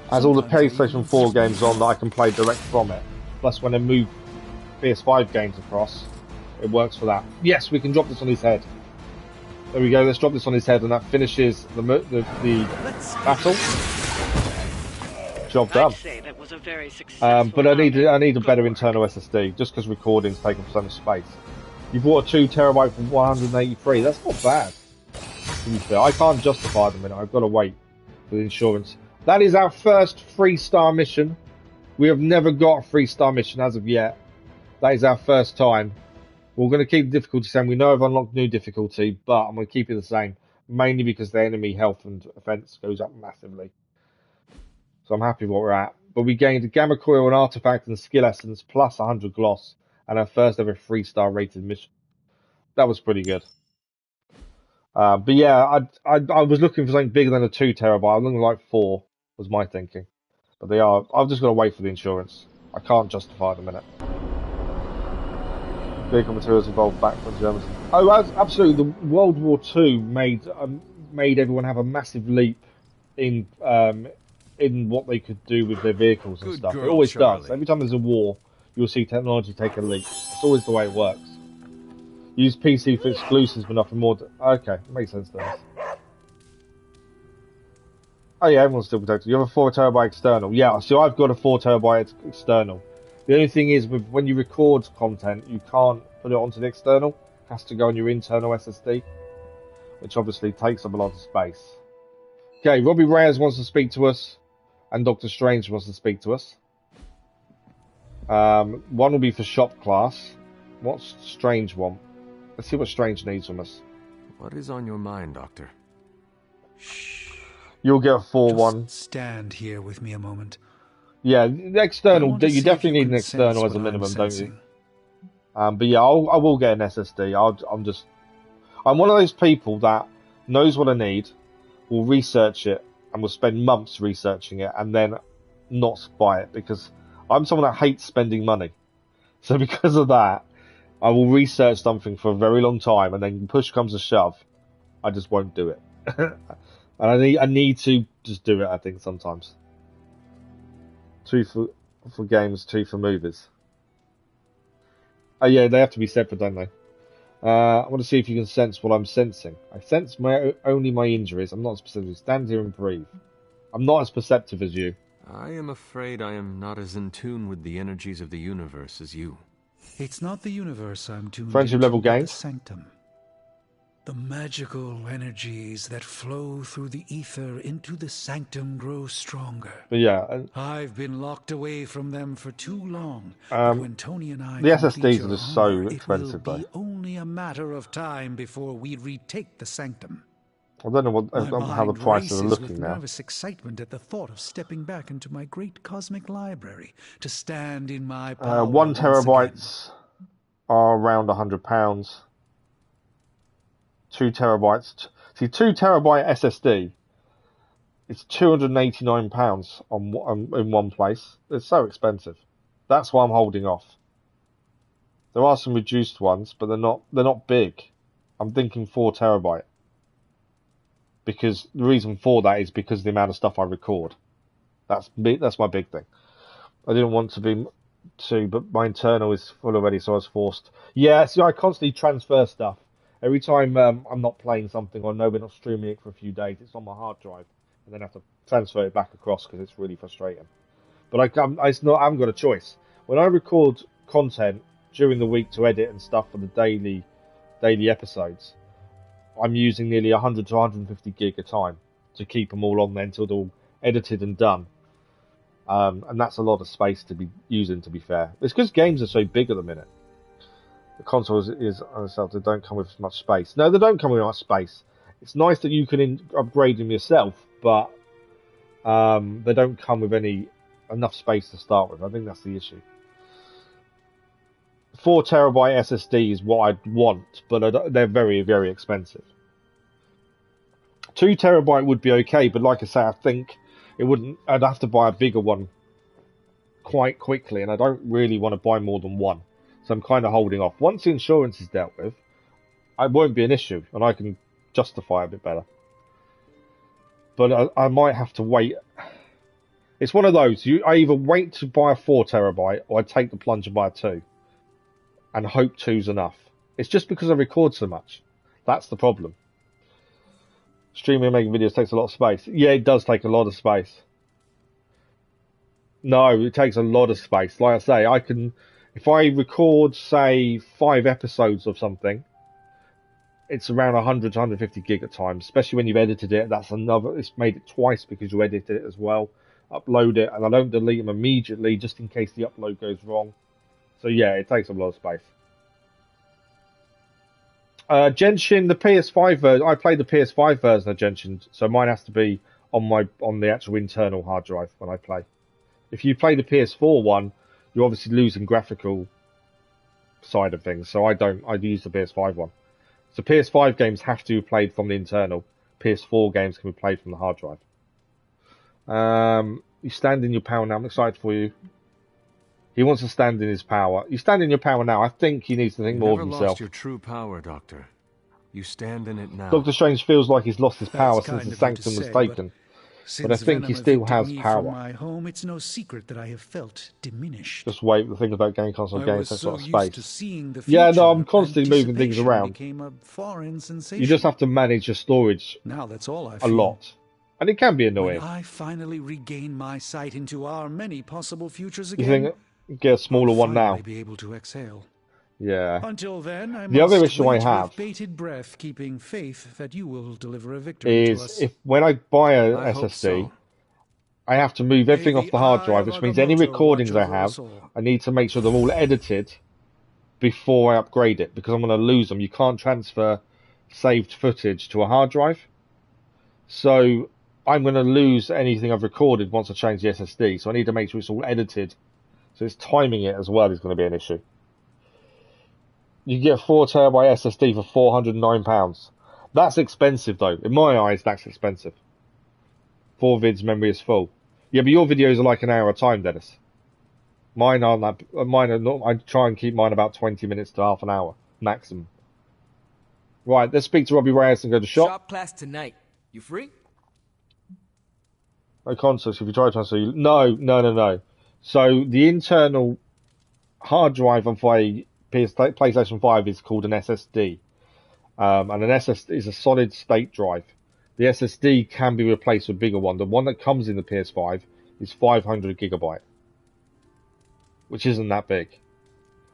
has all the PlayStation 4 games on that I can play direct from it. Plus when I move PS5 games across, it works for that. Yes, we can drop this on his head. There we go, let's drop this on his head and that finishes the battle. Job done. But I need a better internal SSD, just because recording's taking so much space. You bought a 2 terabyte for 183, that's not bad. To be fair, I can't justify them, I've got to wait for the insurance. That is our first 3-star mission. We have never got a 3-star mission as of yet. That is our first time. We're going to keep the difficulty same. We know I've unlocked new difficulty, but I'm going to keep it the same. Mainly because the enemy health and offense goes up massively. So I'm happy with what we're at. But we gained a gamma coil, an artifact, and skill essence, plus 100 gloss. and her first ever 3-star rated mission. That was pretty good. But yeah, I was looking for something bigger than a 2 terabyte. I'm looking like 4 was my thinking. But they are. I've just got to wait for the insurance. I can't justify it a minute. Vehicle materials evolved back from Germans. Oh, absolutely. The World War II made everyone have a massive leap in what they could do with their vehicles and stuff. It always does. Every time there's a war, you'll see technology take a leap. It's always the way it works. Use PC for exclusives, but nothing more. Okay, makes sense to us. Oh yeah, everyone's still protected. You have a 4 terabyte external. Yeah, so I've got a 4 terabyte external. The only thing is, when you record content, you can't put it onto the external. It has to go on your internal SSD, which obviously takes up a lot of space. Okay, Robbie Reyes wants to speak to us, and Doctor Strange wants to speak to us. One will be for shop class. What's Strange want? Let's see what Strange needs from us. What is on your mind, Doctor? You'll get a 4-1. Stand here with me a moment. Yeah, the external. You definitely need an external as a minimum, don't you? But yeah, I will get an SSD. I'm one of those people that knows what I need, will research it, and will spend months researching it, and then not buy it, because I'm someone that hates spending money. So because of that, I will research something for a very long time, and then push comes to shove, I just won't do it. And I need to just do it, I think, sometimes. 2 for games, 2 for movies. Oh yeah, they have to be separate, don't they? I want to see if you can sense what I'm sensing. I sense only my injuries. I'm not specific. Stand here and breathe. I'm not as perceptive as you. I am afraid I am not as in tune with the energies of the universe as you. It's not the universe I'm tuned Friendship level into, but gains. the Sanctum. The magical energies that flow through the ether into the Sanctum grow stronger. But yeah, I've been locked away from them for too long. But when Tony and I the SSDs your are just so honor, expensive, it will be though. only a matter of time before we retake the Sanctum. I don't know how the prices are looking with now. Nervous excitement at the thought of stepping back into my great cosmic library to stand in my power. 1 terabytes are around £100. 2 terabytes. See, 2 terabyte SSD. It's £289 in one place. It's so expensive. That's why I'm holding off. There are some reduced ones, but they're not big. I'm thinking 4 terabyte. Because the reason for that is because of the amount of stuff I record. That's my big thing. I didn't want to be 2, but my internal is full already, so I was forced. Yeah, see, I constantly transfer stuff. Every time I'm not playing something or know we're not streaming it for a few days, it's on my hard drive, and then I have to transfer it back across because it's really frustrating. But I haven't got a choice. When I record content during the week to edit and stuff for the daily episodes, I'm using nearly 100 to 150 gig a time to keep them all on there until they're all edited and done. And that's a lot of space to be using, to be fair. It's because games are so big at the minute. The consoles they don't come with much space. No, they don't come with much space. It's nice that you can upgrade them yourself, but they don't come with enough space to start with. I think that's the issue. 4 terabyte SSD is what I'd want, but they're very, very expensive. 2 terabyte would be okay, but like I say, I think it wouldn't. I'd have to buy a bigger one quite quickly, and I don't really want to buy more than one. So I'm kind of holding off. Once the insurance is dealt with, it won't be an issue, and I can justify a bit better. But I might have to wait. It's one of those. I either wait to buy a 4 terabyte, or I take the plunge and buy a 2. And hope 2's enough. It's just because I record so much. That's the problem. Streaming and making videos takes a lot of space. Yeah, it does take a lot of space. No, it takes a lot of space. Like I say, if I record, say, 5 episodes of something, it's around 100 to 150 gig at times, especially when you've edited it. It's made it twice because you edited it as well. Upload it, and I don't delete them immediately just in case the upload goes wrong. So yeah, it takes a lot of space. Genshin, the PS5 version. I played the PS5 version of Genshin, so mine has to be on the actual internal hard drive when I play. If you play the PS4 one, you're obviously losing graphical side of things, so I use the PS5 one. So PS5 games have to be played from the internal. PS4 games can be played from the hard drive. You stand in your power now. I'm excited for you. He wants to stand in his power. You stand in your power now. I think he needs to think more of himself. Never lost your true power, Doctor. You stand in it now. Doctor Strange feels like he's lost his power since the Sanctum was taken. But I think he still has power. My home, it's no secret that I have felt diminished. Just wait, the thing about game console games takes a lot of space. Future, yeah, no, I'm constantly moving things around. A foreign sensation. You just have to manage your storage now that's all I a lot. And it can be annoying. When I finally regain my sight into our many possible futures again, you think get a smaller one now? Be able to exhale. Yeah. Until then, I the other issue I have with bated breath, keeping faith that you will deliver a victory is to us. if when I buy a SSD, I have to move everything off the hard drive, which means any recordings I have, I need to make sure they're all edited before I upgrade it, because I'm going to lose them. You can't transfer saved footage to a hard drive, so I'm going to lose anything I've recorded once I change the SSD. So I need to make sure it's all edited. So it's timing it as well is going to be an issue. You get a 4 terabyte SSD for £409. That's expensive though. In my eyes, that's expensive. 4 vids, memory is full. Yeah, but your videos are like an hour a time, Dennis. Mine are not. I try and keep mine about 20 minutes to half an hour maximum. Right, let's speak to Robbie Reyes and go to shop. Shop class tonight. You free? No context. If you try to transfer, no. So the internal hard drive of a PlayStation 5 is called an SSD, and an SSD is a solid state drive. The SSD can be replaced with a bigger one. The one that comes in the PS5 is 500 gigabyte, which isn't that big.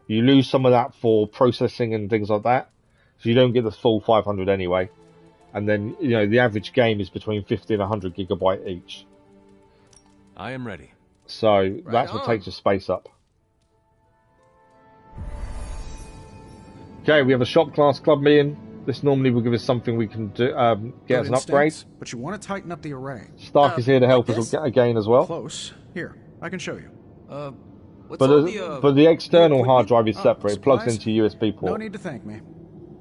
You lose some of that for processing and things like that, so you don't get the full 500 anyway. And then, you know, the average game is between 50 and 100 gigabyte each. I am ready. So that's what takes your space up. Okay, we have a shop class club million. This normally will give us something we can do, get as an upgrade. But you want to tighten up the array. Stark is here to help us again as well. Close. Here, I can show you. But the external hard drive is separate. It plugs into a USB port. No need to thank me.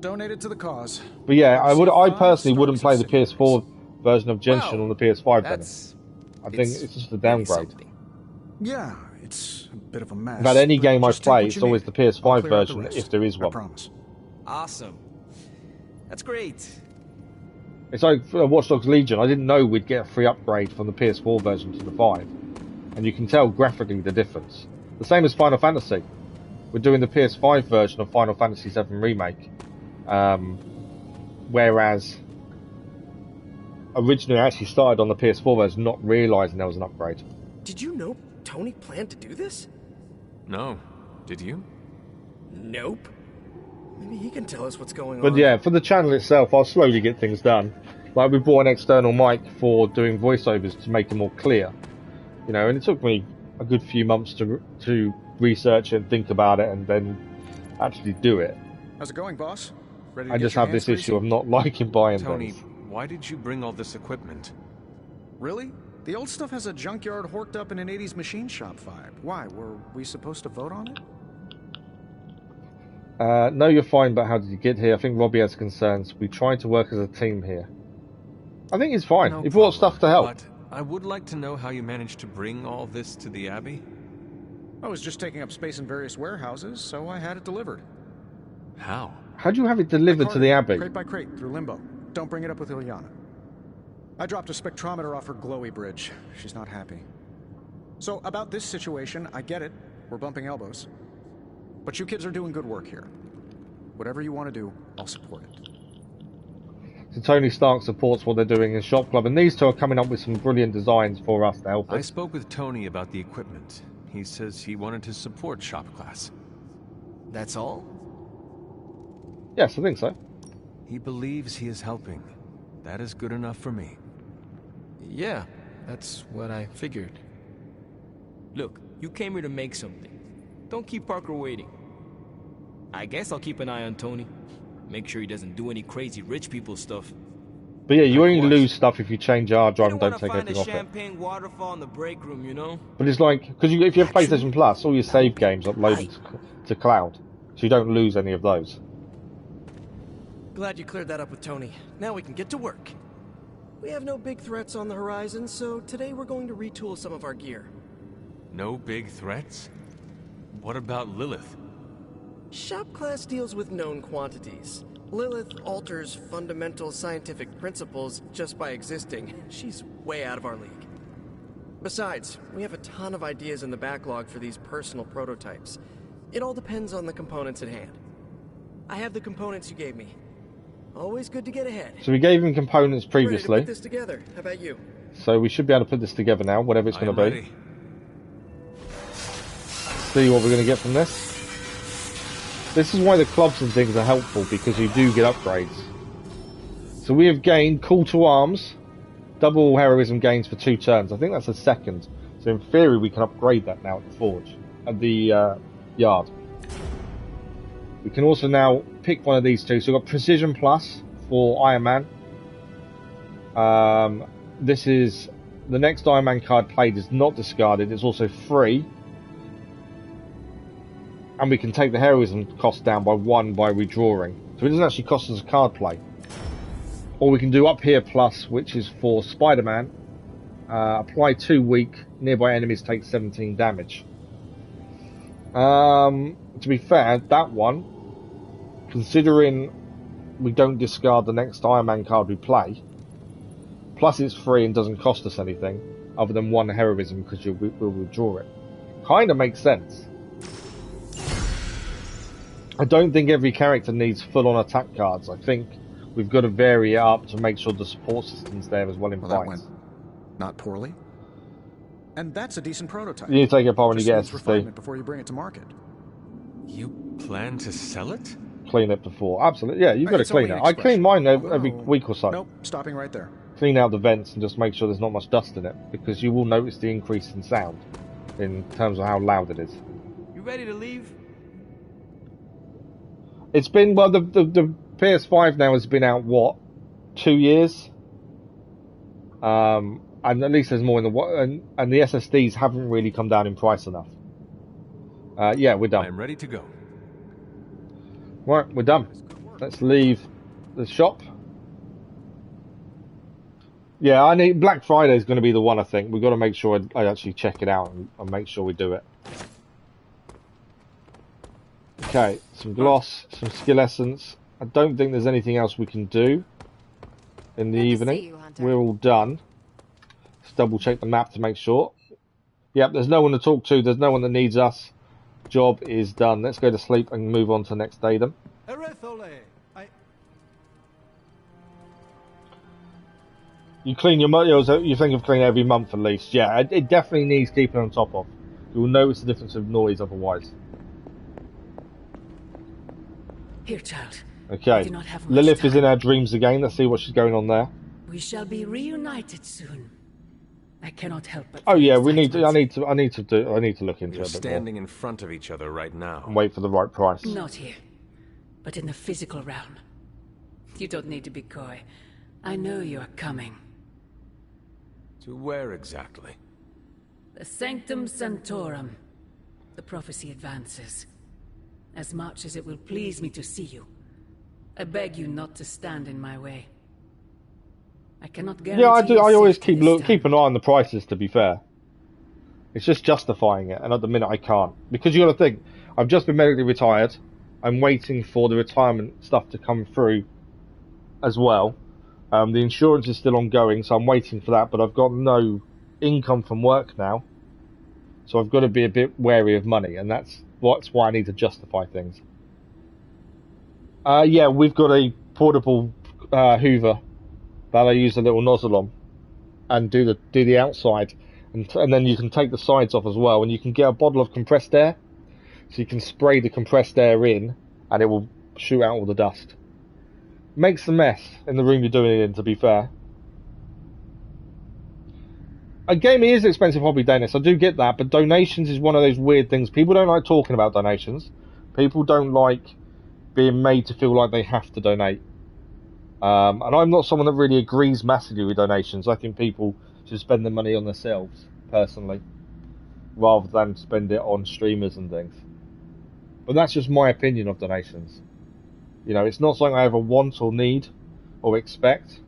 Donated to the cause. But yeah, I personally wouldn't play the PS4 version of Genshin on the PS5 then. I think it's just a downgrade. Yeah, it's a bit of a mess. About any game I play, it's always the PS5 version, if there is one. I promise. Awesome. That's great. It's like Watch Dogs Legion. I didn't know we'd get a free upgrade from the PS4 version to the 5. And you can tell graphically the difference. The same as Final Fantasy. We're doing the PS5 version of Final Fantasy VII Remake. Whereas originally I actually started on the PS4 version not realising there was an upgrade. Did you know Tony planned to do this? No. Did you? Nope. Maybe he can tell us what's going on. But yeah, for the channel itself, I'll slowly get things done. Like we bought an external mic for doing voiceovers to make them more clear. You know, and it took me a good few months to research and think about it and then actually do it. How's it going, boss? Ready to I just have this issue of not liking buying Tony, things. Why did you bring all this equipment? Really? The old stuff has a junkyard horked up in an 80s machine shop vibe. Why? Were we supposed to vote on it? No, you're fine, but how did you get here? I think Robbie has concerns. We tried to work as a team here. I think he's fine. No he brought stuff to help. But I would like to know how you managed to bring all this to the Abbey. I was just taking up space in various warehouses, so I had it delivered. How? How'd you have it delivered to the Abbey? Crate by crate, through Limbo. Don't bring it up with Ilyana. I dropped a spectrometer off her glowy bridge. She's not happy. So, about this situation, I get it. We're bumping elbows. But you kids are doing good work here. Whatever you want to do, I'll support it. So Tony Stark supports what they're doing in Shop Club, and these two are coming up with some brilliant designs for us to help us. I spoke with Tony about the equipment. He says he wanted to support Shop Class. That's all? Yes, I think so. He believes he is helping. That is good enough for me. Yeah, that's what I figured. Look, you came here to make something. Don't keep Parker waiting. I guess I'll keep an eye on Tony. Make sure he doesn't do any crazy rich people stuff. But yeah, you only lose stuff if you change your hard drive and don't take anything off it. Champagne waterfall in the break room, you know? But it's like, because if you have PlayStation Plus, all your save games uploaded to cloud. so you don't lose any of those. Glad you cleared that up with Tony. Now we can get to work. We have no big threats on the horizon, so today we're going to retool some of our gear. No big threats? What about Lilith? Shop class deals with known quantities. Lilith alters fundamental scientific principles just by existing. She's way out of our league. Besides, we have a ton of ideas in the backlog for these personal prototypes. It all depends on the components at hand. I have the components you gave me. Always good to get ahead. So we gave him components previously. Ready to put this together. How about you? So we should be able to put this together now, whatever it's going to be. See what we're going to get from this. This is why the clubs and things are helpful, because you do get upgrades. So we have gained Call to Arms, double heroism gains for 2 turns. I think that's a second. So in theory we can upgrade that now at the forge, at the yard. We can also now pick one of these two. So we've got Precision Plus for Iron Man. This is the next Iron Man card played is not discarded. It's also free. And we can take the heroism cost down by 1 by redrawing. So it doesn't actually cost us a card play. Or we can do Up Here Plus, which is for Spider-Man. Apply 2 weak. Nearby enemies take 17 damage. To be fair, that one, considering we don't discard the next Iron Man card we play, plus it's free and doesn't cost us anything other than 1 heroism because we'll withdraw it. Kind of makes sense. I don't think every character needs full-on attack cards. I think we've got to vary it up to make sure the support system's there as well in fights. That went not poorly. And that's a decent prototype. You need to take it apart when you get Just refinement before you bring it to market. You plan to sell it? Clean it before. Absolutely. Yeah, you've got to clean it. I clean mine every week or so. Nope, stopping right there. Clean out the vents and just make sure there's not much dust in it, because you will notice the increase in sound in terms of how loud it is. You ready to leave? It's been, well, the PS5 now has been out, what, 2 years? And at least there's more in the... And the SSDs haven't really come down in price enough. Yeah, we're done. I'm ready to go. Right, we're done. Let's leave the shop. Yeah, I need... Black Friday is going to be the one, I think. We've got to make sure I actually check it out and make sure we do it. Okay, some gloss, some skill essence. I don't think there's anything else we can do in the evening. We're all done. Let's double check the map to make sure. Yep, there's no one to talk to. There's no one that needs us. Job is done. Let's go to sleep and move on to the next day then. You clean your motos, you think of cleaning every month at least. Yeah, it definitely needs keeping on top of. You'll notice the difference of noise otherwise. Here, child. Okay. Lilith is in our dreams again. Let's see what she's going on there. We shall be reunited soon. I cannot help but... Oh yeah, we need to. I need to look into it a bit more. We're standing in front of each other right now. And wait for the right price. Not here, but in the physical realm. You don't need to be coy. I know you are coming. To where exactly? The Sanctum Sanctorum. The prophecy advances. As much as it will please me to see you, I beg you not to stand in my way. I cannot guarantee. Yeah, I do. I always keep an eye on the prices. To be fair, it's just justifying it, and at the minute I can't, because you got to think. I've just been medically retired. I'm waiting for the retirement stuff to come through, as well. The insurance is still ongoing, so I'm waiting for that. But I've got no income from work now, so I've got to be a bit wary of money, and that's why I need to justify things. Yeah, we've got a portable Hoover that I use a little nozzle on and do the outside, and then you can take the sides off as well, and you can get a bottle of compressed air, so you can spray the compressed air in, and it will shoot out all the dust. Makes a mess in the room you're doing it in, to be fair. Gaming is an expensive hobby, Dennis. I do get that, but donations is one of those weird things. People don't like talking about donations. People don't like being made to feel like they have to donate. And I'm not someone that really agrees massively with donations. I think people should spend their money on themselves, personally, rather than spend it on streamers and things. But that's just my opinion of donations. You know, it's not something I ever want or need or expect,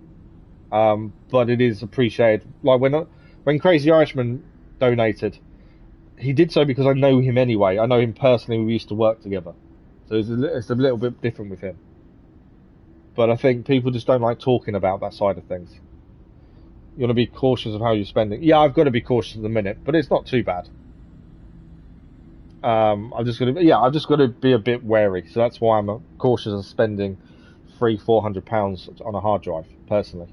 but it is appreciated. Like when Crazy Irishman donated, he did so because I know him anyway. I know him personally. We used to work together, so it's a little bit different with him. But I think people just don't like talking about that side of things. You want to be cautious of how you're spending. Yeah, I've got to be cautious at the minute, but it's not too bad. I've just got to be a bit wary. So that's why I'm cautious of spending £400 on a hard drive personally.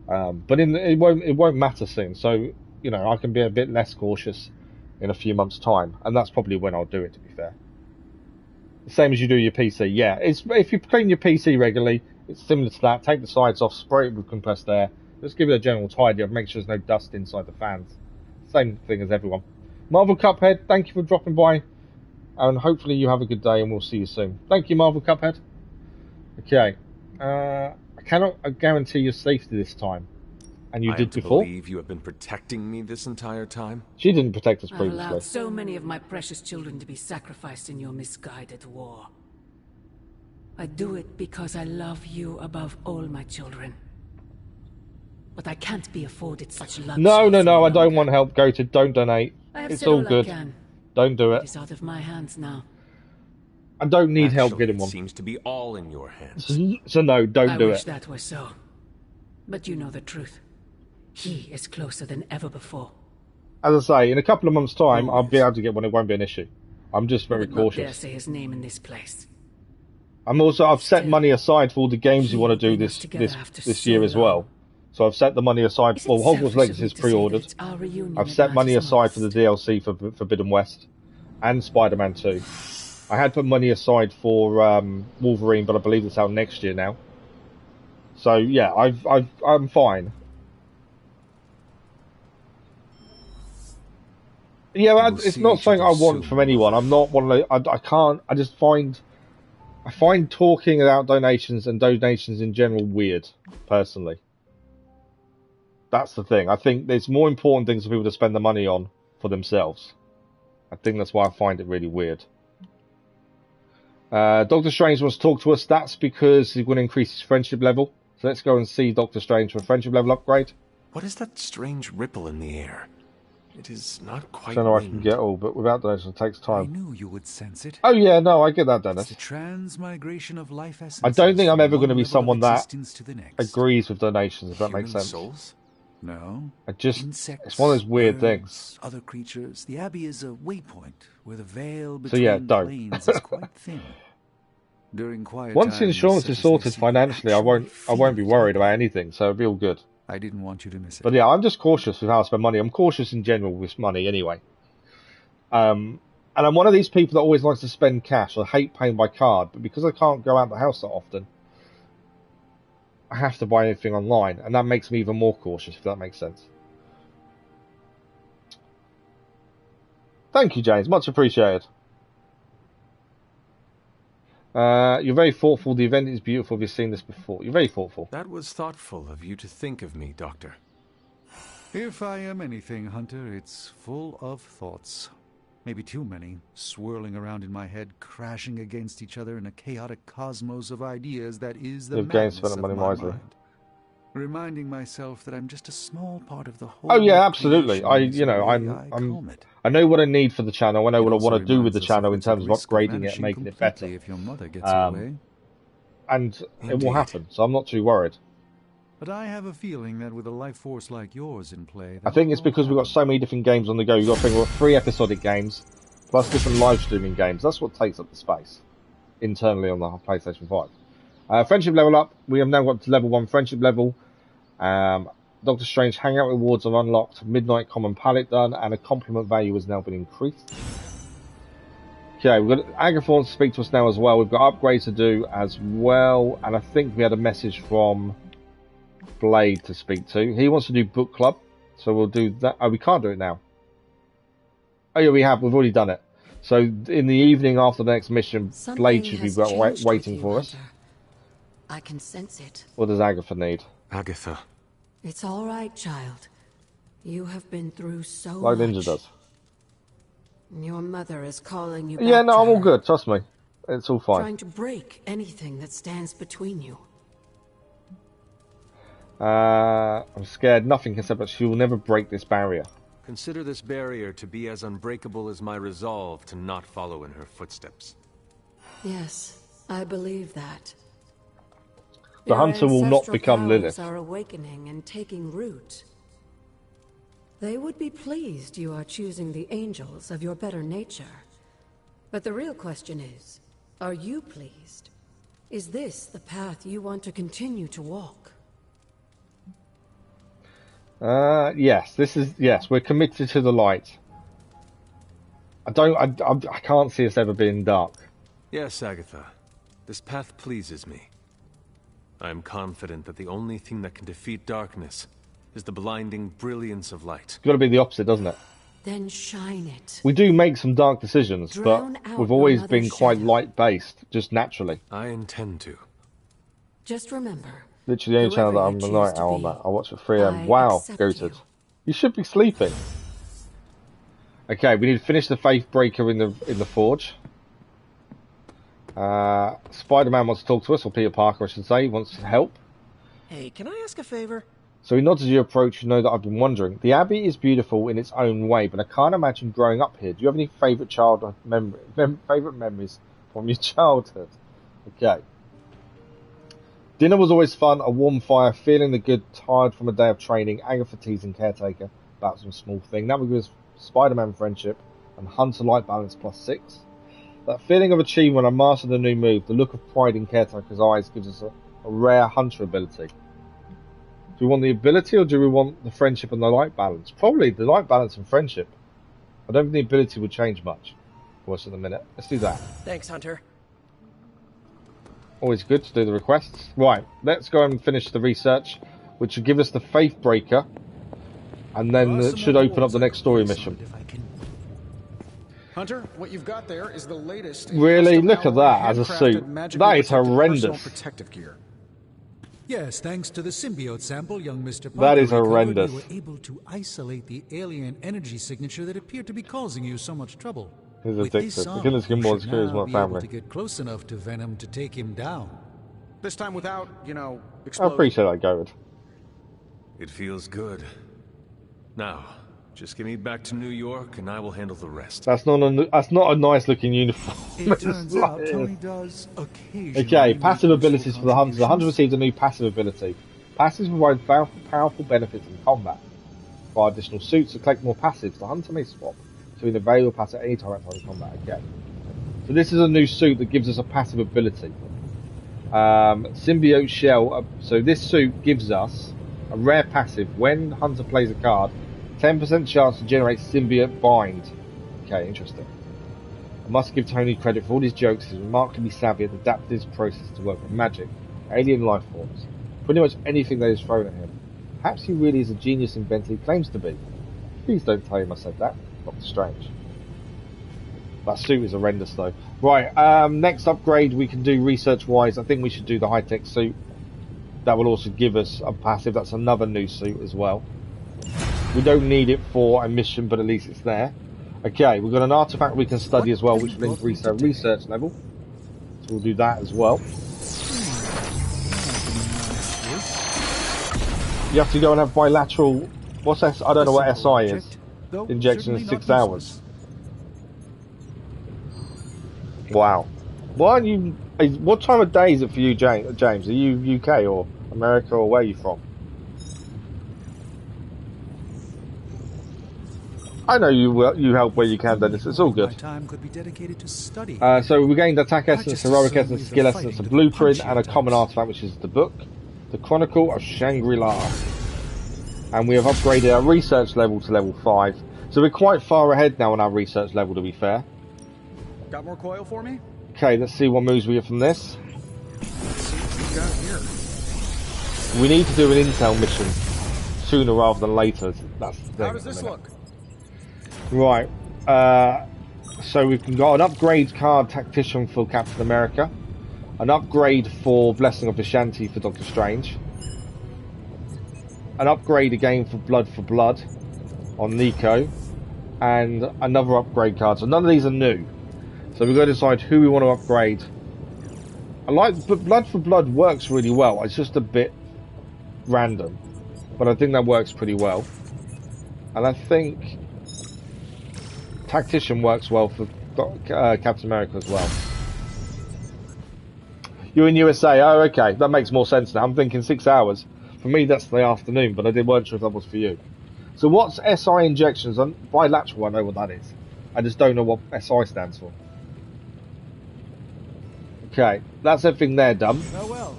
But it won't matter soon. So you know, I can be a bit less cautious in a few months' time, and that's probably when I'll do it. To be fair, the same as you do your PC. Yeah, if you clean your PC regularly, it's similar to that. Take the sides off, spray it with compressed air. Just give it a general tidy up, make sure there's no dust inside the fans. Same thing as everyone. Marvel Cuphead, thank you for dropping by, and hopefully you have a good day, and we'll see you soon. Thank you, Marvel Cuphead. Okay, I cannot guarantee your safety this time, and you did before. I believe you have been protecting me this entire time. She didn't protect us I've previously. allowed so many of my precious children to be sacrificed in your misguided war. I do it because I love you above all my children. But I can't be afforded such luxury. No, I don't want help. Go to don't donate. It's all good. Don't do it. It's out of my hands now. I don't need help getting one. It seems to be all in your hands. So no, don't do it. I wish that were so. But you know the truth. He is closer than ever before. As I say, in a couple of months' time, I'll be able to get one. It won't be an issue. I'm just very cautious. I dare say his name in this place. I've set money aside for all the games you want to do this year as well. So I've set the money aside. Well, Hogwarts Legacy is pre-ordered. I've set money aside for the DLC for Forbidden West and Spider-Man 2. I had put money aside for Wolverine, but I believe it's out next year now. So yeah, I'm fine. Yeah, it's not something I want from anyone. I'm not one of those. I can't. I just find talking about donations and donations in general weird, personally. That's the thing. I think there's more important things for people to spend the money on for themselves. I think that's why I find it really weird. Doctor Strange wants to talk to us. That's because he's going to increase his friendship level. So let's go and see Doctor Strange for a friendship level upgrade. What is that strange ripple in the air? It is not quite. I don't know if I can get all, but without donation, it takes time. I knew you would sense it. Oh yeah, no, I get that, Dennis. It's the transmigration of life essence. I don't think I'm ever going to be someone that agrees with donations, if that makes sense. Souls? No. It's one of those weird things. Other creatures. The Abbey is a waypoint where the veil So between yeah, don't. planes is quite thin. During quiet Once times, insurance is sorted financially, I won't be worried about anything, so it'll be all good. I didn't want you to miss it. But yeah, I'm just cautious with how I spend money. I'm cautious in general with money anyway. And I'm one of these people that always likes to spend cash. I hate paying by card, but because I can't go out the house that often, I have to buy anything online, and that makes me even more cautious, if that makes sense. Thank you, James. Much appreciated. You're very thoughtful. The event is beautiful. Have you seen this before? You're very thoughtful. That was thoughtful of you to think of me, Doctor. If I am anything, Hunter, it's full of thoughts. Maybe too many, swirling around in my head, crashing against each other in a chaotic cosmos of ideas that is the madness of my mind. Reminding myself that I'm just a small part of the whole. Oh yeah, absolutely. I know what I need for the channel. I know what I want to do with the channel in terms of upgrading it and making it better. If your mother gets away. And it will happen, so I'm not too worried. But I have a feeling that with a life force like yours in play... I think it's because we've got so many different games on the go. You've got to think we've got 3 episodic games, plus different live streaming games. That's what takes up the space internally on the PlayStation 5. Friendship level up. We have now got to level 1 friendship level. Doctor Strange Hangout rewards are unlocked. Midnight Common Palette done. And a compliment value has now been increased. Okay, we've got Agatha wants to speak to us now as well. We've got upgrades to do as well. And I think we had a message from Blade to speak to. He wants to do book club, so we'll do that. Oh, we can't do it now. Oh yeah, we have. We've already done it. So in the evening after the next mission, Blade should be waiting for us. I can sense it. What does Agatha need? Agatha. It's all right, child. You have been through so like much. Ninja does. Your mother is calling you back. Yeah, no, to I'm all her, good. Trust me. It's all fine. trying to break anything that stands between you. I'm scared nothing can separate. She will never break this barrier. Consider this barrier to be as unbreakable as my resolve to not follow in her footsteps. Yes, I believe that. The Your hunter will not ancestral become powers Lilith. are awakening and taking root. They would be pleased you are choosing the angels of your better nature. But the real question is, are you pleased? Is this the path you want to continue to walk? Yes, we're committed to the light. I can't see us ever being dark. Yes, Agatha. This path pleases me. I am confident that the only thing that can defeat darkness is the blinding brilliance of light. It's got to be the opposite, doesn't it? Then shine it. We do make some dark decisions, Drown but out we've always another been quite shadow. light-based, just naturally. I intend to. Just remember, Literally the only channel that whoever I'm you a choose night to owl on be, that. I watch at 3 a.m. I Wow, accept goated. You should be sleeping. Okay, we need to finish the Faith Breaker in the forge. Spider-Man wants to talk to us, or Peter Parker, I should say. He wants to help. Hey, can I ask a favor? So he nods as you approach. You know that I've been wondering. The Abbey is beautiful in its own way, but I can't imagine growing up here. Do you have any favourite favourite memories from your childhood? Okay. Dinner was always fun. A warm fire, feeling the good, tired from a day of training. Agatha teasing Caretaker about some small thing. That would give us Spider-Man friendship and Hunter light balance +6. That feeling of achievement, I mastered a new move. The look of pride in Caretaker's eyes gives us a rare Hunter ability. Do we want the ability or do we want the friendship and the light balance? Probably the light balance and friendship. I don't think the ability would change much for us in a minute. Let's do that. Thanks, Hunter. Always good to do the requests. Right, let's go and finish the research, which will give us the Faith Breaker, and then it should open up the next story mission. Hunter, what you've got there is the latest. Really? Look at that as a suit. That is horrendous. Protective gear. Yes, thanks to the symbiote sample, young Mr. Parker That is recovered, horrendous. we were able to isolate the alien energy signature that appeared to be causing you so much trouble. He's With addicted. this The sample, goodness give more we should security is now my be able family. to get close enough to Venom to take him down. This time without, I exploding. appreciate that, Garrett. It feels good. Now, just get me back to New York and I will handle the rest. That's not a nice looking uniform. It turns out Tony does occasionally. Okay, passive make abilities useful for the Hunter. The Hunter contributions. received a new passive ability. Passives provide powerful benefits in combat. By additional suits to collect more passives, the Hunter may swap between available passive at any time outside of combat. Okay. So this is a new suit that gives us a passive ability. Symbiote Shell. So this suit gives us a rare passive. When Hunter plays a card, 10% chance to generate Symbiote Bind. Okay, interesting. I must give Tony credit for all his jokes. He's remarkably savvy at adapting his process to work with magic, alien life forms, pretty much anything that is thrown at him. Perhaps he really is a genius inventor he claims to be. Please don't tell him I said that. Dr. Strange. That suit is horrendous though. Right, next upgrade we can do research-wise. I think we should do the high-tech suit. That will also give us a passive. That's another new suit as well. We don't need it for a mission, but at least it's there. Okay, we've got an artifact we can study as well, which will increase our research level. So we'll do that as well. You have to go and have bilateral... What's S? I don't know what SI is. Injection in 6 hours. Wow. Why aren't you... What time of day is it for you, James? Are you UK or America or where are you from? I know you help where you can, Dennis. It's all good. Time could be dedicated to study. So we gained attack essence, just heroic assumed essence, we skill were essence, a fighting blueprint, the and a common artifact, which is the book, the Chronicle of Shangri-La. And we have upgraded our research level to level 5. So we're quite far ahead now on our research level, to be fair. Got more coil for me? Okay, let's see what moves we get from this. Let's see what we got here. We need to do an intel mission sooner rather than later. That's the thing. How does this look? Right. So we've got an upgrade card Tactician for Captain America, an upgrade for Blessing of Vishanti for Doctor Strange, an upgrade again for Blood on Nico, and another upgrade card. So none of these are new. So we've got to decide who we want to upgrade. I like, but Blood for Blood works really well. It's just a bit random, but I think that works pretty well. And I think Tactician works well for Captain America as well. You're in USA. Oh, okay, that makes more sense now. I'm thinking 6 hours. For me, that's the afternoon, but I weren't sure if that was for you. So what's SI injections? Bilateral, I know what that is. I just don't know what SI stands for. Okay, that's everything there done. Farewell.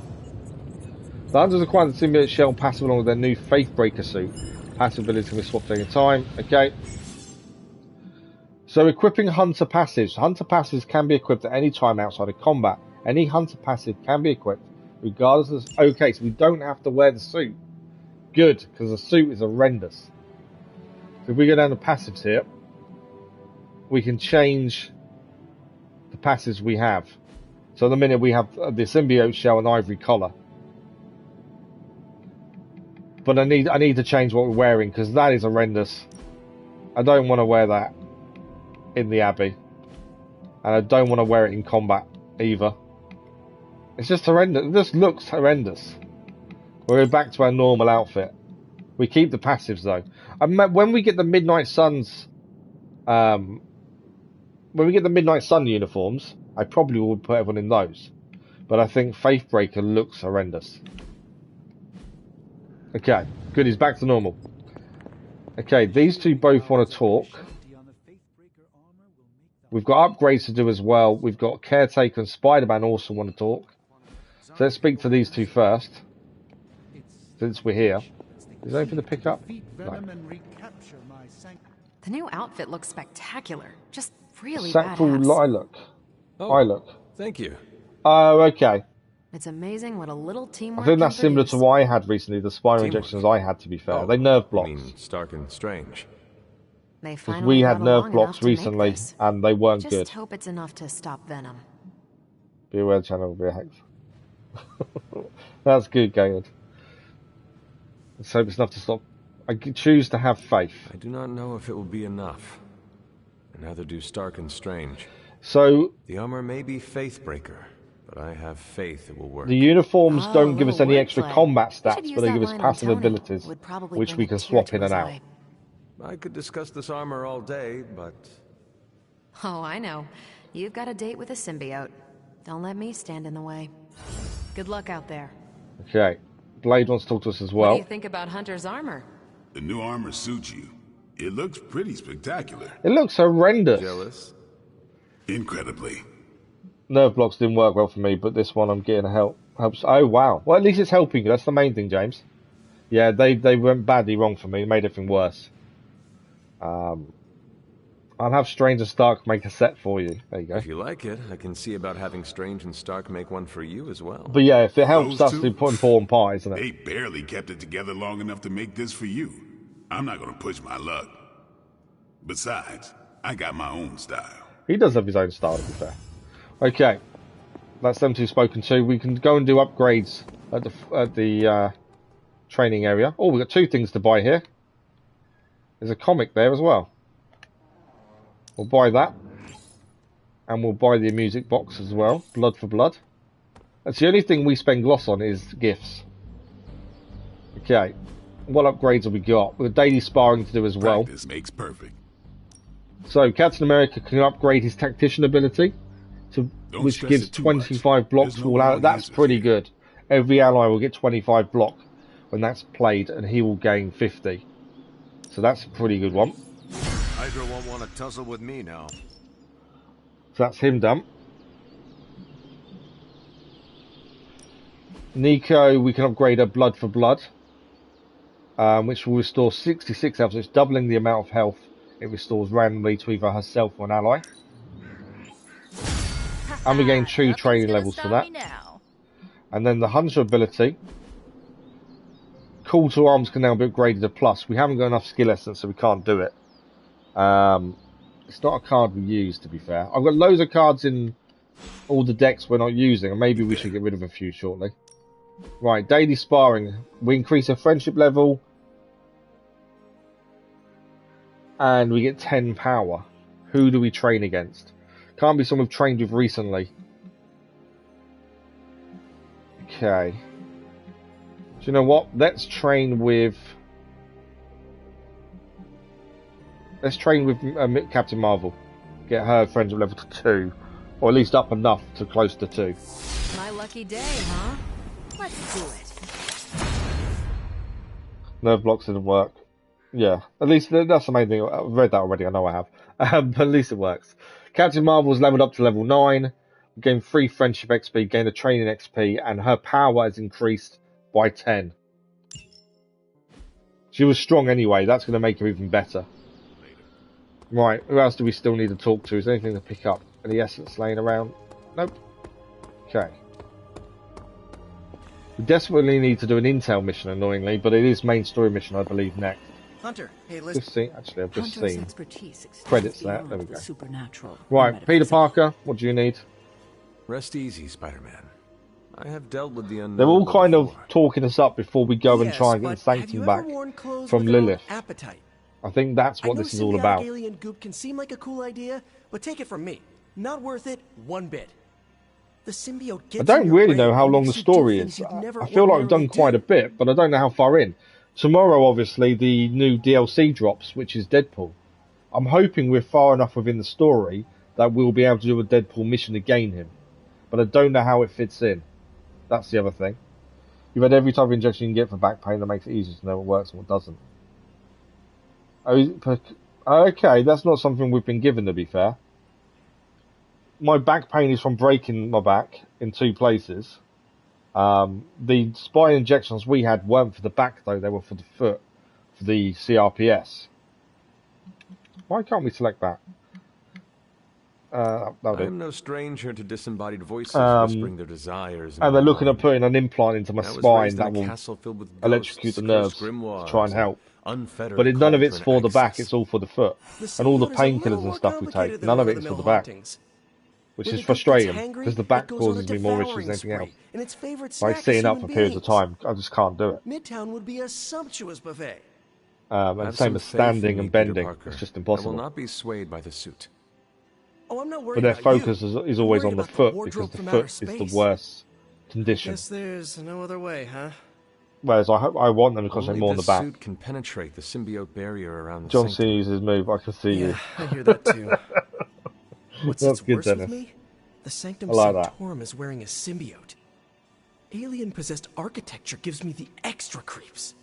The Hunters acquired the Symbiote shell passive along with their new Faithbreaker suit. Passive ability can be swapped at any time. Okay. So equipping Hunter passives. Hunter passives can be equipped at any time outside of combat. Any Hunter passive can be equipped regardless of... Okay, so we don't have to wear the suit. Good, because the suit is horrendous. So if we go down to passives here, we can change the passives we have. So at the minute we have the Symbiote shell and ivory collar. But I need to change what we're wearing because that is horrendous. I don't want to wear that in the Abbey. And I don't want to wear it in combat either. It's just horrendous. It just looks horrendous. We're back to our normal outfit. We keep the passives though. When we get the Midnight Suns, when we get the Midnight Sun uniforms, I probably would put everyone in those. But I think Faithbreaker looks horrendous. Okay, good, he's back to normal. Okay, these two both want to talk. We've got upgrades to do as well. We've got Caretaker and Spider-Man also want to talk. So let's speak to these two first. Since we're here. Is there anything to pick up? No. The new outfit looks spectacular. Just really Sackful badass. Lilac. Oh, thank you. Oh, okay. It's amazing what a little teamwork I think that's can similar produce. to what I had recently, the spiral injections I had, to be fair. They nerve blocks. I mean, Stark and Strange. They Because finally we had got nerve along blocks enough to make recently, this. and they weren't Just good. hope it's enough to stop Venom. Be aware, channel will be hacked. That's good, Gaylord. Let's hope it's enough to stop. I choose to have faith. I do not know if it will be enough. And neither do Stark and Strange. So the armor may be Faithbreaker, but I have faith it will work. the uniforms don't give us any little extra wordplay. combat You should stats, use but they that give us line on passive Tony. abilities, Would probably which bring we a can tear swap to in and his out. eye. I could discuss this armor all day, but... Oh, I know. You've got a date with a symbiote. Don't let me stand in the way. Good luck out there. Okay. Blade wants to talk to us as What well. do you think about Hunter's armor? The new armor suits you. It looks pretty spectacular. It looks horrendous. Jealous? Incredibly. Nerve blocks didn't work well for me, but this one I'm getting helps. Oh, wow. Well, at least it's helping you. That's the main thing, James. Yeah, they went badly wrong for me. It made everything worse. I'll have Strange and Stark make a set for you. There you go. If you like it, I can see about having Strange and Stark make one for you as well. But yeah, if it helps Those us, two? to put important part, isn't it? They barely kept it together long enough to make this for you. I'm not gonna push my luck. Besides, I got my own style. He does have his own style, to be fair. Okay, that's them two spoken to. We can go and do upgrades at the training area. Oh, we've got two things to buy here. There's a comic there as well. We'll buy that. And we'll buy the music box as well. Blood for Blood. That's the only thing we spend gloss on is gifts. Okay. What upgrades have we got? We've got daily sparring to do as well. Practice makes perfect. So Captain America can upgrade his tactician ability, which stress gives it too 25 blocks There's for no all ally. wrong That's answers pretty here. good. Every ally will get 25 block when that's played, and he will gain 50. So that's a pretty good one. Hydra won't want to tussle with me now. So that's him done. Nico, we can upgrade her Blood for Blood, which will restore 66 health. So it's doubling the amount of health it restores randomly to either herself or an ally. And we gain 2 training levels for that. And then the Hunter ability. Call to Arms can now be upgraded to plus. We haven't got enough skill essence, so we can't do it. It's not a card we use, to be fair. I've got loads of cards in all the decks we're not using, and maybe we should get rid of a few shortly. Right, daily sparring. We increase our friendship level and we get 10 power. Who do we train against? Can't be someone we've trained with recently. Okay. Do you know what? Let's train with Captain Marvel. Get her friends at level 2, or at least up enough to close to 2. My lucky day, huh? Let's do it. Nerve blocks didn't work. Yeah, at least that's the main thing. I've read that already. I know I have, but at least it works. Captain Marvel's leveled up to level 9. Gained 3 friendship XP, gained a training XP, and her power has increased by 10. She was strong anyway. That's going to make her even better. Right, who else do we still need to talk to? Is there anything to pick up? Any essence laying around? Nope. Okay. We desperately need to do an intel mission, annoyingly, but it is main story mission, I believe, next. Hunter, hey, listen. Actually, I've just seen expertise credits there. There we go. Supernatural. Right, Peter Parker, what do you need? Rest easy, Spider-Man. I have dealt with the unknown. They're all kind of talking us up before we go and try and get the Sanctum back from Lilith. Appetite? I think that's what this is all about. Alien goop can seem like a cool idea, but take it from me, not worth it one bit. The symbiote gets I don't really know how long the story is. I feel like I've done quite a bit, but I don't know how far in. Tomorrow, obviously, the new DLC drops, which is Deadpool. I'm hoping we're far enough within the story that we'll be able to do a Deadpool mission to gain him. But I don't know how it fits in. That's the other thing. You've had every type of injection you can get for back pain that makes it easier to know what works and what doesn't. Okay, that's not something we've been given, to be fair. My back pain is from breaking my back in 2 places. The spine injections we had weren't for the back, though. They were for the foot, for the CRPS. Why can't we select that? I am no stranger to disembodied voices whispering their desires. And they're looking at putting an implant into my spine that will electrocute the nerves to try and help. But none of it's for the back, it's all for the foot. And all the painkillers and stuff we take, none of it is for the back. Which is frustrating, because the back causes me more issues than anything else. By sitting up for periods of time, I just can't do it. Midtown would be a sumptuous buffet. And same as standing and bending, it's just impossible. I will not be swayed by the suit. Oh, I'm not worried but their about focus you. is always on the foot, because the foot is the worst condition. Guess there's no other way, huh? Whereas I want them because they're more on the back. Only this suit can penetrate the symbiote barrier around the John Sanctum. sees his move, I can see you. I hear that too. What's That's good, worse Dennis. with me? The Sanctum I like Sanctorum is wearing a symbiote. Alien-possessed architecture gives me the extra creeps.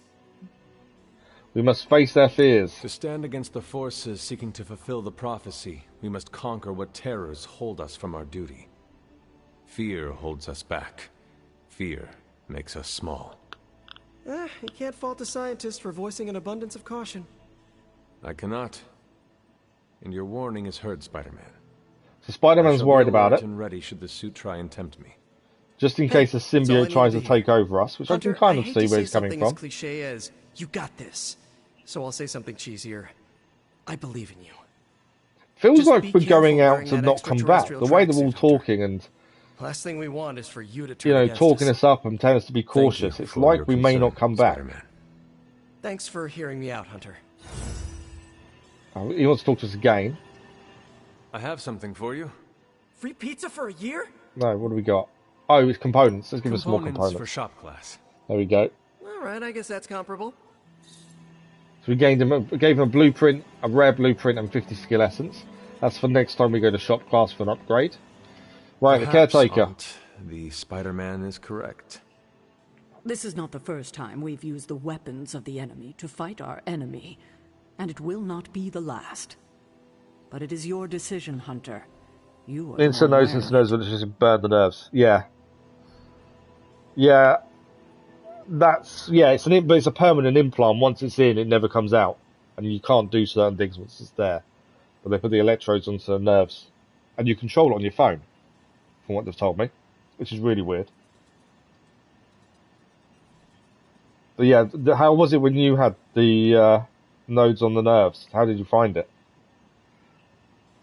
We must face their fears. To stand against the forces seeking to fulfill the prophecy, we must conquer what terrors hold us from our duty. Fear holds us back. Fear makes us small. You can't fault a scientist for voicing an abundance of caution. I cannot. And your warning is heard, Spider-Man. So Spider-Man's worried about it. And ready should the suit try and tempt me. Just in case the symbiote tries to take over us, which Hunter, I can kind of hate see to where say it's coming something from. as cliche as, you got this. So I'll say something cheesier. I believe in you. Feels Just like be we're going careful out wearing to that not come back. The extraterrestrial way they're all tracksuit, Hunter. talking and, Last thing we want is for you to turn you know, against talking us. us up and telling us to be cautious. It's like we may not come back. Thanks for hearing me out, Hunter. Oh, he wants to talk to us again. I have something for you. Free pizza for a year? No, what do we got? Oh, it's components. Let's give us some more components. For shop class. There we go. Alright, I guess that's comparable. So we gave him a blueprint, a rare blueprint, and 50 skill essence. That's for next time we go to shop class for an upgrade. Right, Perhaps, the caretaker. Aunt, the Spider-Man is correct. This is not the first time we've used the weapons of the enemy to fight our enemy, and it will not be the last. But it is your decision, Hunter. You are Instant knows, but it's just burn the nerves. Yeah. Yeah. It's a permanent implant. Once it's in, it never comes out. And you can't do certain things once it's there. But they put the electrodes onto the nerves. And you control it on your phone, from what they've told me. Which is really weird. But yeah, how was it when you had the nodes on the nerves? How did you find it?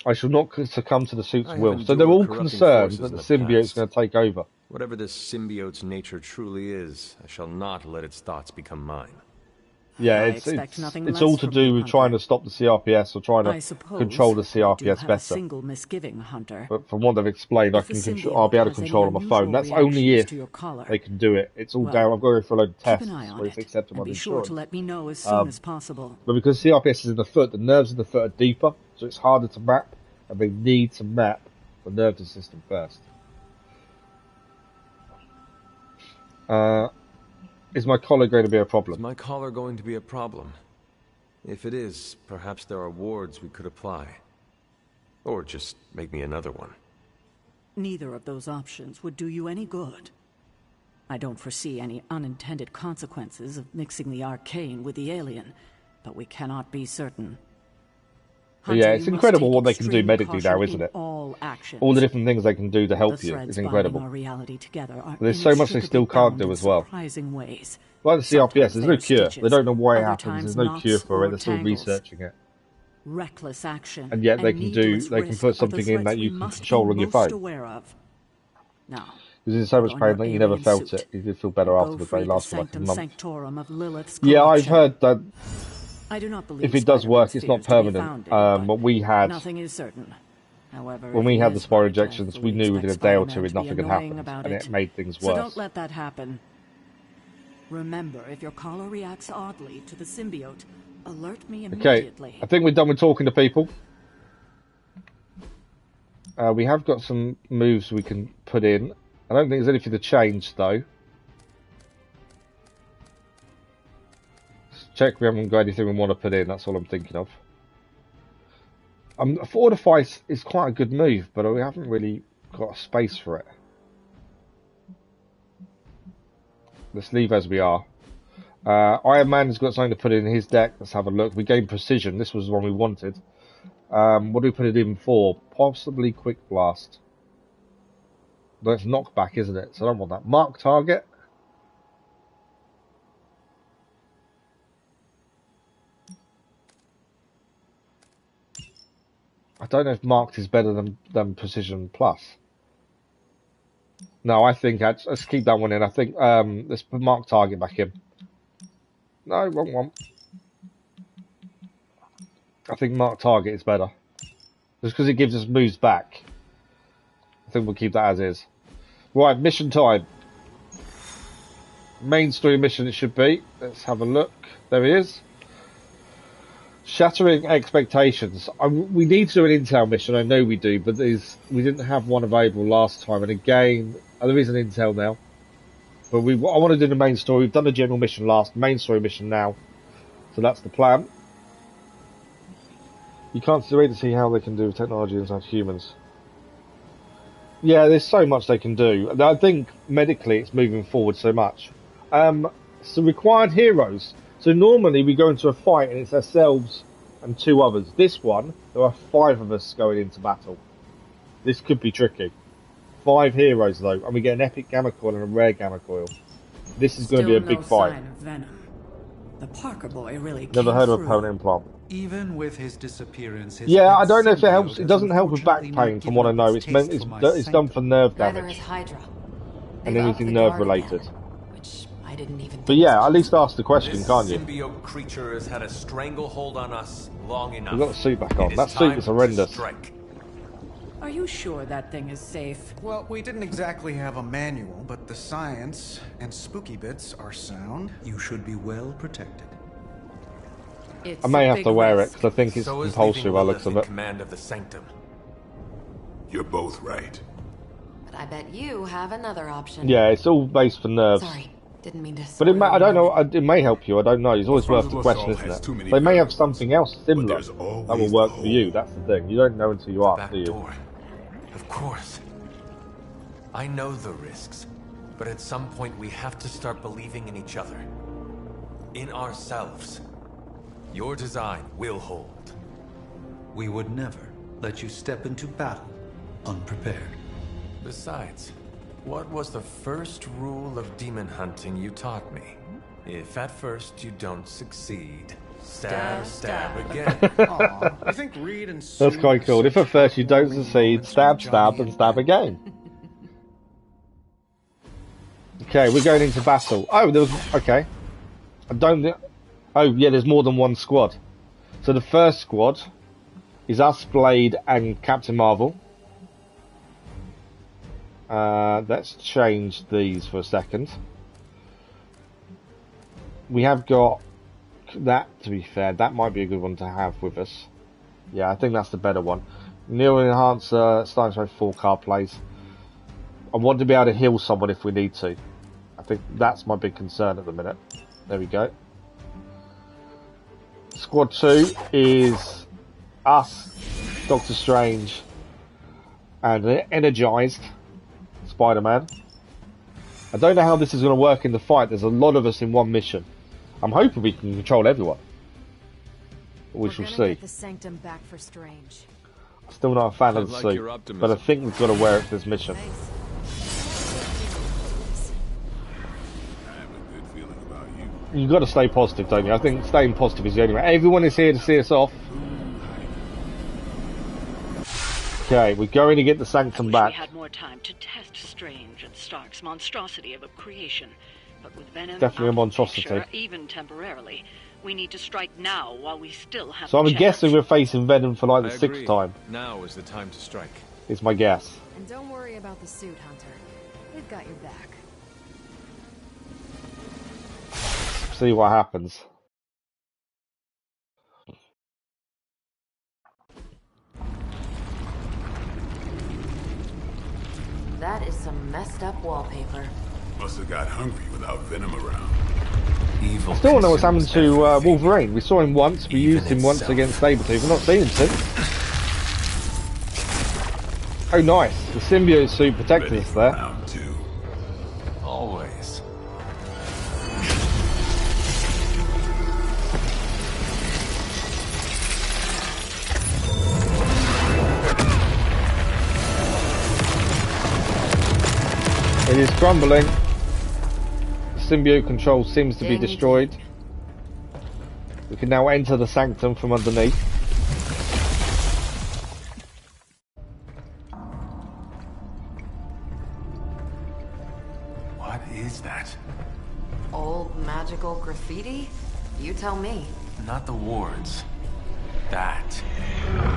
I shall not succumb to the suit's will. So they're all concerned that the symbiote's going to take over. Whatever this symbiote's nature truly is, I shall not let its thoughts become mine. Yeah, it's all to do with trying to stop the CRPS or trying to control the CRPS better. Single misgiving, Hunter. But from what they've explained, I'll be able to control on my phone. That's only if they can do it. It's all down. I've got to go for a load of tests where it's accepted by the insurance. Be sure to let me know as soon as possible. But because CRPS is in the foot, the nerves in the foot are deeper, so it's harder to map, and they need to map the nervous system first. Is my collar going to be a problem? Is my collar going to be a problem? If it is, perhaps there are wards we could apply. Or just make me another one. Neither of those options would do you any good. I don't foresee any unintended consequences of mixing the arcane with the alien, but we cannot be certain. Hunter, yeah, it's incredible what they can do medically now, isn't it? All the different things they can do to help you is incredible. There's so much they still can't do as well. Like the CRPS, there's no cure. They don't know why it happens. There's no cure for it. They're still researching it. Reckless action, and yet they can put something in that you can control on your phone. Now, because in so much pain that you never felt it. You did feel better afterwards. They last for like a month. Yeah, I've heard that. I do not believe if it does work, it's not permanent. But we had, nothing is certain. However, when we had the spore injections, we knew within a day or two nothing had happened, and it made things worse. So don't let that happen. Remember, if your collar reacts oddly to the symbiote, alert me immediately. Okay, I think we're done with talking to people. We have got some moves we can put in. I don't think there's anything to change, though. Check we haven't got anything we want to put in, that's all I'm thinking of. Fortify is quite a good move, but we haven't really got a space for it. Let's leave as we are. Iron Man's got something to put in his deck. Let's have a look. We gained precision. This was the one we wanted. What do we put it in for? Possibly Quick Blast. That's knockback, isn't it? So I don't want that. Mark target. I don't know if marked is better than precision plus. No, I think let's keep that one in. I think let's put mark target back in. No, wrong one. I think mark target is better. Just because it gives us moves back. I think we'll keep that as is. Right, mission time. Main story mission it should be. Let's have a look. There it is. Shattering expectations. We need to do an intel mission, I know we do, but we didn't have one available last time, and again, there is an intel now. But I want to do the main story. We've done the general mission last, main story mission now. So that's the plan. You can't wait to see how they can do technology inside humans. Yeah, there's so much they can do. And I think medically it's moving forward so much. So required heroes. So normally we go into a fight and it's ourselves and 2 others. This one, there are 5 of us going into battle. This could be tricky. 5 heroes though, and we get an epic gamma coil and a rare gamma coil. This is going to be a big fight. Sign of Venom. The Parker boy really Never heard of a permanent implant. Even with his disappearance, yeah, I don't know if it helps. It doesn't help with back pain, from what I know. It's done for nerve damage and anything nerve related. I didn't even but yeah, at least ask the question, can't you? This symbiote creature has had a stranglehold on us long enough. We've got the suit back on. That suit is horrendous. Are you sure that thing is safe? Well, we didn't exactly have a manual, but the science and spooky bits are sound. You should be well protected. I may have to wear it because I think it's compulsory by looks of it. Command of the Sanctum. You're both right. But I bet you have another option. Yeah, it's all based for nerves. Sorry, didn't mean to. But I don't know. It may help you. I don't know. It's always worth the question, isn't it? They may have something else similar that will work for you. That's the thing. You don't know until you ask, do you? Of course. I know the risks, but at some point we have to start believing in each other. In ourselves. Your design will hold. We would never let you step into battle unprepared. Besides, what was the first rule of demon hunting you taught me? If at first you don't succeed, stab again. I think Reed and Sue. That's quite cool. If at first you don't succeed, stab, and stab again. Okay, we're going into battle. Oh, there was... Okay. I don't... Oh, yeah, there's more than one squad. So the first squad is us, Blade, and Captain Marvel. Let's change these for a second. We have got that, to be fair. That might be a good one to have with us. Yeah, I think that's the better one. Neo Enhancer, starting with 4 card plays. I want to be able to heal someone if we need to. I think that's my big concern at the minute. There we go. Squad 2 is us, Doctor Strange, and an energized Spider-Man. I don't know how this is going to work in the fight. There's a lot of us in one mission. I'm hoping we can control everyone. We shall see. Get the Sanctum back for Strange. Still not a fan of the suit, but I think we've got to wear it for this mission. You've got to stay positive, don't you? I think staying positive is the only way. Everyone is here to see us off. Okay, we're going to get the Sanctum back. We had more time to test Strange and Stark's monstrosity of a creation, but with Venom definitely a monstrosity. Picture, even temporarily, we need to strike now while we still have. So I'm guessing we're facing Venom for like the 6th time. Now is the time to strike. Is my guess. And don't worry about the suit, Hunter. We've got your back. See what happens. That is some messed up wallpaper. Must have got hungry without Venom around. Evil. I still don't know what's happened to Wolverine. We saw him once, we used him once against Sabretooth. We've not seen him since. Oh nice, the Symbiote Suit protected us there. Always. It is crumbling. The symbiote control seems to be destroyed. We can now enter the Sanctum from underneath. What is that? Old magical graffiti? You tell me. Not the wards. That.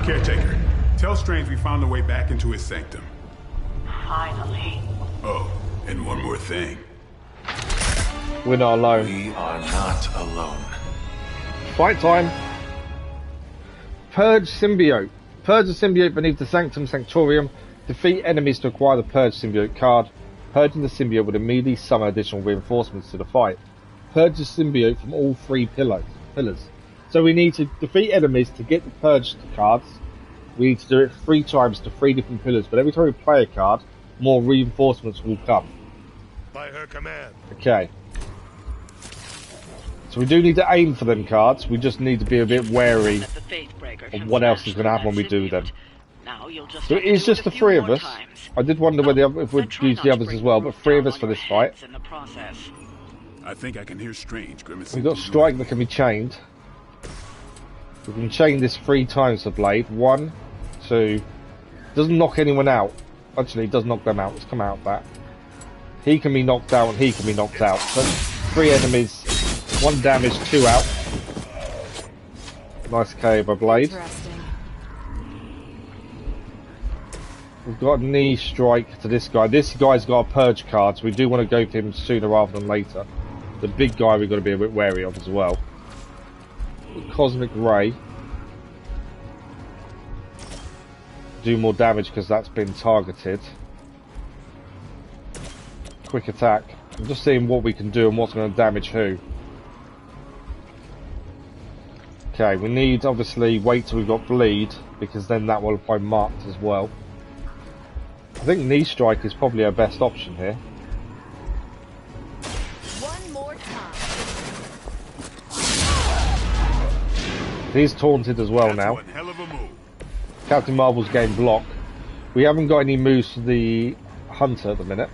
Caretaker, tell Strange we found a way back into his sanctum. Finally. Oh, and one more thing. We're not alone. We are not alone. Fight time. Purge Symbiote. Purge the symbiote beneath the Sanctum Sanctorium. Defeat enemies to acquire the Purge Symbiote card. Purging the symbiote would immediately summon additional reinforcements to the fight. Purge the symbiote from all 3 pillars. So we need to defeat enemies to get the Purge cards. We need to do it 3 times to 3 different pillars, but every time we play a card, more reinforcements will come. By her command. Okay. So we do need to aim for them cards. We just need to be a bit wary of what else is going to happen when we do them. So it is just the 3 of us. I did wonder whether if we'd use the others as well, but 3 of us for this fight. I think I can hear Strange grimacing. We've got Strike that can be chained. We can chain this 3 times for Blade. 1, 2. Doesn't knock anyone out. Actually, it does knock them out. Let's come out of that. He can be knocked out and he can be knocked out. So 3 enemies, 1 damage, 2 out. Nice KO by Blade. We've got a knee strike to this guy. This guy's got a purge card, so we do want to go for him sooner rather than later. The big guy we've got to be a bit wary of as well. Cosmic Ray. Do more damage because that's been targeted. Quick attack. I'm just seeing what we can do and what's going to damage who. Okay, we need obviously wait till we've got bleed because then that will apply marked as well. I think knee strike is probably our best option here. One more time. He's taunted as well now. Captain Marvel's game block. We haven't got any moves for the Hunter at the minute.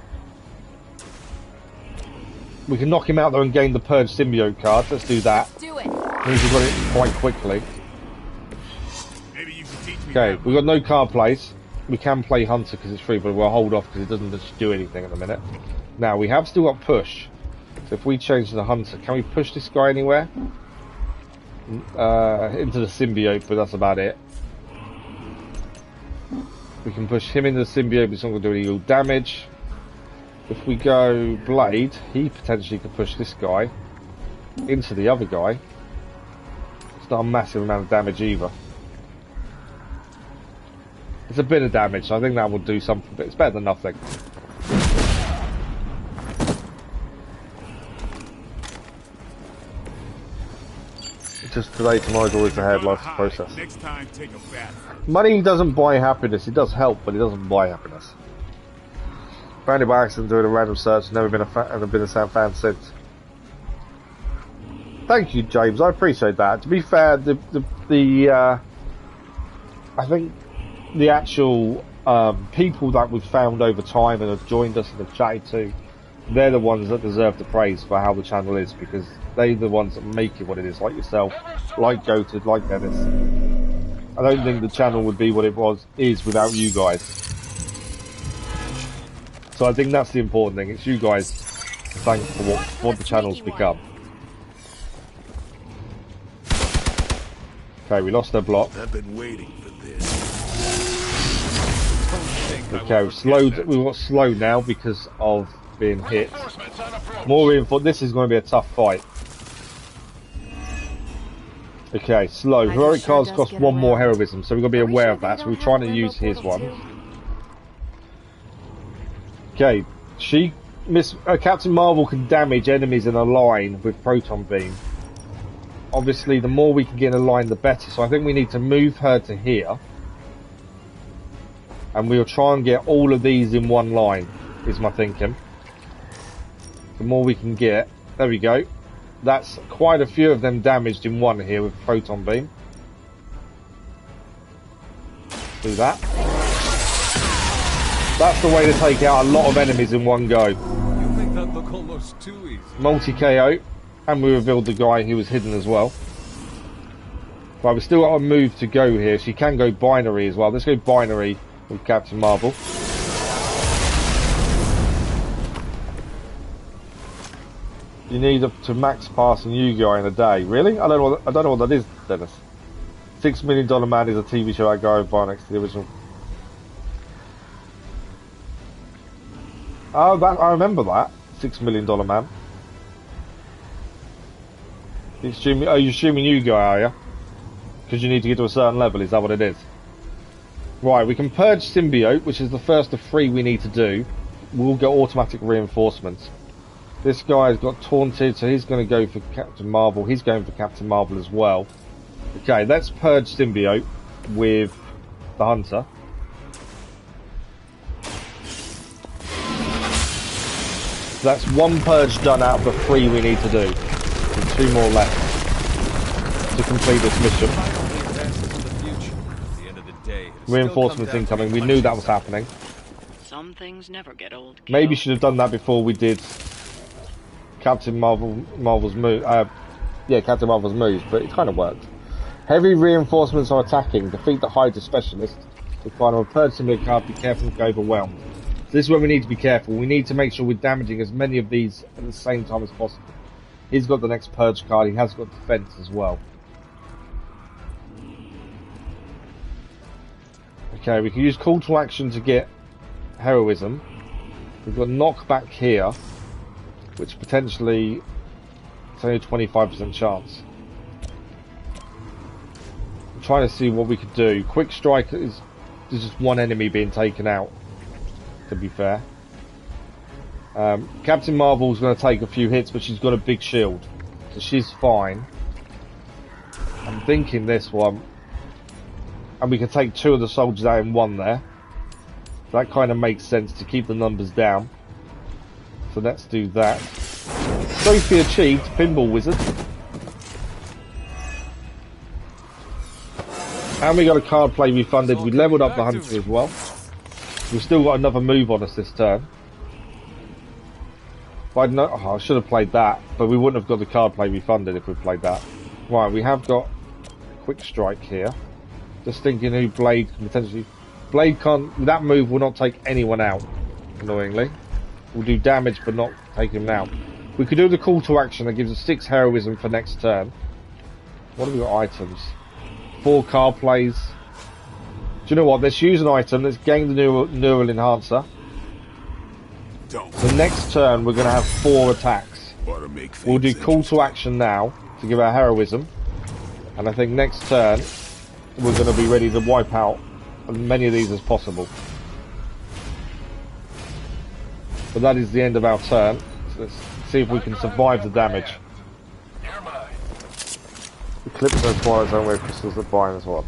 We can knock him out though and gain the Purge Symbiote card. Let's do that. Do it. Means we've got it quite quickly. Okay, we've got no card plays. We can play Hunter because it's free, but we'll hold off because it doesn't just do anything at the minute. Now, we have still got push. So if we change to the Hunter, can we push this guy anywhere? into the symbiote, but that's about it. We can push him into the symbiote, but it's not going to do any real damage. If we go blade, he potentially could push this guy into the other guy. It's not a massive amount of damage either. It's a bit of damage, so I think that will do something, but it's better than nothing. Just today, tomorrow's always the hard life process. Next time, take a bath. Money doesn't buy happiness. It does help, but it doesn't buy happiness. Found it by accident doing a random search. Never been a Sam fan since. Thank you, James. I appreciate that. To be fair, I think the actual people that we've found over time and have joined us and have chatted to, they're the ones that deserve the praise for how the channel is, because they're the ones that make it what it is, like yourself, like Goated, like Dennis. I don't think the channel would be what it is without you guys. So I think that's the important thing. It's you guys to thank for what the channel's become. Okay, we lost their block. I've been waiting for this. Okay, we got slowed now because of being hit. More reinforcement. This is going to be a tough fight. Okay, slow. Heroic cards cost one more heroism, so we've got to be aware of that. So we're trying to use his one. Okay, Captain Marvel can damage enemies in a line with proton beam. Obviously, the more we can get in a line, the better. So I think we need to move her to here, and we'll try and get all of these in one line. Is my thinking. The more we can get, there we go. That's quite a few of them damaged in one here with proton beam. Do that. That's the way to take out a lot of enemies in one go. You make that look almost too easy. Multi-KO, and we revealed the guy who was hidden as well. Right, we've still got a move to go here. She can go binary as well. Let's go binary with Captain Marvel. You need up to max passing you guy in a day. Really? I don't know what that is, Dennis. $6 Million Man is a TV show I go by next to the original. Oh, I remember that. $6 Million Man. You're streaming you guy, are you? Because you need to get to a certain level, is that what it is? Right, we can purge Symbiote, which is the first of 3 we need to do. We'll get automatic reinforcements. This guy's got taunted, so he's going to go for Captain Marvel. He's going for Captain Marvel as well. Okay, let's purge Symbiote with the Hunter. So that's 1 purge done out of the 3 we need to do. And 2 more left to complete this mission. Reinforcements incoming. We knew that was happening. Some things never get old. Maybe should have done that before we did Captain Marvel's move. Captain Marvel's moves, but it kind of worked. Heavy reinforcements are attacking. Defeat the Hydra specialist. To find a purge symbiote card. Be careful to go overwhelmed. So this is where we need to be careful. We need to make sure we're damaging as many of these at the same time as possible. He's got the next purge card. He has got defense as well. Okay, we can use call to action to get heroism. We've got knockback here, which potentially it's only a 25% chance. I'm trying to see what we could do. Quick strike is just one enemy being taken out, to be fair. Captain Marvel's going to take a few hits, but she's got a big shield, so she's fine. I'm thinking this one, and we can take 2 of the soldiers out in 1 there. That kind of makes sense to keep the numbers down. So let's do that. Trophy achieved, Pinball Wizard. And we got a card play refunded. We leveled up the Hunter as well. We've still got another move on us this turn. I should have played that, but we wouldn't have got the card play refunded if we played that. Right, we have got quick strike here. Just thinking who Blade can potentially... Blade can't... That move will not take anyone out, annoyingly. We'll do damage, but not take him out. We could do the call to action that gives us 6 heroism for next turn. What have we got? Items. 4 card plays. Do you know what? Let's use an item. Let's gain the neural enhancer. The next turn we're going to have 4 attacks. We'll do call to action now to give our heroism. And I think next turn we're going to be ready to wipe out as many of these as possible. But that is the end of our turn. So let's see if we can survive the damage. Eclipse acquires own crystals that bind as well.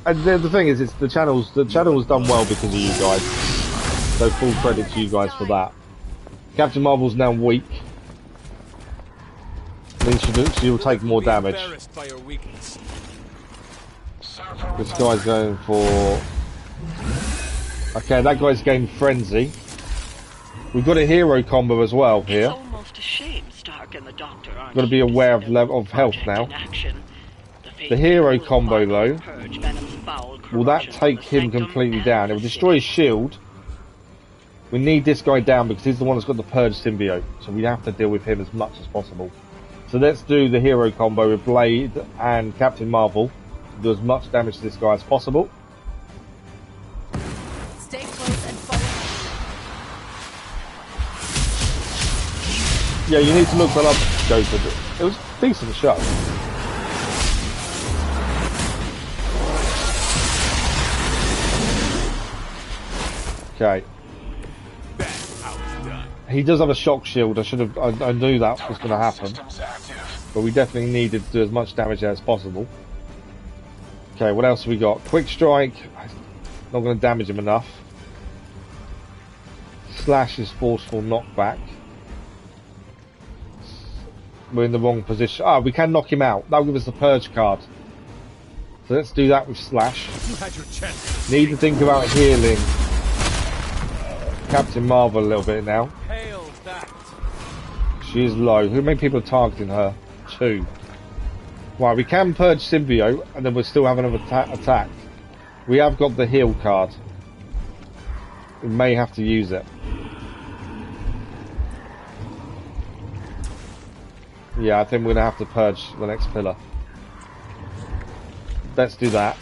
And the thing is, it's the channel's done well because of you guys. So full credit to you guys for that. Captain Marvel's now weak. Means she'll take more damage. This guy's going for... Okay, that guy's gained Frenzy. We've got a hero combo as well here. Got to be aware of health now. The hero combo though, will that take him completely down? It will destroy his shield. We need this guy down because he's the one that's got the Purge Symbiote, so we have to deal with him as much as possible. So let's do the hero combo with Blade and Captain Marvel. Do as much damage to this guy as possible. Stay close and follow. Yeah, you need to look that up, Joseph. It was a decent show. Okay. He does have a shock shield. I knew that was going to happen. But we definitely needed to do as much damage as possible. Okay, what else have we got? Quick strike. Not going to damage him enough. Slash is forceful knockback. We're in the wrong position. Ah, we can knock him out. That'll give us the purge card. So let's do that with slash. Need to think about healing Captain Marvel a little bit now. She is low. How many people are targeting her? 2. Right, we can purge Symbiote and then we'll still have another attack. We have got the heal card. We may have to use it. Yeah, I think we're going to have to purge the next pillar. Let's do that.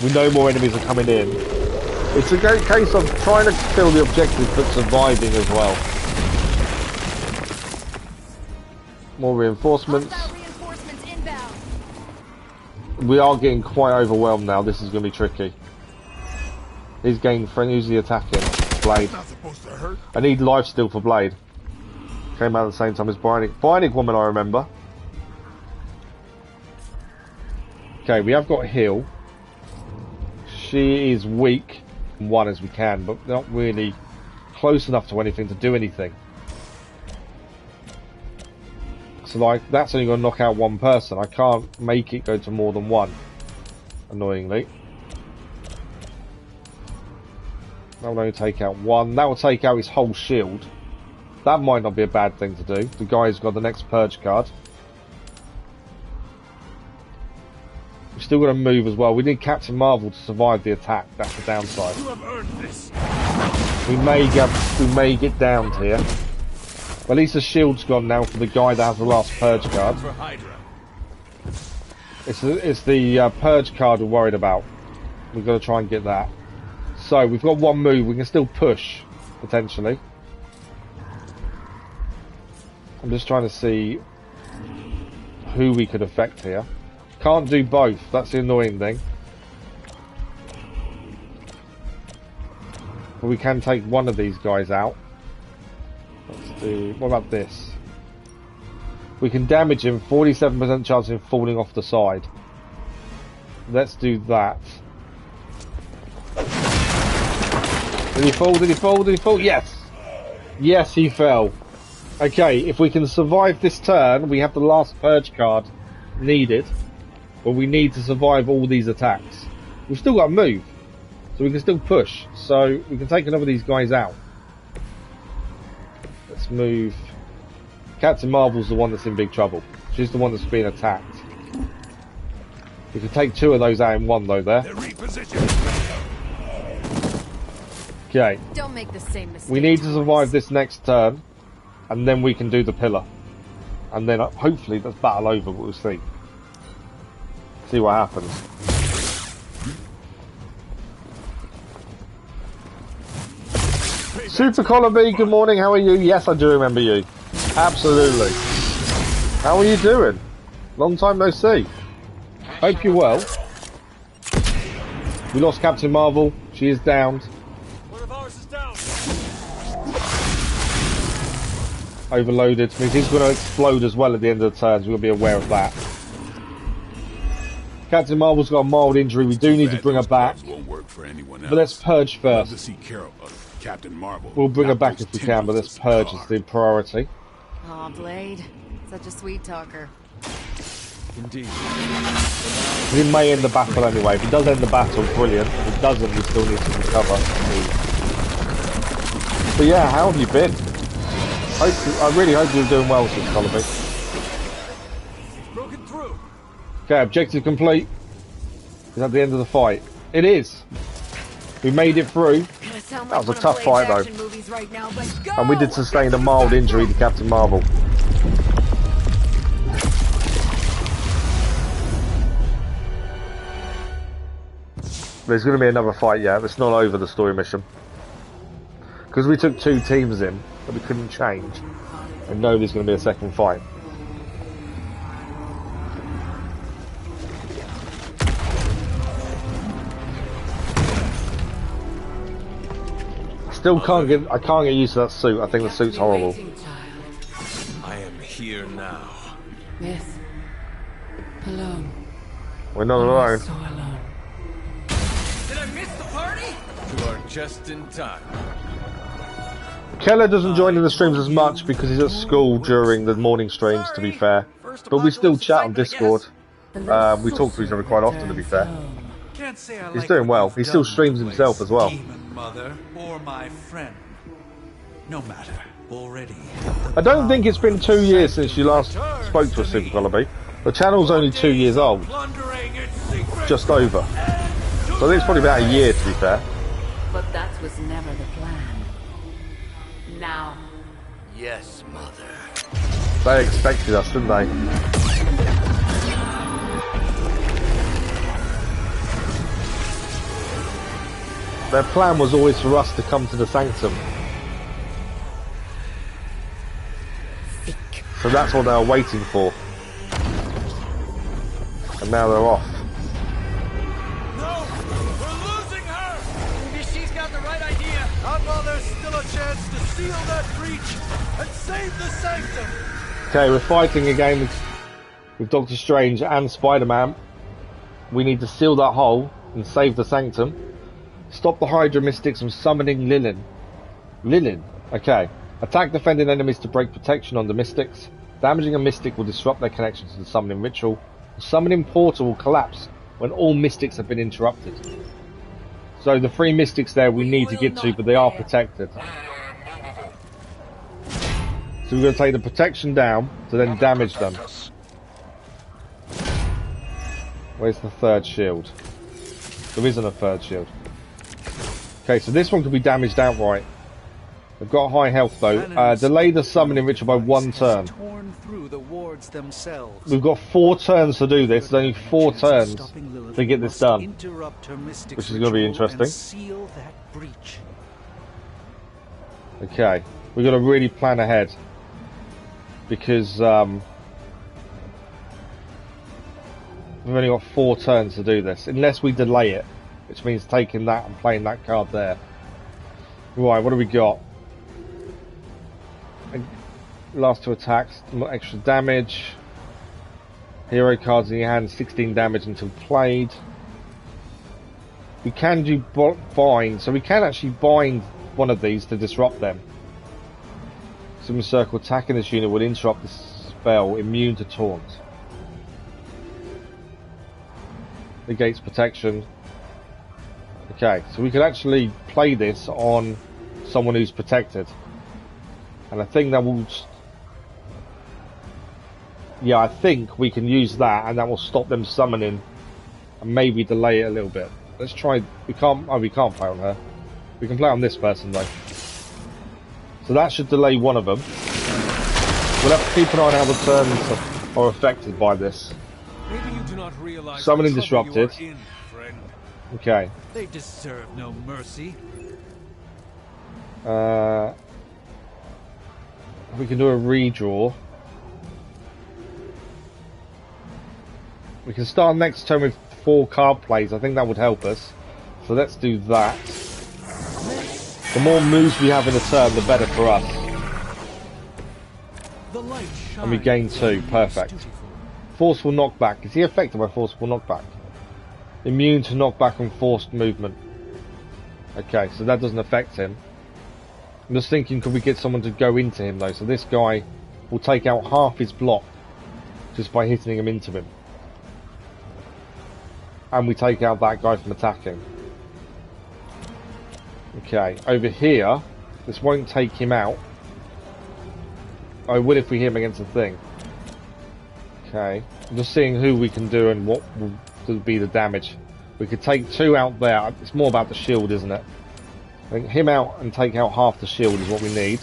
We know more enemies are coming in. It's a great case of trying to kill the objective but surviving as well. More reinforcements. We are getting quite overwhelmed now. This is going to be tricky. He's gained friend. Who's the attacking? Blade. I need lifesteal for Blade. Came out at the same time as Bionic. Bionic Woman, I remember. Okay, we have got heal. She is weak. 1 as we can, but not really close enough to anything to do anything. So like, that's only going to knock out 1 person. I can't make it go to more than 1. Annoyingly. That will only take out 1. That will take out his whole shield. That might not be a bad thing to do. The guy's got the next purge card. We've still got to move as well. We need Captain Marvel to survive the attack. That's the downside. We may get downed here. But at least the shield's gone now for the guy that has the last purge card. It's the purge card we're worried about. We've got to try and get that. So we've got 1 move. We can still push potentially. I'm just trying to see who we could affect here. Can't do both. That's the annoying thing. But we can take one of these guys out. Let's do... What about this? We can damage him. 47% chance of him falling off the side. Let's do that. Did he fall? Did he fall? Did he fall? Yes! Yes, he fell. Okay, if we can survive this turn, we have the last purge card needed. But we need to survive all these attacks. We've still got to move. So we can still push. So we can take another of these guys out. Let's move. Captain Marvel's the one that's in big trouble. She's the one that's being attacked. We can take 2 of those out in 1 though there. Okay. Don't make the same mistake. We need to survive this next turn. and then we can do the pillar. And then hopefully that's battle over, but we'll see. See what happens. Super Columby, good morning, how are you? Yes, I do remember you. Absolutely. How are you doing? Long time no see. Hope you're well. We lost Captain Marvel. She is downed. One of ours is down. Overloaded. Means he's going to explode as well at the end of the turns. We'll be aware of that. Captain Marvel's got a mild injury. We do need to bring her back. But let's purge first. Captain Marvel. We'll bring her back if we can, but let's purge is the priority. Aw, Blade. Such a sweet talker. Indeed. He may end the battle anyway. If he does end the battle, brilliant. If he doesn't, we still need to recover. But yeah, how have you been? I really hope you're doing well, Super Columby. Broken through. Okay, objective complete. Is that the end of the fight? It is. We made it through. That was a tough fight though. And we did sustain a mild injury to Captain Marvel. There's going to be another fight, yeah. It's not over, the story mission. Because we took 2 teams in that we couldn't change. I know there's going to be a second fight. Still can't get used to that suit. I think the suit's horrible. I am here now. Yes. Alone. We're not alone. So alone. Did I miss the party? You are just in time. Keller doesn't join in the streams as much because he's at school during the morning streams, to be fair. But we still chat on Discord. We talk to each other quite often, to be fair. He's doing well. He still streams himself as well. Mother or my friend. No matter. Already. I don't think it's been 2 years since you last spoke to a Super Columby. The channel's only 2 years old. Just over. So I think it's probably about a year, to be fair. But that was never the plan. Now. Yes, Mother. They expected us, didn't they? Their plan was always for us to come to the Sanctum. So that's what they were waiting for. And now they're off. No! We're losing her! Maybe she's got the right idea. Not while there's still a chance to seal that breach and save the Sanctum! Okay, we're fighting again with Doctor Strange and Spider-Man. We need to seal that hole and save the Sanctum. Stop the Hydra Mystics from summoning Lilin. Lilin? Okay. Attack defending enemies to break protection on the Mystics. Damaging a Mystic will disrupt their connection to the summoning ritual. The summoning portal will collapse when all Mystics have been interrupted. So the 3 Mystics there we need to get to, but they are protected. So we're going to take the protection down to then damage them. Where's the 3rd shield? There isn't a 3rd shield. Okay, so this one could be damaged outright. They've got high health though. Delay the summoning ritual by 1 turn. We've got 4 turns to do this. There's only 4 turns to get this done, which is going to be interesting. Okay, we've got to really plan ahead because we've only got 4 turns to do this, unless we delay it. Which means taking that and playing that card there. Right, what do we got? Last 2 attacks, extra damage. Hero cards in your hand, 16 damage until played. We can do bind, so we can actually bind one of these to disrupt them. Summon Circle attacking this unit will interrupt the spell, immune to taunt. Negates protection. Okay, so we could actually play this on someone who's protected. And I think that will... Yeah, I think we can use that and that will stop them summoning and maybe delay it a little bit. Let's try... we can't play on her. We can play on this person though. So that should delay one of them. We'll have to keep an eye on how the turns are affected by this. Maybe you do not realize Summoning the trouble disrupted. you are in, friend. Okay. They deserve no mercy. We can do a redraw. We can start next turn with 4 card plays. I think that would help us. So let's do that. The more moves we have in a turn, the better for us. And we gain 2. Perfect. Forceful knockback. Is he affected by forceful knockback? Immune to knockback and forced movement. Okay, so that doesn't affect him. I'm just thinking, could we get someone to go into him though? So this guy will take out half his block just by hitting him into him. And we take out that guy from attacking. Okay, over here, this won't take him out. I will if we hit him against the thing. Okay, I'm just seeing who we can do and what will be the damage. We could take 2 out there. It's more about the shield, isn't it? I think him out and take out half the shield is what we need.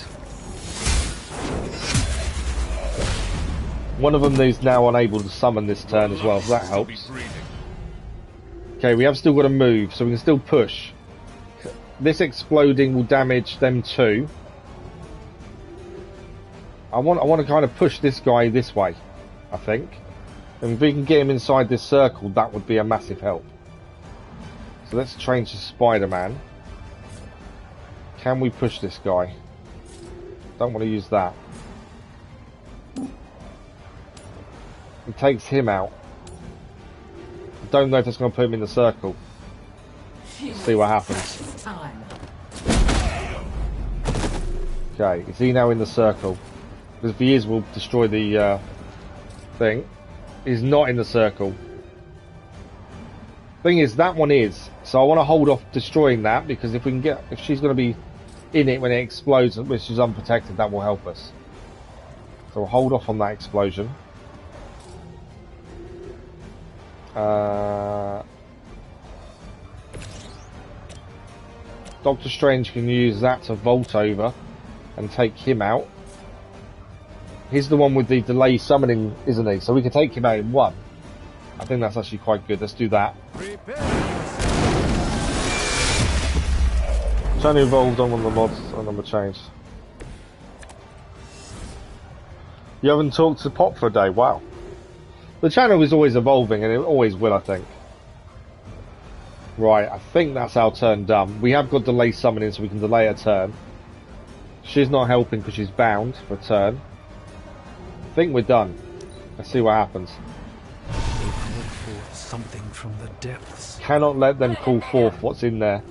One of them is now unable to summon this turn as well, so that helps. Okay, we have still got to move, so we can still push. This exploding will damage them too. I want to kind of push this guy this way, I think. And if we can get him inside this circle, that would be a massive help. So let's change to Spider-Man. Can we push this guy? Don't want to use that. It takes him out. Don't know if it's going to put him in the circle. Let's see what happens. Okay, is he now in the circle? Because if he is, we'll destroy the thing. He's not in the circle. Thing is, that one is. So I want to hold off destroying that, because if we can get, if she's going to be in it when it explodes, which she's unprotected, that will help us. So we'll hold off on that explosion. Doctor Strange can use that to vault over and take him out. He's the one with the delay summoning, isn't he? So we can take him out in 1. I think that's actually quite good. Let's do that. Channel evolved on one of the mods, and number changed. You haven't talked to Pop for a day. Wow. The channel is always evolving, and it always will, I think. Right, I think that's our turn done. We have got delay summoning, so we can delay a turn. She's not helping because she's bound for a turn. I think we're done. Let's see what happens. Something from the depths. Cannot let them call forth what's in there.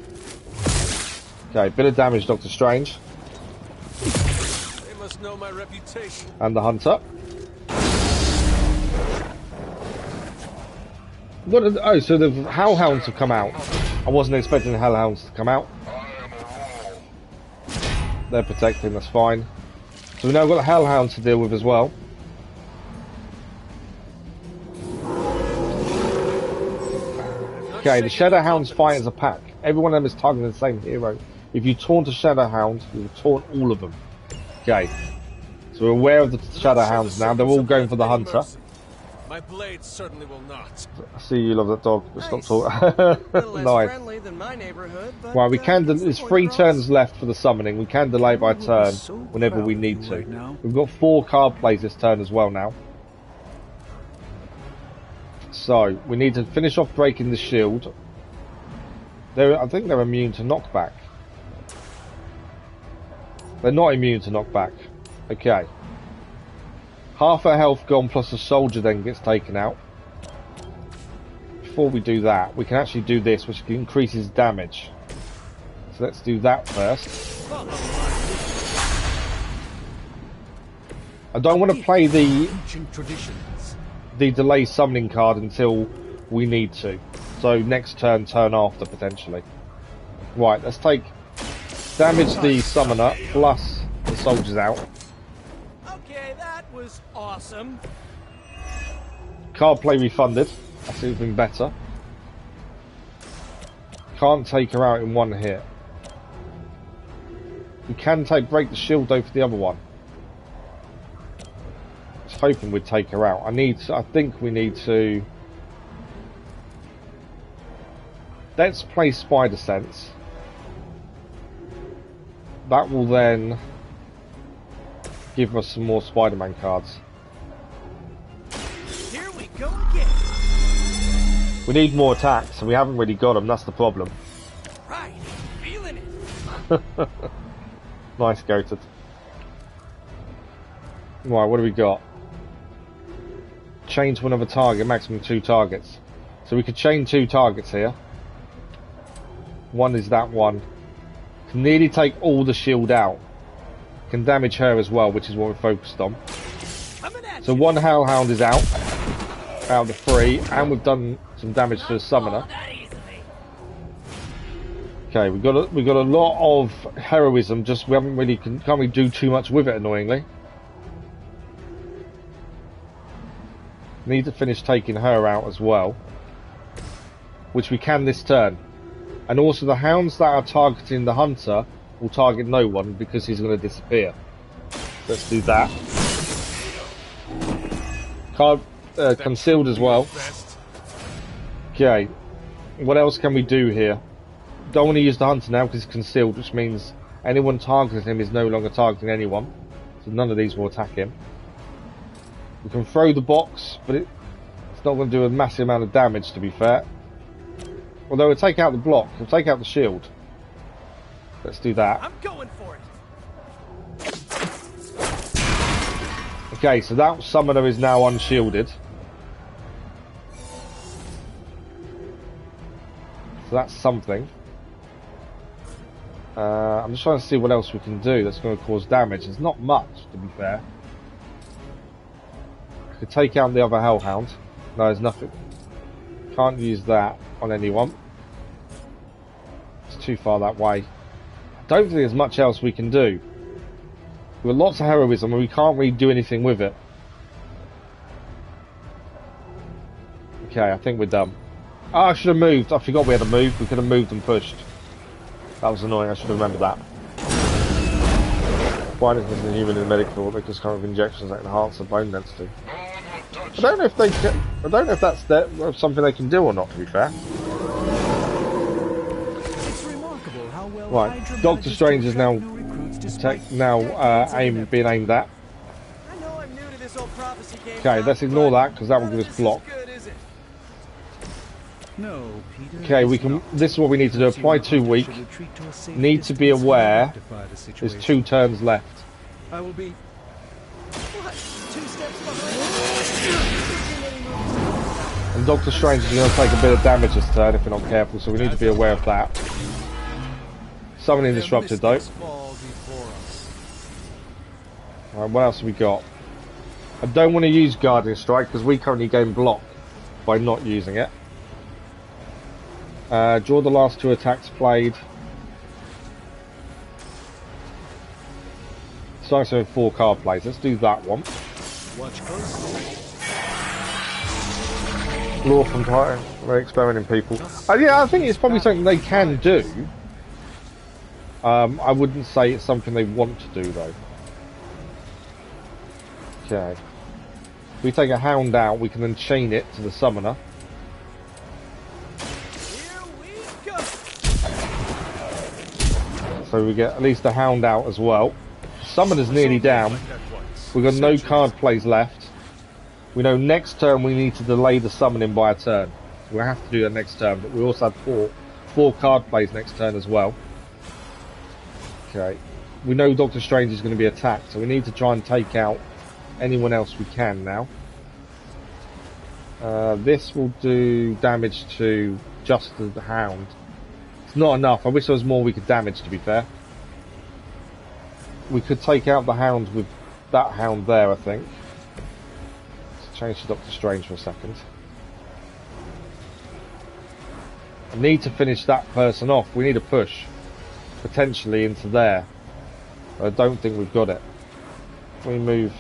Okay, bit of damage, Doctor Strange. They must know my reputation. And the Hunter. Oh, so the Hellhounds have come out. I wasn't expecting the Hellhounds to come out. They're protecting, that's fine. So we've now got the Hellhounds to deal with as well. Okay, the Shadowhounds fight as a pack. Every one of them is targeting the same hero. If you taunt a Shadowhound, you will taunt all of them. Okay. So we're aware of the Shadowhounds now. They're all going for the Hunter. My blade certainly will not. I see you love that dog. Stop talking. Nice. Right, we can. There's 3 turns left for the summoning. We can delay by turn whenever we need to. We've got 4 card plays this turn as well now. So we need to finish off breaking the shield. I think they're immune to knockback. They're not immune to knockback. Okay. Half her health gone, plus the soldier then gets taken out. Before we do that, we can actually do this, which increases damage. So let's do that first. I don't want to play the delay summoning card until we need to. So next turn after, potentially. Right, let's damage the summoner, plus the soldiers out. Was awesome. Card play refunded. That's even better. Can't take her out in 1 hit. We can break the shield though for the other one. hoping we'd take her out. I think we need to... Let's play Spider Sense. That will then give us some more Spider-Man cards. Here we go again. We need more attacks, and we haven't really got them. That's the problem. Right, feeling it. Nice, goated. Right, what do we got? Chain to another target, maximum 2 targets. So we could chain 2 targets here. One is that one. Can nearly take all the shield out. Can damage her as well, which is what we're focused on. So 1 Hellhound is out of the 3, and we've done some damage to the summoner. Okay, we've got a lot of heroism. Just we haven't really can't really do too much with it, annoyingly. Need to finish taking her out as well, which we can this turn. And also the hounds that are targeting the hunter will target no one because he's going to disappear. Let's do that. Card concealed as well. Okay, what else can we do here? Don't want to use the hunter now because it's concealed, which means anyone targeting him is no longer targeting anyone. So none of these will attack him. We can throw the box, but it's not going to do a massive amount of damage, to be fair. Although we'll take out the block, we'll take out the shield. Let's do that. I'm going for it. Okay, so that summoner is now unshielded. So that's something. I'm just trying to see what else we can do that's going to cause damage. There's not much, to be fair. We could take out the other Hellhound. No, there's nothing. Can't use that on anyone. It's too far that way. I don't think there's much else we can do. We've got lots of heroism and we can't really do anything with it. Okay, I think we're done. Oh, I should have moved. I forgot we had to move. We could have moved and pushed. That was annoying. I should have remembered that. Why does the human in the medic field because kind of injections that enhance the bone density? I don't know if they can, I don't know if that's something they can do or not, to be fair. It's remarkable how well Right, Doctor Strange is now being aimed at. I know I'm new to this old prophecy game. Okay, let's ignore that because that will give us block. No, Peter. Okay, we can. This is what we need to do. Apply 2 weak. Need to be aware. There's 2 turns left. I will be. What? 2 steps behind. And Doctor Strange is going to take a bit of damage this turn if we're not careful, so we need to be aware of that. Summoning disrupted though. Alright, what else have we got? I don't want to use Guardian Strike because we currently gain block by not using it. Draw the last 2 attacks played. Starting with 4 card plays. Let's do that one. Watch closely. Law from Titan. We're experimenting people. Yeah, I think it's probably something they can do. I wouldn't say it's something they want to do though. Okay. If we take a hound out, we can then chain it to the summoner. So we get at least a hound out as well. Summoner's nearly down. We've got no card plays left. We know next turn we need to delay the summoning by a turn. We'll have to do that next turn, but we also have four card plays next turn as well. Okay. We know Doctor Strange is going to be attacked, so we need to try and take out anyone else we can now. This will do damage to just the hound. It's not enough. I wish there was more we could damage, to be fair. We could take out the hound with that hound there, I think. Let's change to Doctor Strange for a second. I need to finish that person off. We need a push, potentially into there. I don't think we've got it. We move.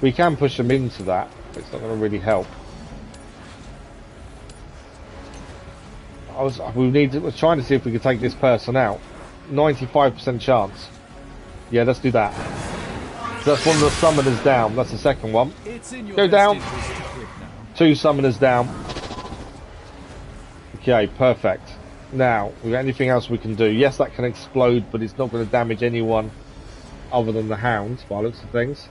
We can push them into that, but it's not going to really help. We're trying to see if we could take this person out. 95% chance. Yeah, let's do that. That's one of the summoners down. That's the second one. Go down. 2 summoners down. Okay, perfect. Now, we got anything else we can do? Yes, that can explode, but it's not going to damage anyone other than the hounds, by the looks of things.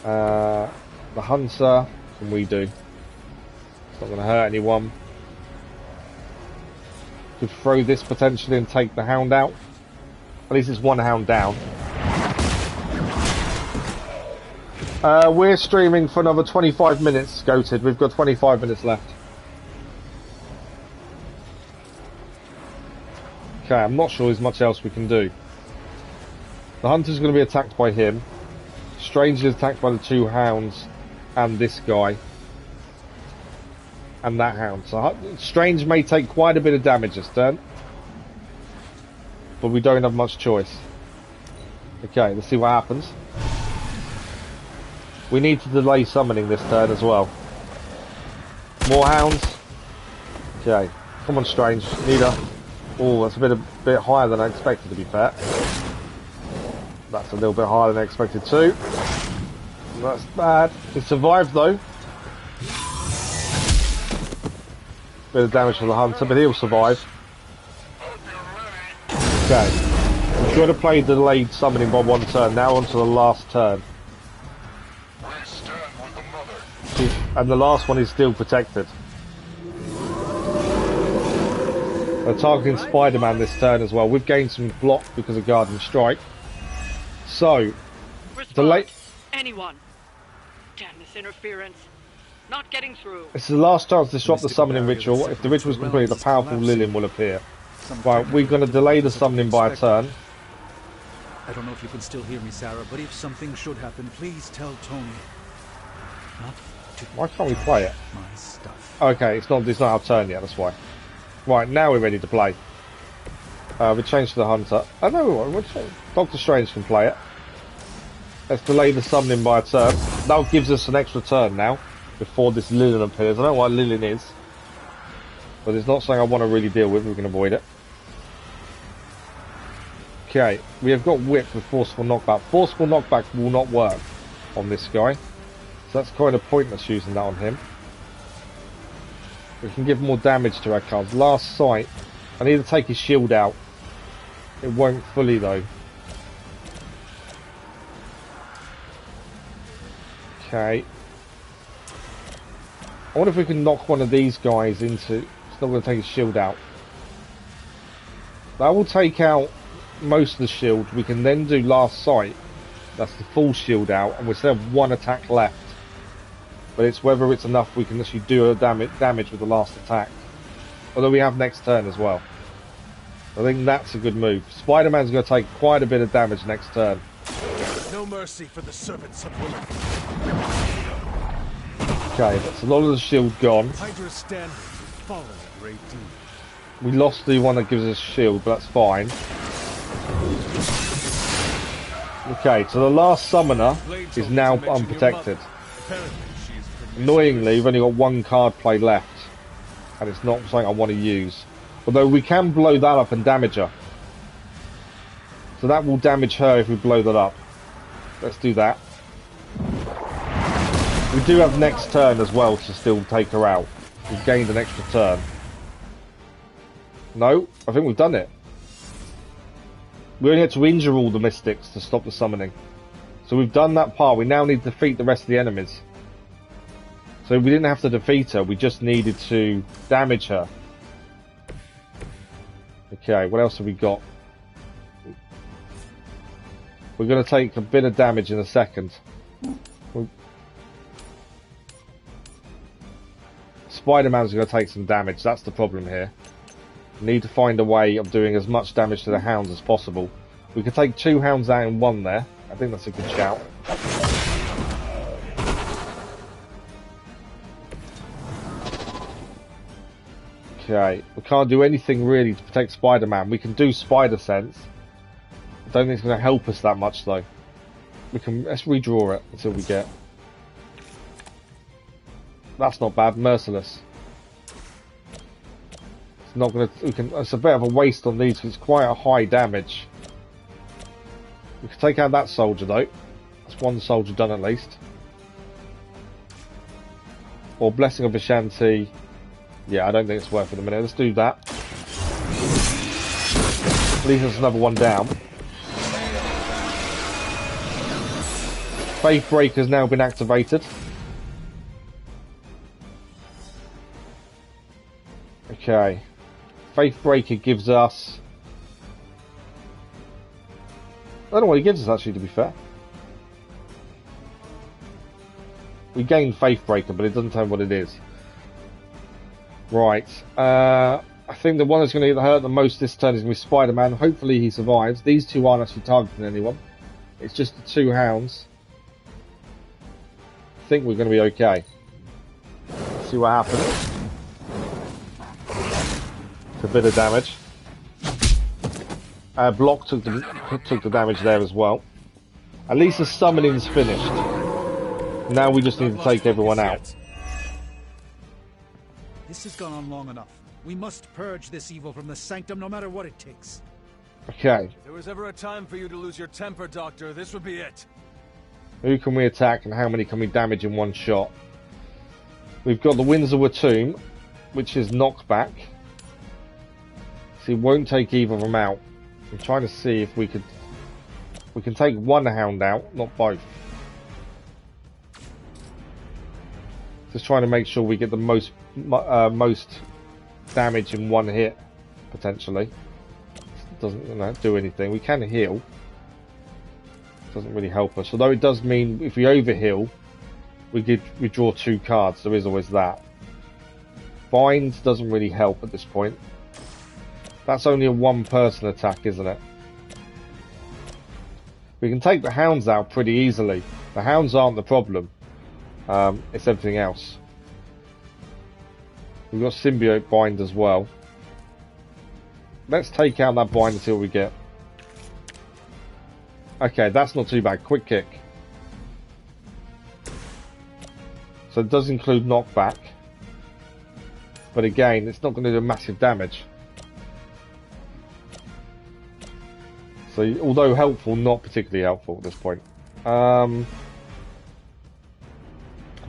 The hunter, what can we do? It's not going to hurt anyone. Could throw this potentially and take the hound out. At least it's 1 hound down. We're streaming for another 25 minutes, Goated. We've got 25 minutes left. Okay, I'm not sure there's much else we can do. The hunter's going to be attacked by him. Strange is attacked by the 2 hounds and this guy. And that hound. So Strange may take quite a bit of damage this turn. But we don't have much choice. Okay, let's see what happens. We need to delay summoning this turn as well. More hounds. Okay, come on Strange. Need a... Oh, that's a bit higher than I expected, to be fair. That's a little bit higher than I expected too. That's bad. He survived though. Bit of damage for the hunter, but he'll survive. Okay. We've got to play delayed summoning by 1 turn. Now on to the last turn. And the last one is still protected. They're targeting Spider-Man this turn as well. We've gained some block because of Guardian Strike. So, delay. Anyone. Damn this interference. Not getting through. This is the last chance to disrupt the summoning ritual. If the ritual is complete, the powerful Lillian will appear. Right, we're going to delay the summoning by a turn. I don't know if you can still hear me, Sarah, but if something should happen, please tell Tony. Why can't we play it? My stuff. Okay, it's not our turn yet, that's why. Right, now we're ready to play. We changed to the hunter. Oh no, Doctor Strange can play it. Let's delay the summoning by a turn. That gives us an extra turn now, before this Lillian appears. I don't know what Lillian is, but it's not something I want to really deal with. We can avoid it. Okay, we have got whip with forceful knockback. Forceful knockback will not work on this guy, so that's kind of pointless using that on him. We can give more damage to our cards. Last sight. I need to take his shield out. It won't fully though. Okay. I wonder if we can knock one of these guys into... It's not going to take his shield out. That will take out most of the shield. We can then do last sight. That's the full shield out. And we still have 1 attack left. But it's whether it's enough we can actually do a damage with the last attack. Although we have next turn as well. I think that's a good move. Spider-Man's going to take quite a bit of damage next turn. No mercy for the servants of women. Okay, that's a lot of the shield gone. Hydra's standard has fallen a great deal. We lost the one that gives us shield, but that's fine. Okay, so the last summoner is now unprotected. Annoyingly, we've only got 1 card play left, and it's not something I want to use. Although we can blow that up and damage her. So that will damage her if we blow that up. Let's do that. We do have next turn as well to still take her out. We've gained an extra turn. No, I think we've done it. We only had to injure all the mystics to stop the summoning. So we've done that part. We now need to defeat the rest of the enemies. So we didn't have to defeat her, we just needed to damage her. Okay, what else have we got? We're going to take a bit of damage in a second. Spider-Man's going to take some damage, that's the problem here. We need to find a way of doing as much damage to the hounds as possible. We could take 2 hounds out in 1 there. I think that's a good shout. Okay, we can't do anything really to protect Spider-Man. We can do Spider Sense. I don't think it's going to help us that much though. Let's redraw it until we get... That's not bad, Merciless. It's not going to... It's a bit of a waste on these because it's quite a high damage. We can take out that soldier though. That's one soldier done at least. Or Blessing of Ashanti. Yeah, I don't think it's worth it a minute. Let's do that. At least there's another one down. Faith Breaker has now been activated. Okay. Faith Breaker gives us... I don't know what he gives us actually, to be fair. We gain Faith Breaker, but it doesn't tell what it is. Right. I think the one that's going to get hurt the most this turn is going to be Spider-Man. Hopefully he survives. These two aren't actually targeting anyone. It's just the two hounds. I think we're going to be okay. Let's see what happens. It's a bit of damage. Block took the damage there as well. At least the summoning's finished. Now we just need to take everyone out. This has gone on long enough. We must purge this evil from the Sanctum no matter what it takes. Okay. If there was ever a time for you to lose your temper, Doctor, this would be it. Who can we attack and how many can we damage in one shot? We've got the Windsor Tomb, which is knockback. So he won't take either of them out. I'm trying to see if we could... We can take one hound out, not both. Just trying to make sure we get the most damage in one hit, potentially. Doesn't do anything. We can heal. Doesn't really help us. Although it does mean if we overheal, we draw 2 cards. There is always that. Bind doesn't really help at this point. That's only a one-person attack, isn't it? We can take the hounds out pretty easily. The hounds aren't the problem. It's everything else. We've got Symbiote Bind as well. Let's take out that bind and see what we get. Okay, that's not too bad. Quick kick. So it does include knockback. But again, it's not going to do massive damage. So, although helpful, not particularly helpful at this point. I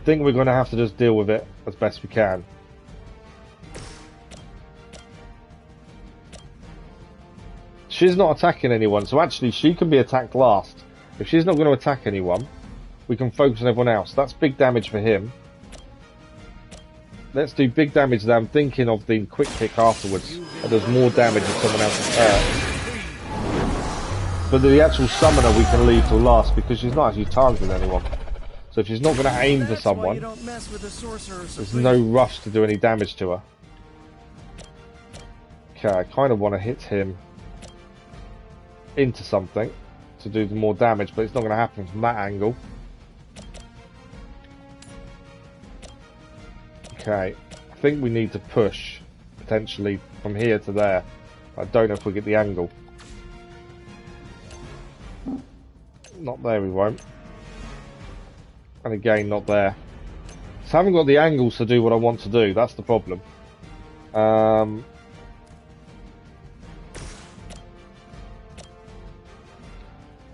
think we're going to have to just deal with it as best we can. She's not attacking anyone, so actually she can be attacked last. If she's not going to attack anyone, we can focus on everyone else. That's big damage for him. Let's do big damage there. I'm thinking of the quick kick afterwards. That does more damage if someone else is hurt. But the actual summoner we can leave till last because she's not actually targeting anyone. So if she's not going to aim for someone, there's no rush to do any damage to her. Okay, I kind of want to hit him into something to do more damage, but it's not going to happen from that angle. Okay, I think we need to push potentially from here to there. I don't know if we get the angle. Not there, we won't. And again, not there. So I haven't got the angles to do what I want to do. That's the problem.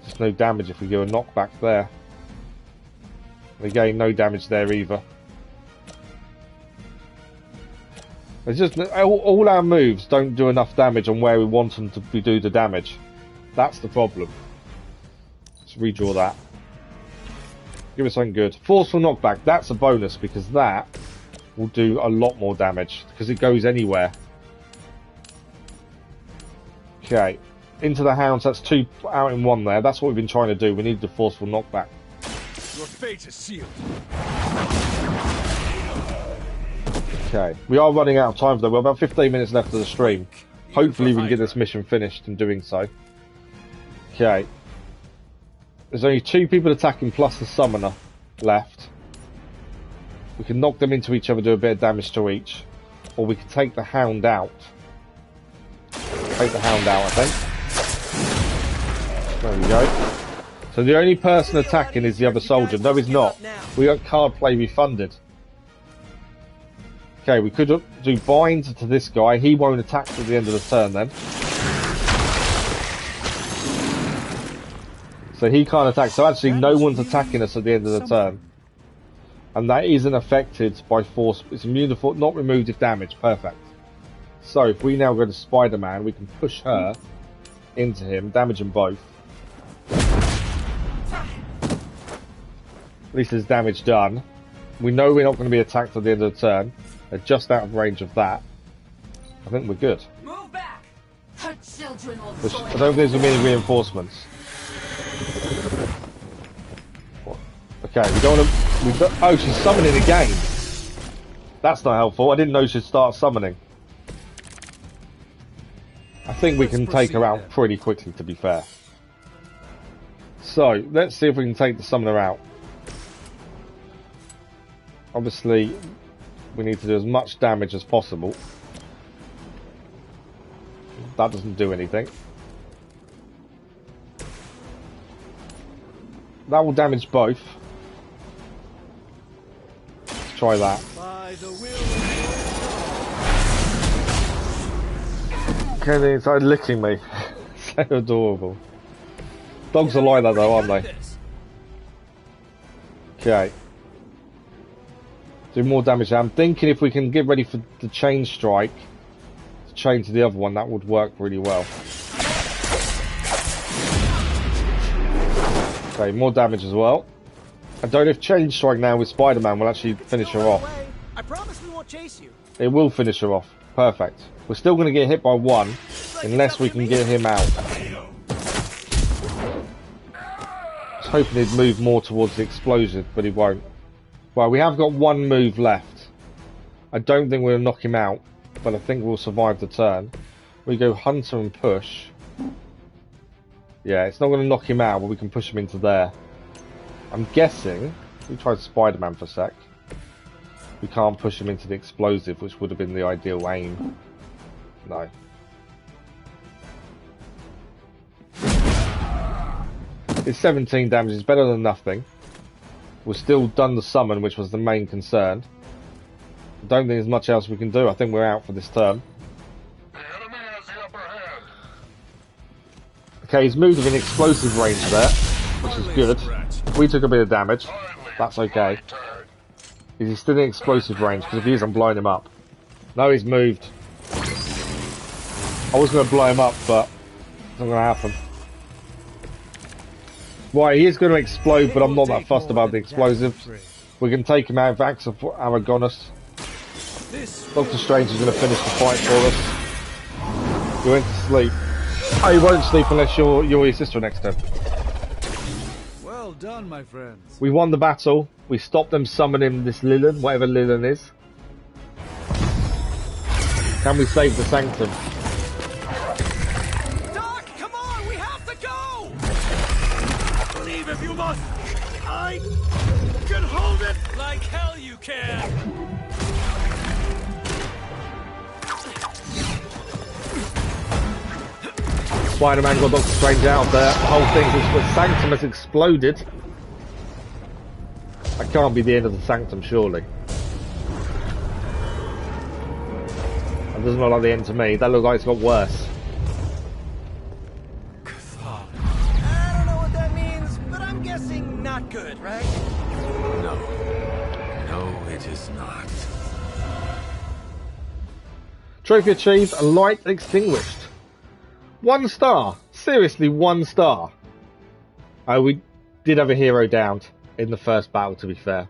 Just no damage if we go a knockback there. And again, no damage there either. It's just all our moves don't do enough damage on where we want them to do the damage. That's the problem. Let's redraw that. Give us something good. Forceful knockback, that's a bonus because that will do a lot more damage because it goes anywhere. Okay, into the hounds, that's 2 out in 1 there. That's what we've been trying to do. We need the forceful knockback. Your fate is sealed. Okay, we are running out of time though. We're about 15 minutes left of the stream. Hopefully we can get this mission finished in doing so. Okay. There's only 2 people attacking plus the summoner left. We can knock them into each other, do a bit of damage to each. Or we can take the hound out. Take the hound out, I think. There we go. So the only person attacking is the other soldier. No, he's not. We got card play refunded. Okay, we could do bind to this guy. He won't attack at the end of the turn then. So he can't attack. So actually no one's attacking us at the end of the turn. And that isn't affected by force. It's immune to force, not removed if damaged. Perfect. So if we now go to Spider-Man, we can push her into him, damage them both. At least there's damage done. We know we're not going to be attacked at the end of the turn. They're just out of range of that. I think we're good. Move back. Her children will I don't think there's going to be any reinforcements. Okay, we don't want to... Oh, she's summoning again. That's not helpful. I didn't know she'd start summoning. I think we can take her out pretty quickly, to be fair. So, let's see if we can take the summoner out. Obviously, we need to do as much damage as possible. That doesn't do anything. That will damage both. Let's try that. Okay, they started licking me. So adorable. Dogs are like that though, aren't they? Okay. Do more damage. I'm thinking if we can get ready for the chain strike, to chain to the other one, that would work really well. Okay, more damage as well. I don't know if chain strike now with Spider-Man will actually finish her off. I promise we won't chase you. It will finish her off. Perfect. We're still going to get hit by one, unless we can get him out. I was hoping he'd move more towards the explosive, but he won't. Well, we have got one move left. I don't think we'll knock him out, but I think we'll survive the turn. We go Hunter and push. Yeah, it's not going to knock him out, but we can push him into there. I'm guessing, we tried Spider-Man for a sec. We can't push him into the explosive, which would have been the ideal aim. No. It's 17 damage, it's better than nothing. We've still done the summon, which was the main concern. I don't think there's much else we can do. I think we're out for this turn. Okay, he's moved within explosive range there, which is good. We took a bit of damage. That's okay. Is he still in explosive range? Because if he is, I'm blowing him up. No, he's moved. I was going to blow him up, but it's not going to happen. Right, he is going to explode, but I'm not that fussed about the explosives. We can take him out of Axe of Aragonus. Doctor Strange is going to finish the fight for us. He went to sleep. Oh, he won't sleep unless you're your sister next to him. Well done, my friends. We won the battle. We stopped them summoning this Lilin, whatever Lilin is. Can we save the Sanctum? Doc, come on, we have to go! Leave if you must. I can hold it like hell you can. Spider-Man got Doctor Strange out there. The whole thing was Sanctum has exploded. That can't be the end of the Sanctum, surely. That doesn't look like the end to me. That looks like it's got worse. I don't know what that means, but I'm guessing not good, right? No. No, it is not. Trophy achieved, a light extinguished. 1 star. Seriously, 1 star. We did have a hero downed in the first battle, to be fair.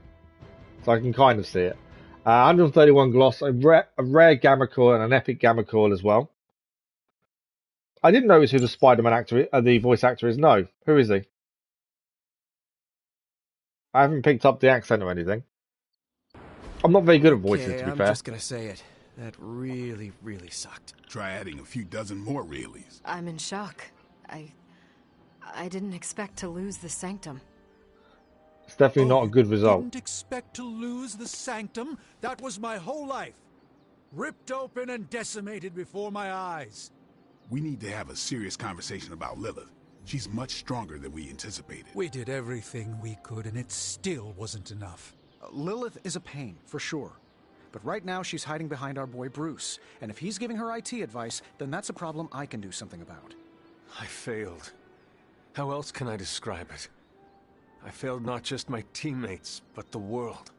So I can kind of see it. 131 gloss, a rare gamma core and an epic gamma core as well. I didn't notice who the Spider-Man actor, the voice actor is. No. Who is he? I haven't picked up the accent or anything. I'm not very good at voices, to be fair. I'm just gonna say it. That really, really sucked. Try adding a few dozen more reallys. I'm in shock. I didn't expect to lose the Sanctum. It's definitely not a good result. Didn't expect to lose the Sanctum? That was my whole life. Ripped open and decimated before my eyes. We need to have a serious conversation about Lilith. She's much stronger than we anticipated. We did everything we could, and it still wasn't enough. Lilith is a pain, for sure. But right now, she's hiding behind our boy Bruce. And if he's giving her IT advice, then that's a problem I can do something about. I failed. How else can I describe it? I failed not just my teammates, but the world.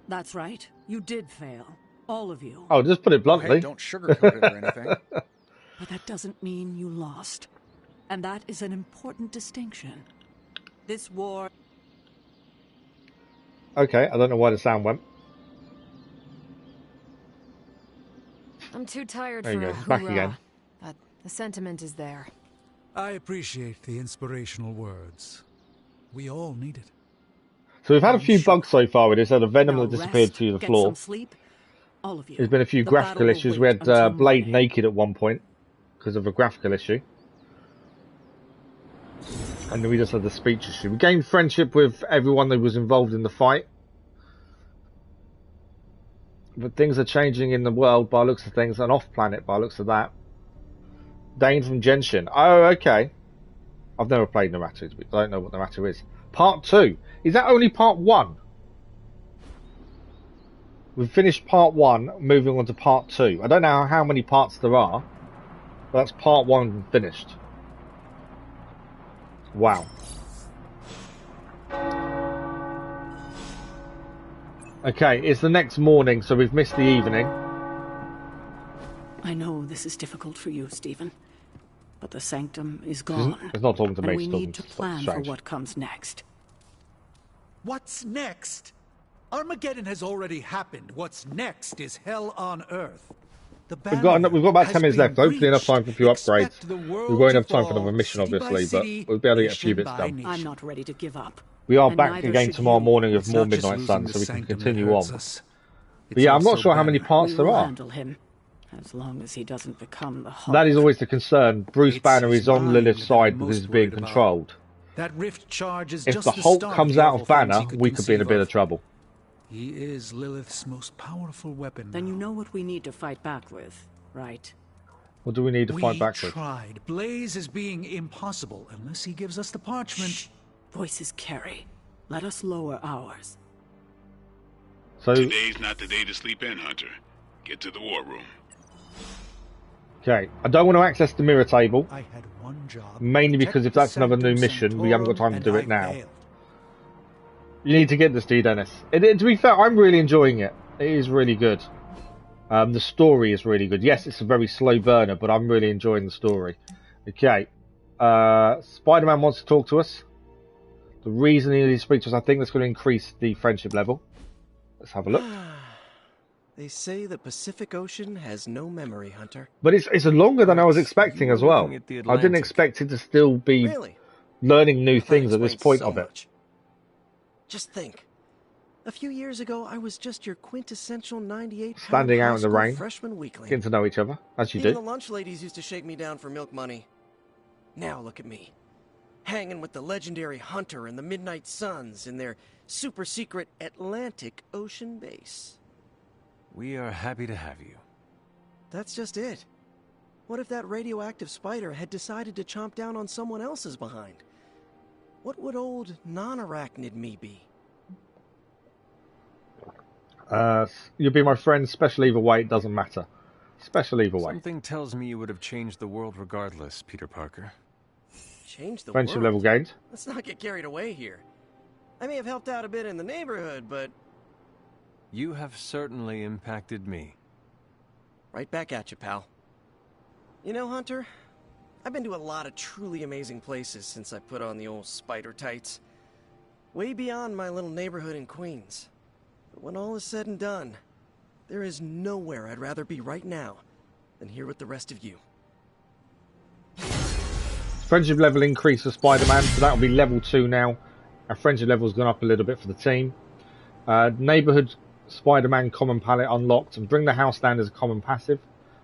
That's right. You did fail. All of you. Oh, just put it bluntly. Hey, don't sugarcoat it or anything. But that doesn't mean you lost. And that is an important distinction. This war... Okay, I don't know why the sound went. I'm too tired there for you a go. Back hoorah, again. but the sentiment is there. I appreciate the inspirational words. We all need it. So we've had a few bugs so far with this. So the Venom Now that disappeared rest, through the get floor. some sleep. All of you. There's been a few The graphical battle will issues. We wait had until Blade morning. naked at one point because of a graphical issue. And then we just had the speech issue. We gained friendship with everyone that was involved in the fight. But things are changing in the world by looks of things, and off planet by looks of that. Dane from Genshin. Oh, okay. I've never played Naratu, but I don't know what Naratu is. Part 2. Is that only part 1? We've finished part 1, moving on to part 2. I don't know how many parts there are, but that's part 1 finished. Wow. Okay, it's the next morning, so we've missed the evening. I know this is difficult for you, Stephen, but the Sanctum is gone. It's not talking to me, and we it's need to talking plan strange. for what comes next. What's next? Armageddon has already happened. What's next is hell on Earth. The We've got about 10 minutes left. Hopefully been enough time for a few upgrades. the world We won't to have time for fall another mission, city by obviously, but city, we'll be able to get a few nation bits by done. nation. I'm not ready to give up. We are And back neither again should tomorrow you. morning with It's more not just Midnight losing Sun, the so we can Sanctum that continue on. hurts us. But yeah, I'm not also sure how many Banner. parts We there will are. handle him, as long as he doesn't become the Hulk. That is always the concern. Bruce It's Banner his is on mind Lilith's that side I'm because he's most being worried about. controlled. That rift charge is If just the the Hulk start comes of the out awful of things Banner, he could we could be in a conceive bit of trouble. He is Lilith's most powerful weapon. Then you know what we need to fight back with, right? What do we need to fight back with? We tried. Blaze is being impossible unless he gives us the parchment. Shh. Voices carry. Let us lower ours. So, Today's not the day to sleep in, Hunter. Get to the war room. okay, I don't want to access the mirror table, I had one job. mainly because if that's another new mission, we haven't got time to do it now. You need to get this, do you, Dennis? To be fair, I'm really enjoying it. It is really good. The story is really good. Yes, it's a very slow burner, but I'm really enjoying the story. Okay. Spider-Man wants to talk to us. The reason he needs to speak to us, I think that's going to increase the friendship level. Let's have a look. They say the Pacific Ocean has no memory, Hunter. But it's longer than I was expecting as well. I didn't expect it to still be learning new things at this point of it. Just think. A few years ago, I was just your quintessential 98 Standing out in the rain, freshman weakling. getting to know each other, as you Even do. the lunch ladies used to shake me down for milk money. Now look at me. Hanging with the legendary Hunter and the Midnight Suns in their super secret Atlantic Ocean base. We are happy to have you. That's just it. What if that radioactive spider had decided to chomp down on someone else's behind? What would old non-arachnid me be? You'll be my friend, special either way, it doesn't matter. Special either way. Something tells me you would have changed the world regardless, Peter Parker. Change the Friendship world? level gained. Let's not get carried away here. I may have helped out a bit in the neighborhood, but... You have certainly impacted me. Right back at you, pal. You know, Hunter, I've been to a lot of truly amazing places since I put on the old spider tights. Way beyond my little neighborhood in Queens. But when all is said and done, there is nowhere I'd rather be right now than here with the rest of you. Friendship level increase for Spider-Man, so that'll be level 2 now. Our friendship level's gone up a little bit for the team. Neighborhood Spider-Man common palette unlocked, and bring the house down as a common passive.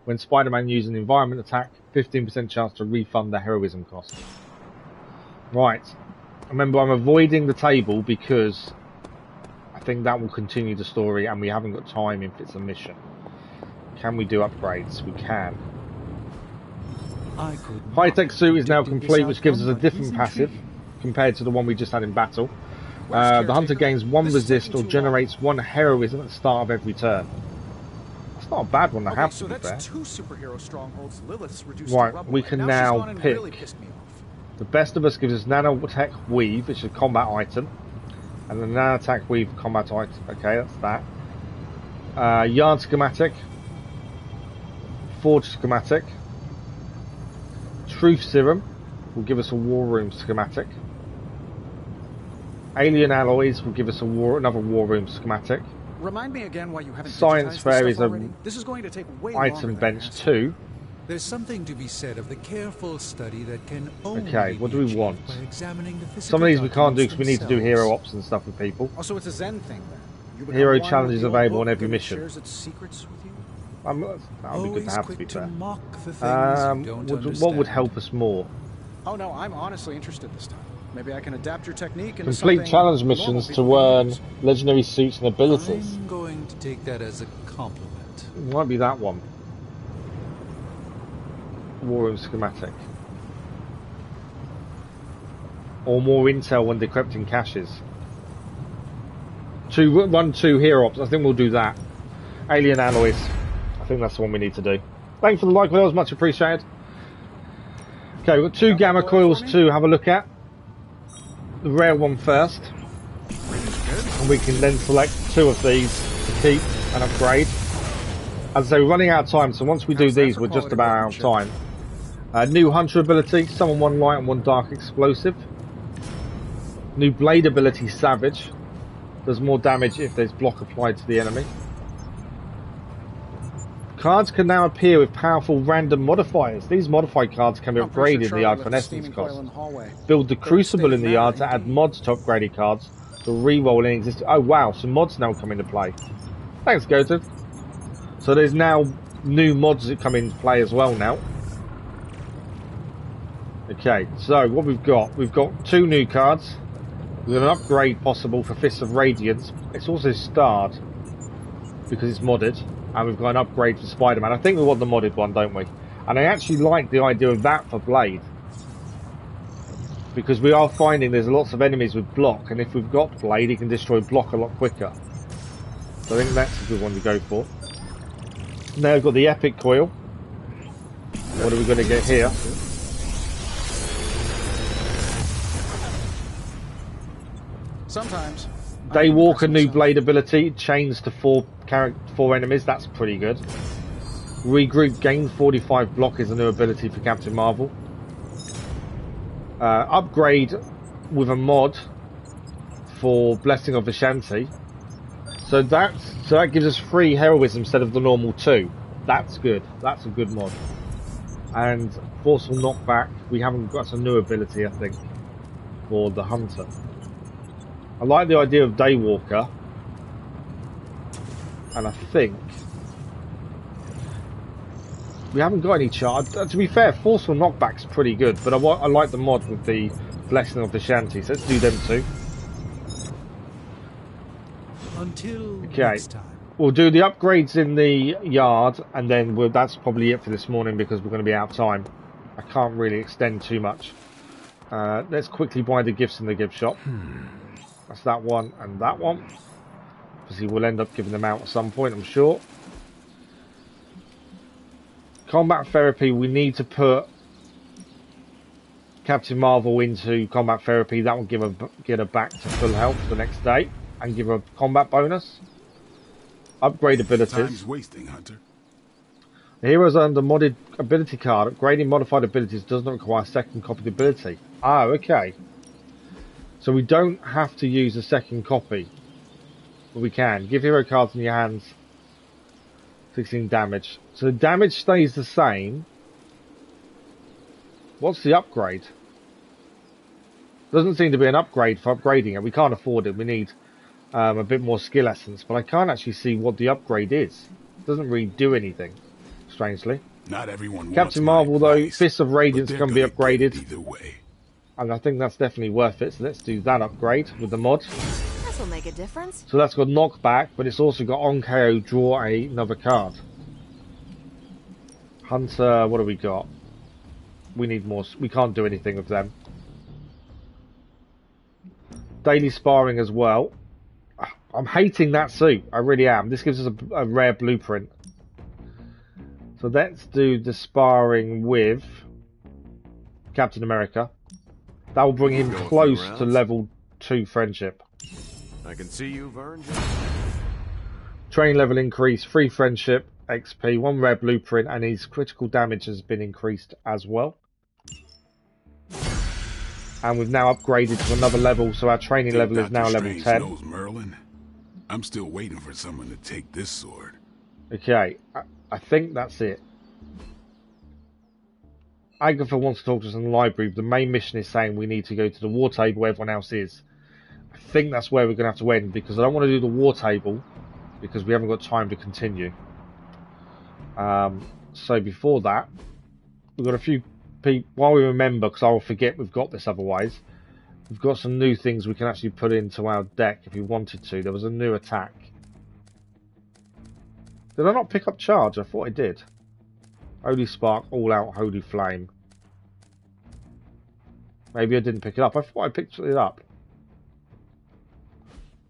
When Spider-Man uses an environment attack, 15% chance to refund the heroism cost. Right. Remember, I'm avoiding the table because I think that will continue the story, and we haven't got time if it's a mission. Can we do upgrades? We can. High-tech suit is now complete, which gives us a different passive compared to the one we just had in battle. The hunter gains 1 resist or generates 1 heroism at the start of every turn. That's It's not a bad one to have, so to be fair. that's 2 superhero strongholds Lilith's reduced Right, to rubble, we and can she's now gone and pick. really pissed me off. The best of us gives us nanotech weave, which is a combat item. And the nanotech weave combat item. Okay, that's that. Yard schematic. Forge schematic. Truth serum will give us a war room schematic. Alien alloys will give us another war room schematic. Remind me again why you haven't Science digitized fair this is stuff a already. This is going to take way longer item than bench I asked. 2. There's something to be said of the careful study that can only Okay, what do we want? by examining the physical Some of these we can't do because we need to do themselves. hero ops and stuff with people. Oh, so it's a Zen thing then. You become Hero one with challenges the old available on book every and it mission. shares its secrets with you? That would be good to have, to be fair. mock the things you don't what would understand. help us more? Oh no, I'm honestly interested this time. Maybe I can adapt your technique into Complete something challenge normal missions people to can earn use. legendary suits and abilities. I'm going to take that as a compliment. It might be that one. War room schematic. Or more intel when decrypting caches. Run 2 hero ops. I think we'll do that. Alien alloys. I think that's the one we need to do. Thanks for the like, that was much appreciated. Okay, we've got 2 gamma coils to have a look at. The rare one first. And we can then select 2 of these to keep and upgrade. As I say, we're running out of time, so once we do these, we're just about out of time. New hunter ability, summon 1 light and 1 dark explosive. New blade ability, savage. Does more damage if there's block applied to the enemy. Cards can now appear with powerful random modifiers. These modified cards can be upgraded in the yard for an essence cost. Build the Crucible in the yard to add mods to upgraded cards. To re-roll in existing... Oh wow, some mods now come into play. Thanks, Goten. So there's now new mods that come into play as well now. Okay, so what we've got 2 new cards. We've got an upgrade possible for Fists of Radiance. It's also starred because it's modded. And we've got an upgrade for Spider-Man. I think we want the modded one, don't we? And I actually like the idea of that for Blade. Because we are finding there's lots of enemies with block. And if we've got Blade, he can destroy block a lot quicker. So I think that's a good one to go for. Now we've got the Epic Coil. What are we going to get here? Sometimes. Daywalker new blade ability, chains to 4 enemies, that's pretty good. Regroup, gain 45 block is a new ability for Captain Marvel. Upgrade with a mod for Blessing of Vishanti. So that gives us 3 heroism instead of the normal 2. That's good. That's a good mod. And Forceful Knockback, we haven't got a new ability, I think, for the Hunter. I like the idea of Daywalker, and I think we haven't got any charge. To be fair, Forceful Knockback's pretty good, but I like the mod with the Blessing of Vishanti, so let's do them 2. Until next time. We'll do the upgrades in the yard, and then that's probably it for this morning because we're going to be out of time. I can't really extend too much. Let's quickly buy the gifts in the gift shop. That's that one and that one. Obviously, we'll end up giving them out at some point, I'm sure. Combat therapy, we need to put Captain Marvel into combat therapy. That will get her back to full health the next day and give her a combat bonus. Upgrade abilities. Time's wasting, Hunter. The heroes under modded ability card. Upgrading modified abilities does not require a second copy of the ability. Ah, okay. So we don't have to use a second copy. But we can. Give hero cards in your hands. 16 damage. So the damage stays the same. What's the upgrade? Doesn't seem to be an upgrade for upgrading it. We can't afford it. We need a bit more skill essence. But I can't actually see what the upgrade is. It doesn't really do anything, strangely. Not everyone Captain Marvel, though, Fists of Radiance can be upgraded. Either way. And I think that's definitely worth it. So let's do that upgrade with the mod. This'll make a difference. So that's got knockback, but it's also got on KO, draw another card. Hunter, what do we got? We need more. We can't do anything with them. Daily sparring as well. I'm hating that suit. I really am. This gives us a rare blueprint. So let's do the sparring with Captain America. That will bring him close to level 2 friendship. I can see you, Vern. Training level increase, 3 friendship, XP, 1 rare blueprint, and his critical damage has been increased as well. And we've now upgraded to another level, so our training level is now level 10. Knows Merlin? I'm still waiting for someone to take this sword. Okay, I think that's it. Agatha wants to talk to us in the library. The main mission is saying we need to go to the war table where everyone else is. I think that's where we're going to have to end, because I don't want to do the war table because we haven't got time to continue. So before that, we've got a few people, while we remember, because I will forget we've got this otherwise, we've got some new things we can actually put into our deck if we wanted to. There was a new attack. Did I not pick up charge? I thought I did. Holy Spark, All Out, Holy Flame. Maybe I didn't pick it up. I thought I picked it up.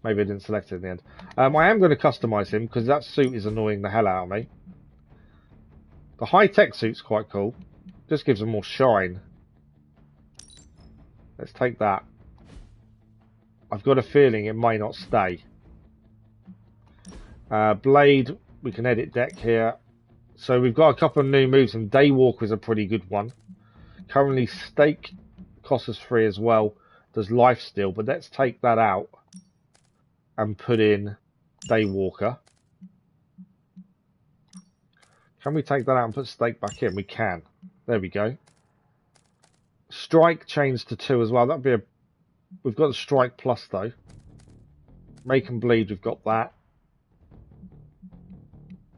Maybe I didn't select it in the end. I am going to customise him because that suit is annoying the hell out of me. The high-tech suit's quite cool. Just gives him more shine. Let's take that. I've got a feeling it may not stay. Blade, we can edit deck here. So we've got a couple of new moves, and Daywalker is a pretty good one. Currently, Stake costs us 3 as well. Does life steal, but let's take that out and put in Daywalker. Can we take that out and put Stake back in? We can. There we go. Strike changed to 2 as well. That'd be a. We've got the Strike Plus though. Make and Bleed. We've got that.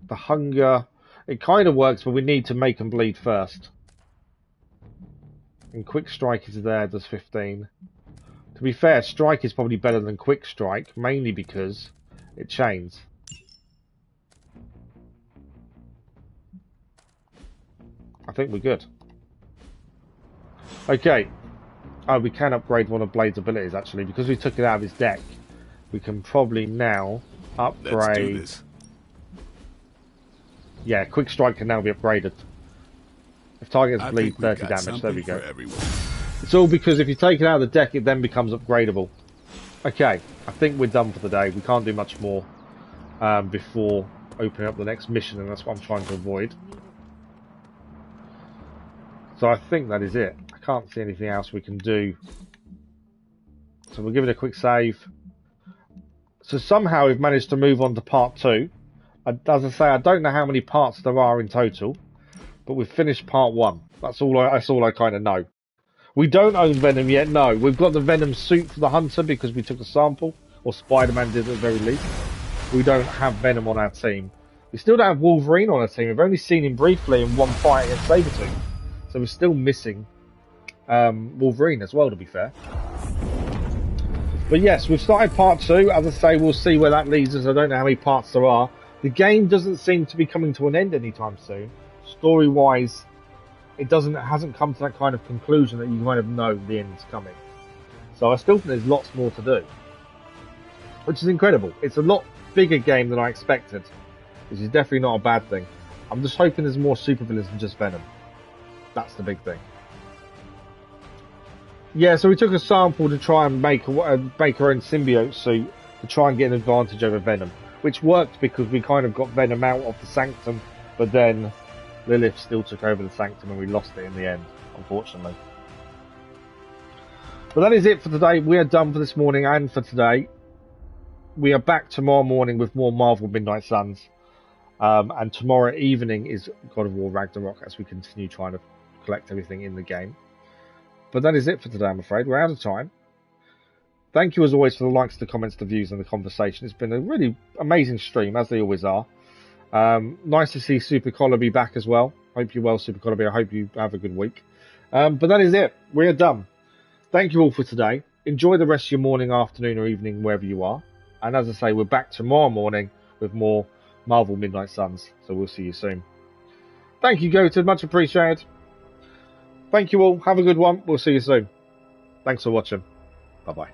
The Hunger. It kind of works, but we need to Make and Bleed first. And Quick Strike is there. Does 15. To be fair, Strike is probably better than Quick Strike, mainly because it chains. I think we're good. Okay. Oh, we can upgrade one of Blade's abilities, actually. Because we took it out of his deck, we can probably now upgrade... Let's do this. Yeah, Quick Strike can now be upgraded. If targets bleed 30 damage, there we go. It's all because if you take it out of the deck, it then becomes upgradable. Okay, I think we're done for the day. We can't do much more before opening up the next mission, and that's what I'm trying to avoid. So I think that is it. I can't see anything else we can do. So we'll give it a quick save. So somehow we've managed to move on to part 2. As I say, I don't know how many parts there are in total, but we've finished part 1. That's all I kind of know. We don't own Venom yet, no. We've got the Venom suit for the Hunter because we took a sample, or Spider-Man did at the very least. We don't have Venom on our team. We still don't have Wolverine on our team. We've only seen him briefly in one fight against Sabretooth. So we're still missing Wolverine as well, to be fair. But yes, we've started part 2. As I say, we'll see where that leads us. I don't know how many parts there are. The game doesn't seem to be coming to an end anytime soon. Story-wise, it hasn't come to that kind of conclusion that you kind of know the end's coming. So I still think there's lots more to do, which is incredible. It's a lot bigger game than I expected, which is definitely not a bad thing. I'm just hoping there's more supervillains than just Venom. That's the big thing. Yeah, so we took a sample to try and make our own symbiote suit to try and get an advantage over Venom, which worked because we kind of got Venom out of the Sanctum, but then Lilith still took over the Sanctum and we lost it in the end, unfortunately. But that is it for today. We are done for this morning and for today. We are back tomorrow morning with more Marvel Midnight Suns. And tomorrow evening is God of War Ragnarok as we continue trying to collect everything in the game. But that is it for today, I'm afraid. We're out of time. Thank you as always for the likes, the comments, the views and the conversation. It's been a really amazing stream, as they always are. Nice to see Super Collar be back as well. Hope you're well, Super Collar. I hope you have a good week. But that is it. We are done. Thank you all for today. Enjoy the rest of your morning, afternoon or evening, wherever you are. And as I say, we're back tomorrow morning with more Marvel Midnight Suns. So we'll see you soon. Thank you, Goated. Much appreciated. Thank you all. Have a good one. We'll see you soon. Thanks for watching. Bye-bye.